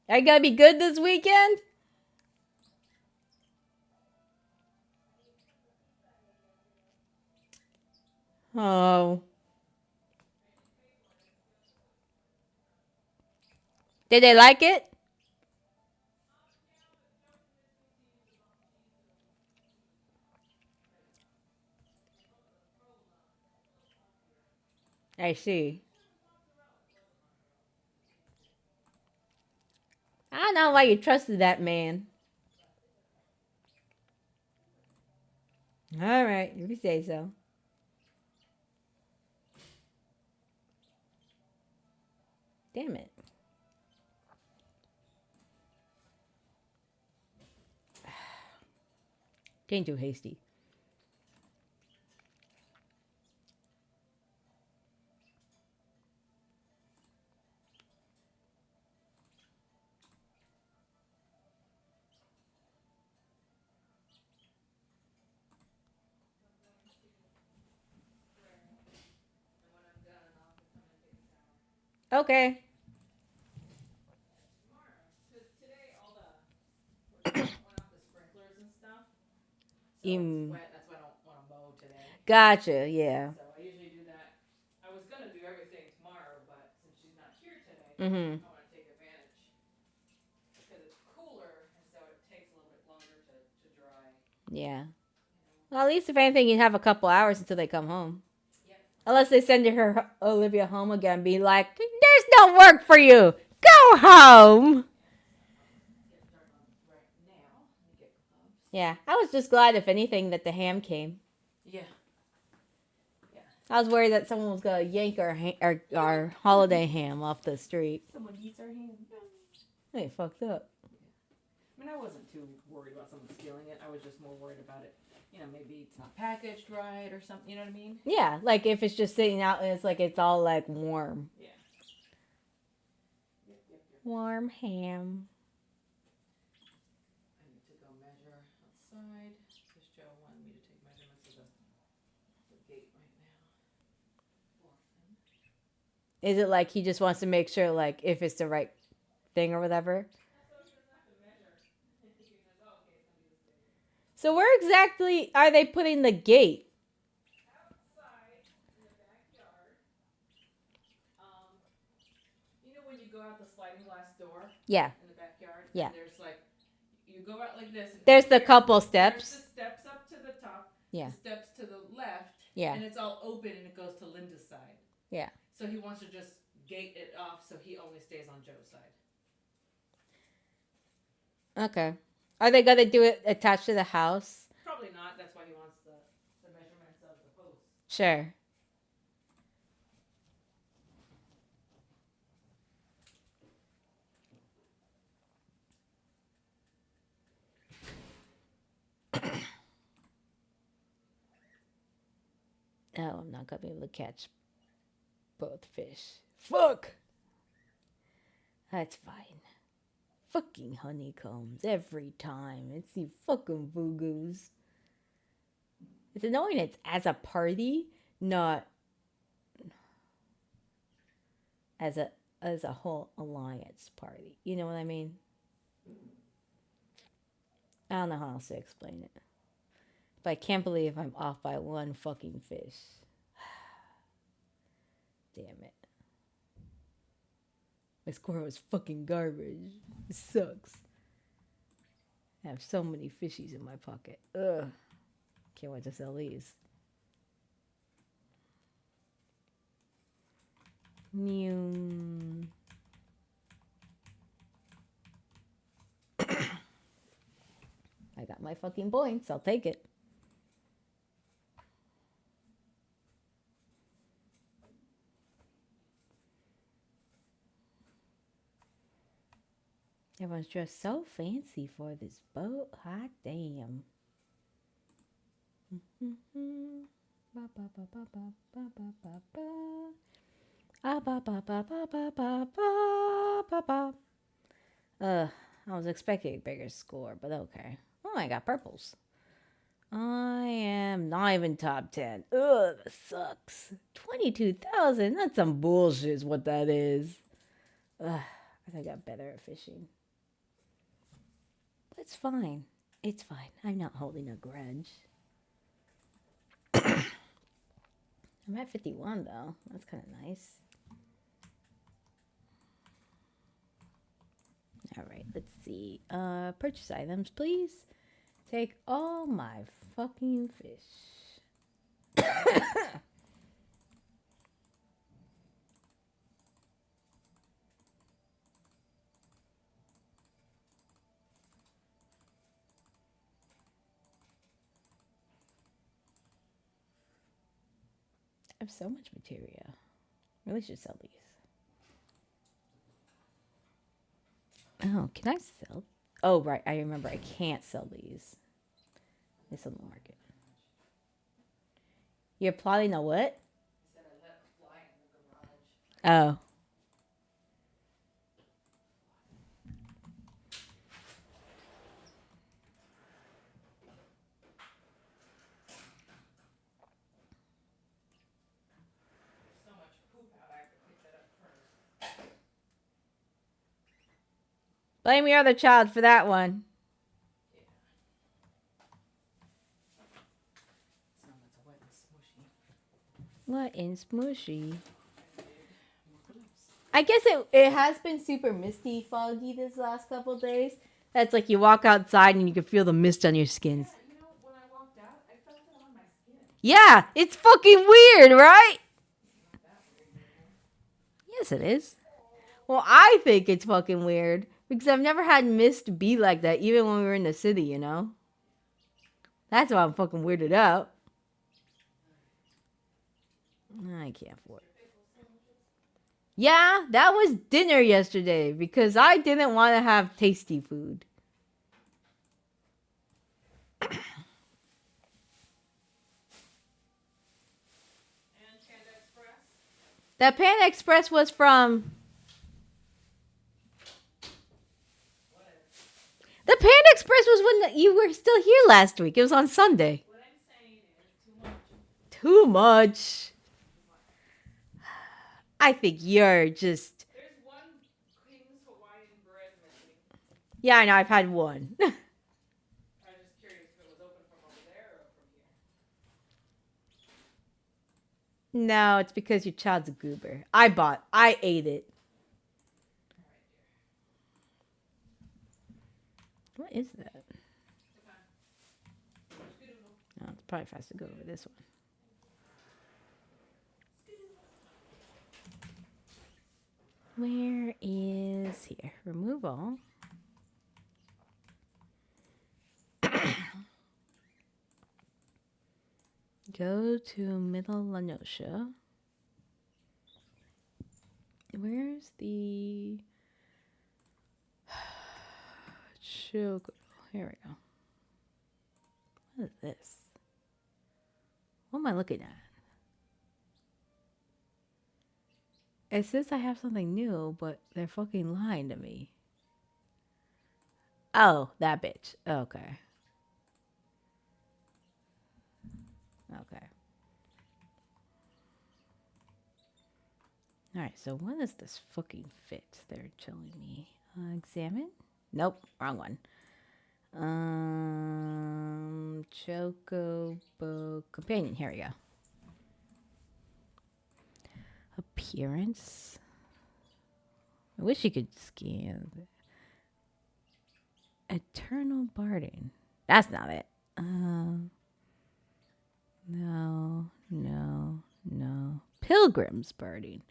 I gotta be good this weekend? Oh. Did they like it? I see. I don't know why you trusted that man. All right, if you say so. Damn it. Getting too hasty. And when I'm done, I'll have to come and take a shower. Okay. Tomorrow. Because today all the went off the sprinklers and stuff. So it's wet. That's why I don't want to mow today. Gotcha, yeah. So I usually do that. I was gonna do everything tomorrow, but since she's not here today, Mm-hmm. I want to take advantage because it's cooler, and so it takes a little bit longer to dry. Yeah. You know? Well, at least if anything, you have a couple hours until they come home. Yep. Unless they send her Olivia home again, be like, "There's no work for you. Go home." Get started on right now. Let me get gloves. Yeah, I was just glad, if anything, that the ham came. Yeah. I was worried that someone was gonna yank our holiday ham off the street. Someone eats our ham. Hey, fucked up. I mean, I wasn't too worried about someone stealing it. I was just more worried about it. You know, maybe it's not packaged right or something. You know what I mean? Yeah, like if it's just sitting out and it's like it's all like warm. Yeah. Yep. Warm ham. I need to go measure outside because Joe wanted me to take measurements of the gate right now. Is it like he just wants to make sure, like, if it's the right thing or whatever? So where exactly are they putting the gate? Outside in the backyard. You know when you go out the sliding glass door Yeah. in the backyard? Yeah. And there's like, you go out like this. And There's the here, couple There's steps. the steps up to the top. Yeah. The steps to the left. Yeah. And it's all open and it goes to Linda's side. Yeah. So he wants to just gate it off so he only stays on Joe's side. Okay. Are they gonna do it attached to the house? Probably not. That's why he wants the measurements of the post. Sure. Oh, I'm not gonna be able to catch both fish. Fuck! That's fine. Fucking honeycombs every time. It's the fucking boogoos. It's annoying it's as a party, not as a whole alliance party. You know what I mean? I don't know how else to explain it. But I can't believe I'm off by one fucking fish. Damn it. My score was fucking garbage. It sucks. I have so many fishies in my pocket. Ugh. Can't wait to sell these. New. I got my fucking points. I'll take it. Everyone's dressed so fancy for this boat. Hot damn. I was expecting a bigger score, but okay. Oh, I got purples. I am not even top 10. Ugh, that sucks. 22,000? That's some bullshit is what that is. Ugh, I think I got better at fishing. But it's fine. It's fine. I'm not holding a grudge. I'm at 51, though. That's kind of nice. All right, let's see. Purchase items, please. Take all my fucking fish. I have so much material. Really should sell these. Oh, can I sell? Oh, right. I remember I can't sell these. It's on the market. You're plotting a what? He said I let it fly in the garage. Oh. There's so much poop out, I have to pick that up first. Blame your other child for that one. Yeah. Some that's wet and smushy. What in smushy? I did more groups. I guess it has been super misty, foggy this last couple days. That's like you walk outside and you can feel the mist on your skins. Yeah, you know, when I walked out, I felt it on my skin. Yeah, it's fucking weird, right? Not that weird anymore. Yes, it is. Well, I think it's fucking weird because I've never had mist be like that, even when we were in the city, you know? That's why I'm fucking weirded out. I can't afford it. Yeah, that was dinner yesterday because I didn't want to have tasty food. And Panda Express? That Panda Express was from... Whatever. The Panda Express was when you were still here last week. It was on Sunday. What I'm saying is too much. Too much. I think you're just... There's one King's Hawaiian bread missing. Yeah, I know. I've had one. I was just curious if it was open from over there or from here. No, it's because your child's a goober. I ate it. Alright, dear. What is that? Okay. Scoodle. Oh, it's probably fast to go over this one. Where is here? Remove all. go to Middle Lanosha. Where's the Chocobo? Here we go. What is this? What am I looking at? It says I have something new, but they're fucking lying to me. Oh, that bitch. Okay. Okay. Alright, so when does this fucking fit? They're telling me. Examine? Nope, wrong one. Chocobo companion. Here we go. Appearance. I wish you could scan. Eternal Barding. That's not it. No. Pilgrim's Barding.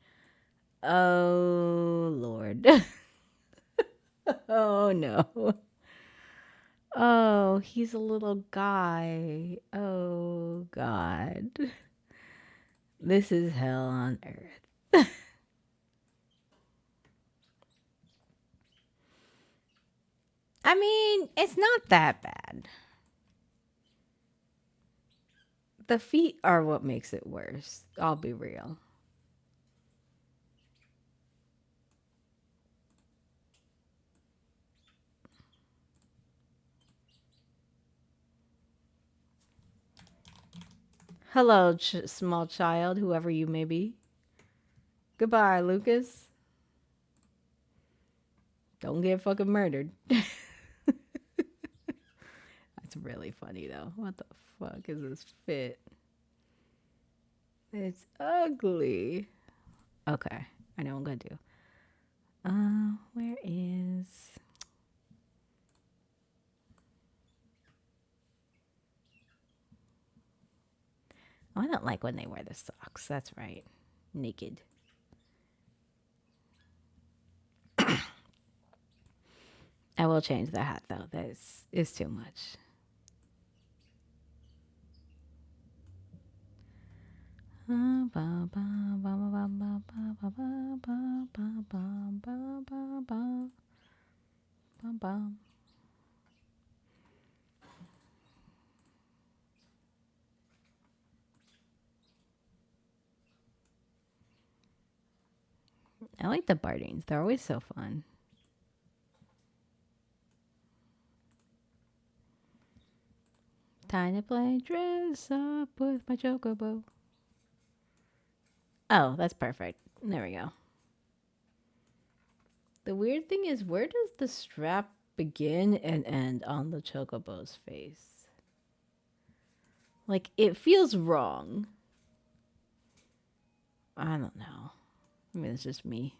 Oh, Lord. Oh, no. Oh, he's a little guy. Oh, God. This is hell on earth. I mean, it's not that bad. The feet are what makes it worse. I'll be real. Hello, small child, whoever you may be. Goodbye, Lucas. Don't get fucking murdered. That's really funny, though. What the fuck is this fit? It's ugly. Okay, I know what I'm gonna do. Where is... Oh, I don't like when they wear the socks. That's right. Naked. I will change the hat, though. That is too much. I like the Bardings. They're always so fun. Time to play dress up with my chocobo. Oh, that's perfect. There we go. The weird thing is, where does the strap begin and end on the chocobo's face? Like, it feels wrong. I don't know. I mean, it's just me.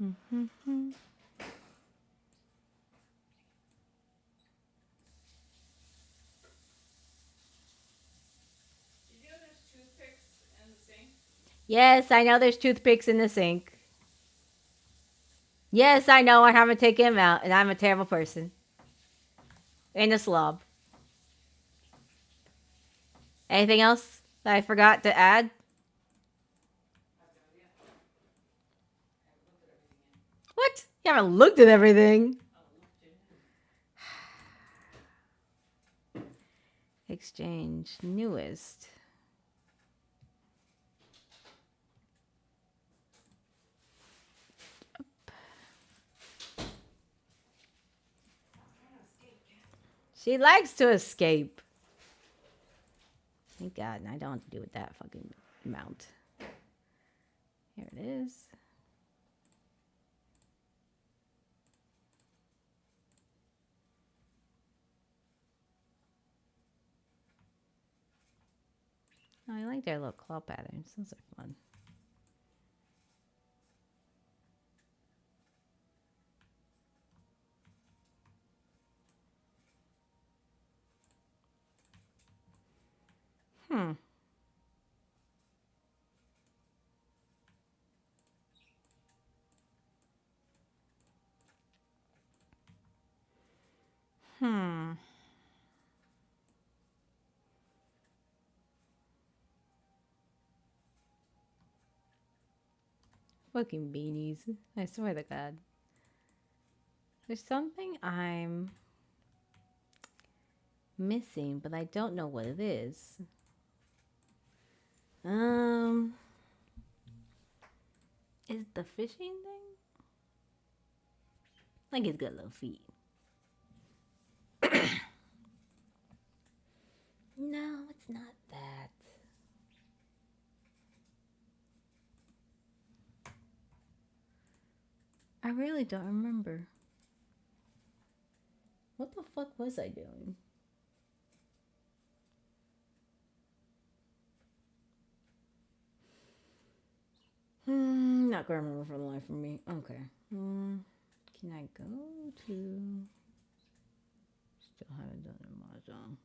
Mm-hmm. Did you know there's toothpicks in the sink? Yes, I know there's toothpicks in the sink. Yes, I know I haven't taken them out, and I'm a terrible person. And a slob. Anything else that I forgot to add? What? You haven't looked at everything. Exchange newest. She likes to escape. Thank God, and I don't have to do with that fucking mount. Here it is. Oh, I like their little claw patterns. Those are fun. Hmm. Fucking beanies. I swear to God. There's something I'm missing, but I don't know what it is. Is it the fishing thing? Like it's got little feet. No, it's not that. I really don't remember. What the fuck was I doing? Not gonna remember for the life of me. Okay. Can I go to? Still haven't done a mahjong.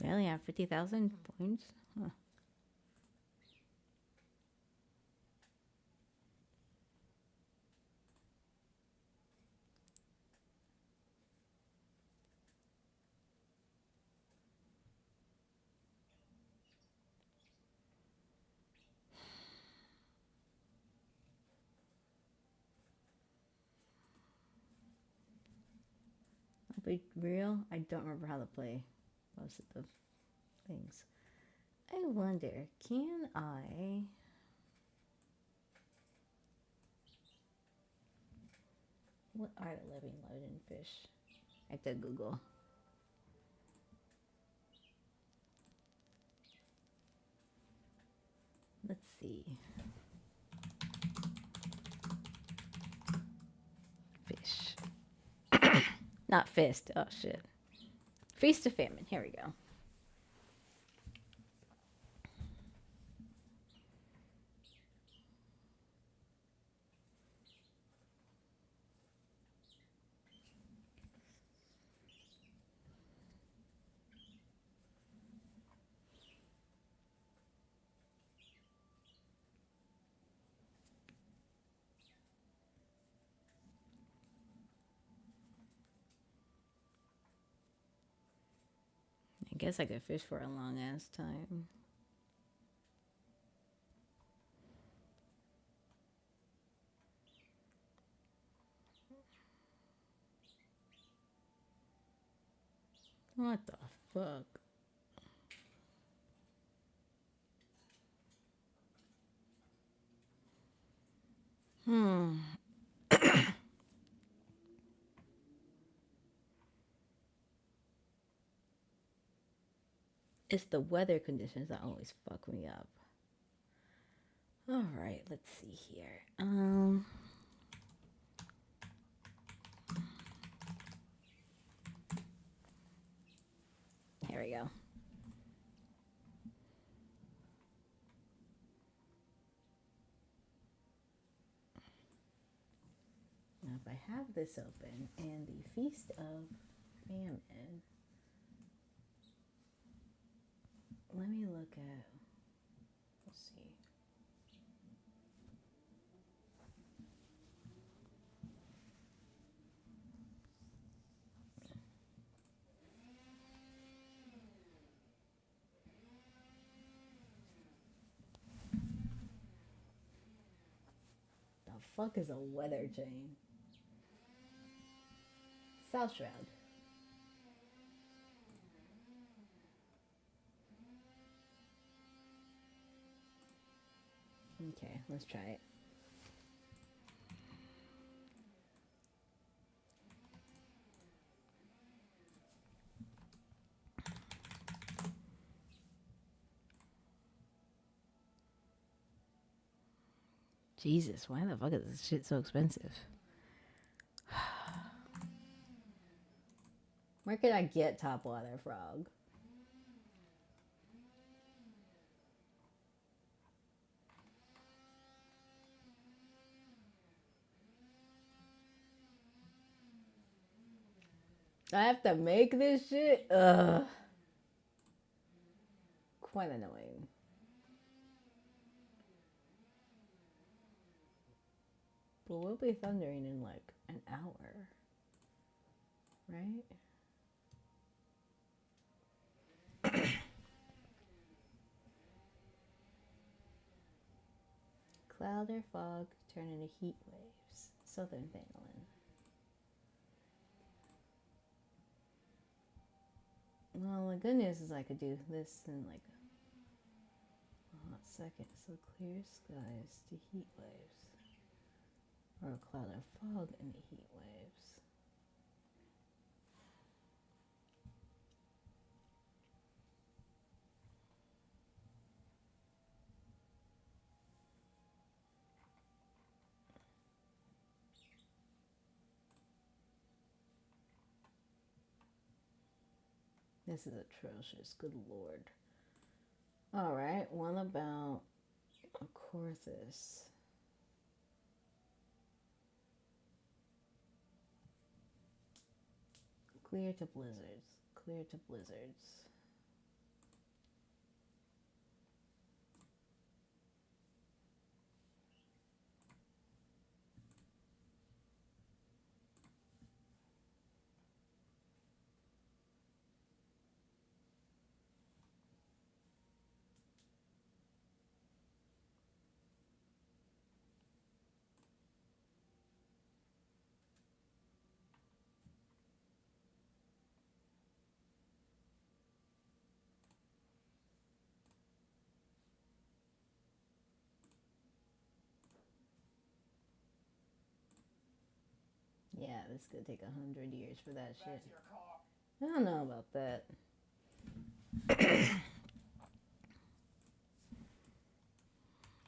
Really? I have 50,000 points? Huh. I'll be real, I don't remember how to play most of the things. I wonder, can I... What are the living legend fish? I have to Google. Let's see. Fish. Not fist. Oh shit. Feast of Famine. Here we go. I guess I could fish for a long ass time. What the fuck? It's the weather conditions that always fuck me up. All right, let's see here. Here we go. Now, if I have this open and the Feast of Famine, let me look at. Let's see. The fuck is a weather chain? South Shroud. Okay, let's try it. Jesus, why the fuck is this shit so expensive? Where can I get top water frog? I have to make this shit? Ugh. Quite annoying. But we'll be thundering in like an hour. Right? Cloud or fog turn into heat waves. Southern Pangolin. Well, the good news is I could do this in like a hot second. So clear skies to heat waves. Or a cloud or fog into heat waves. This is atrocious. Good lord. Alright, what about a Corthus? Clear to blizzards. Clear to blizzards. Yeah, this could take 100 years for that shit. I don't know about that.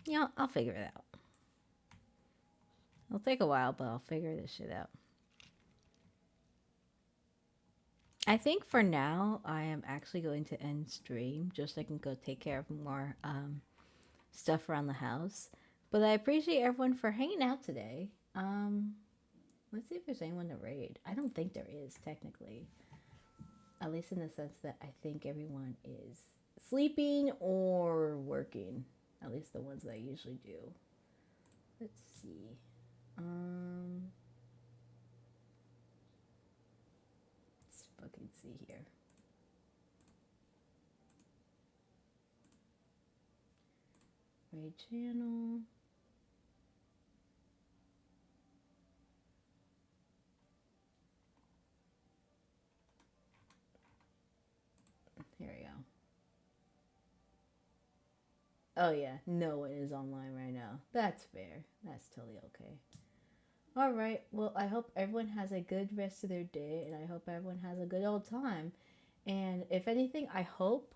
Yeah, I'll figure it out. It'll take a while, but I'll figure this shit out. I think for now, I am actually going to end stream just so I can go take care of more stuff around the house. But I appreciate everyone for hanging out today. Let's see if there's anyone to raid. I don't think there is, technically. At least in the sense that I think everyone is sleeping or working. At least the ones that I usually do. Let's see. Let's fucking see here. Raid channel. Here we go. Oh yeah, no one is online right now. That's fair. That's totally okay. Alright, well I hope everyone has a good rest of their day and I hope everyone has a good old time. And if anything, I hope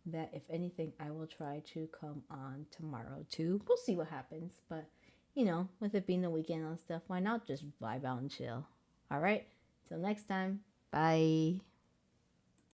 that if anything I will try to come on tomorrow too. We'll see what happens. But you know, with it being the weekend and stuff, why not just vibe out and chill? Alright, till next time. Bye.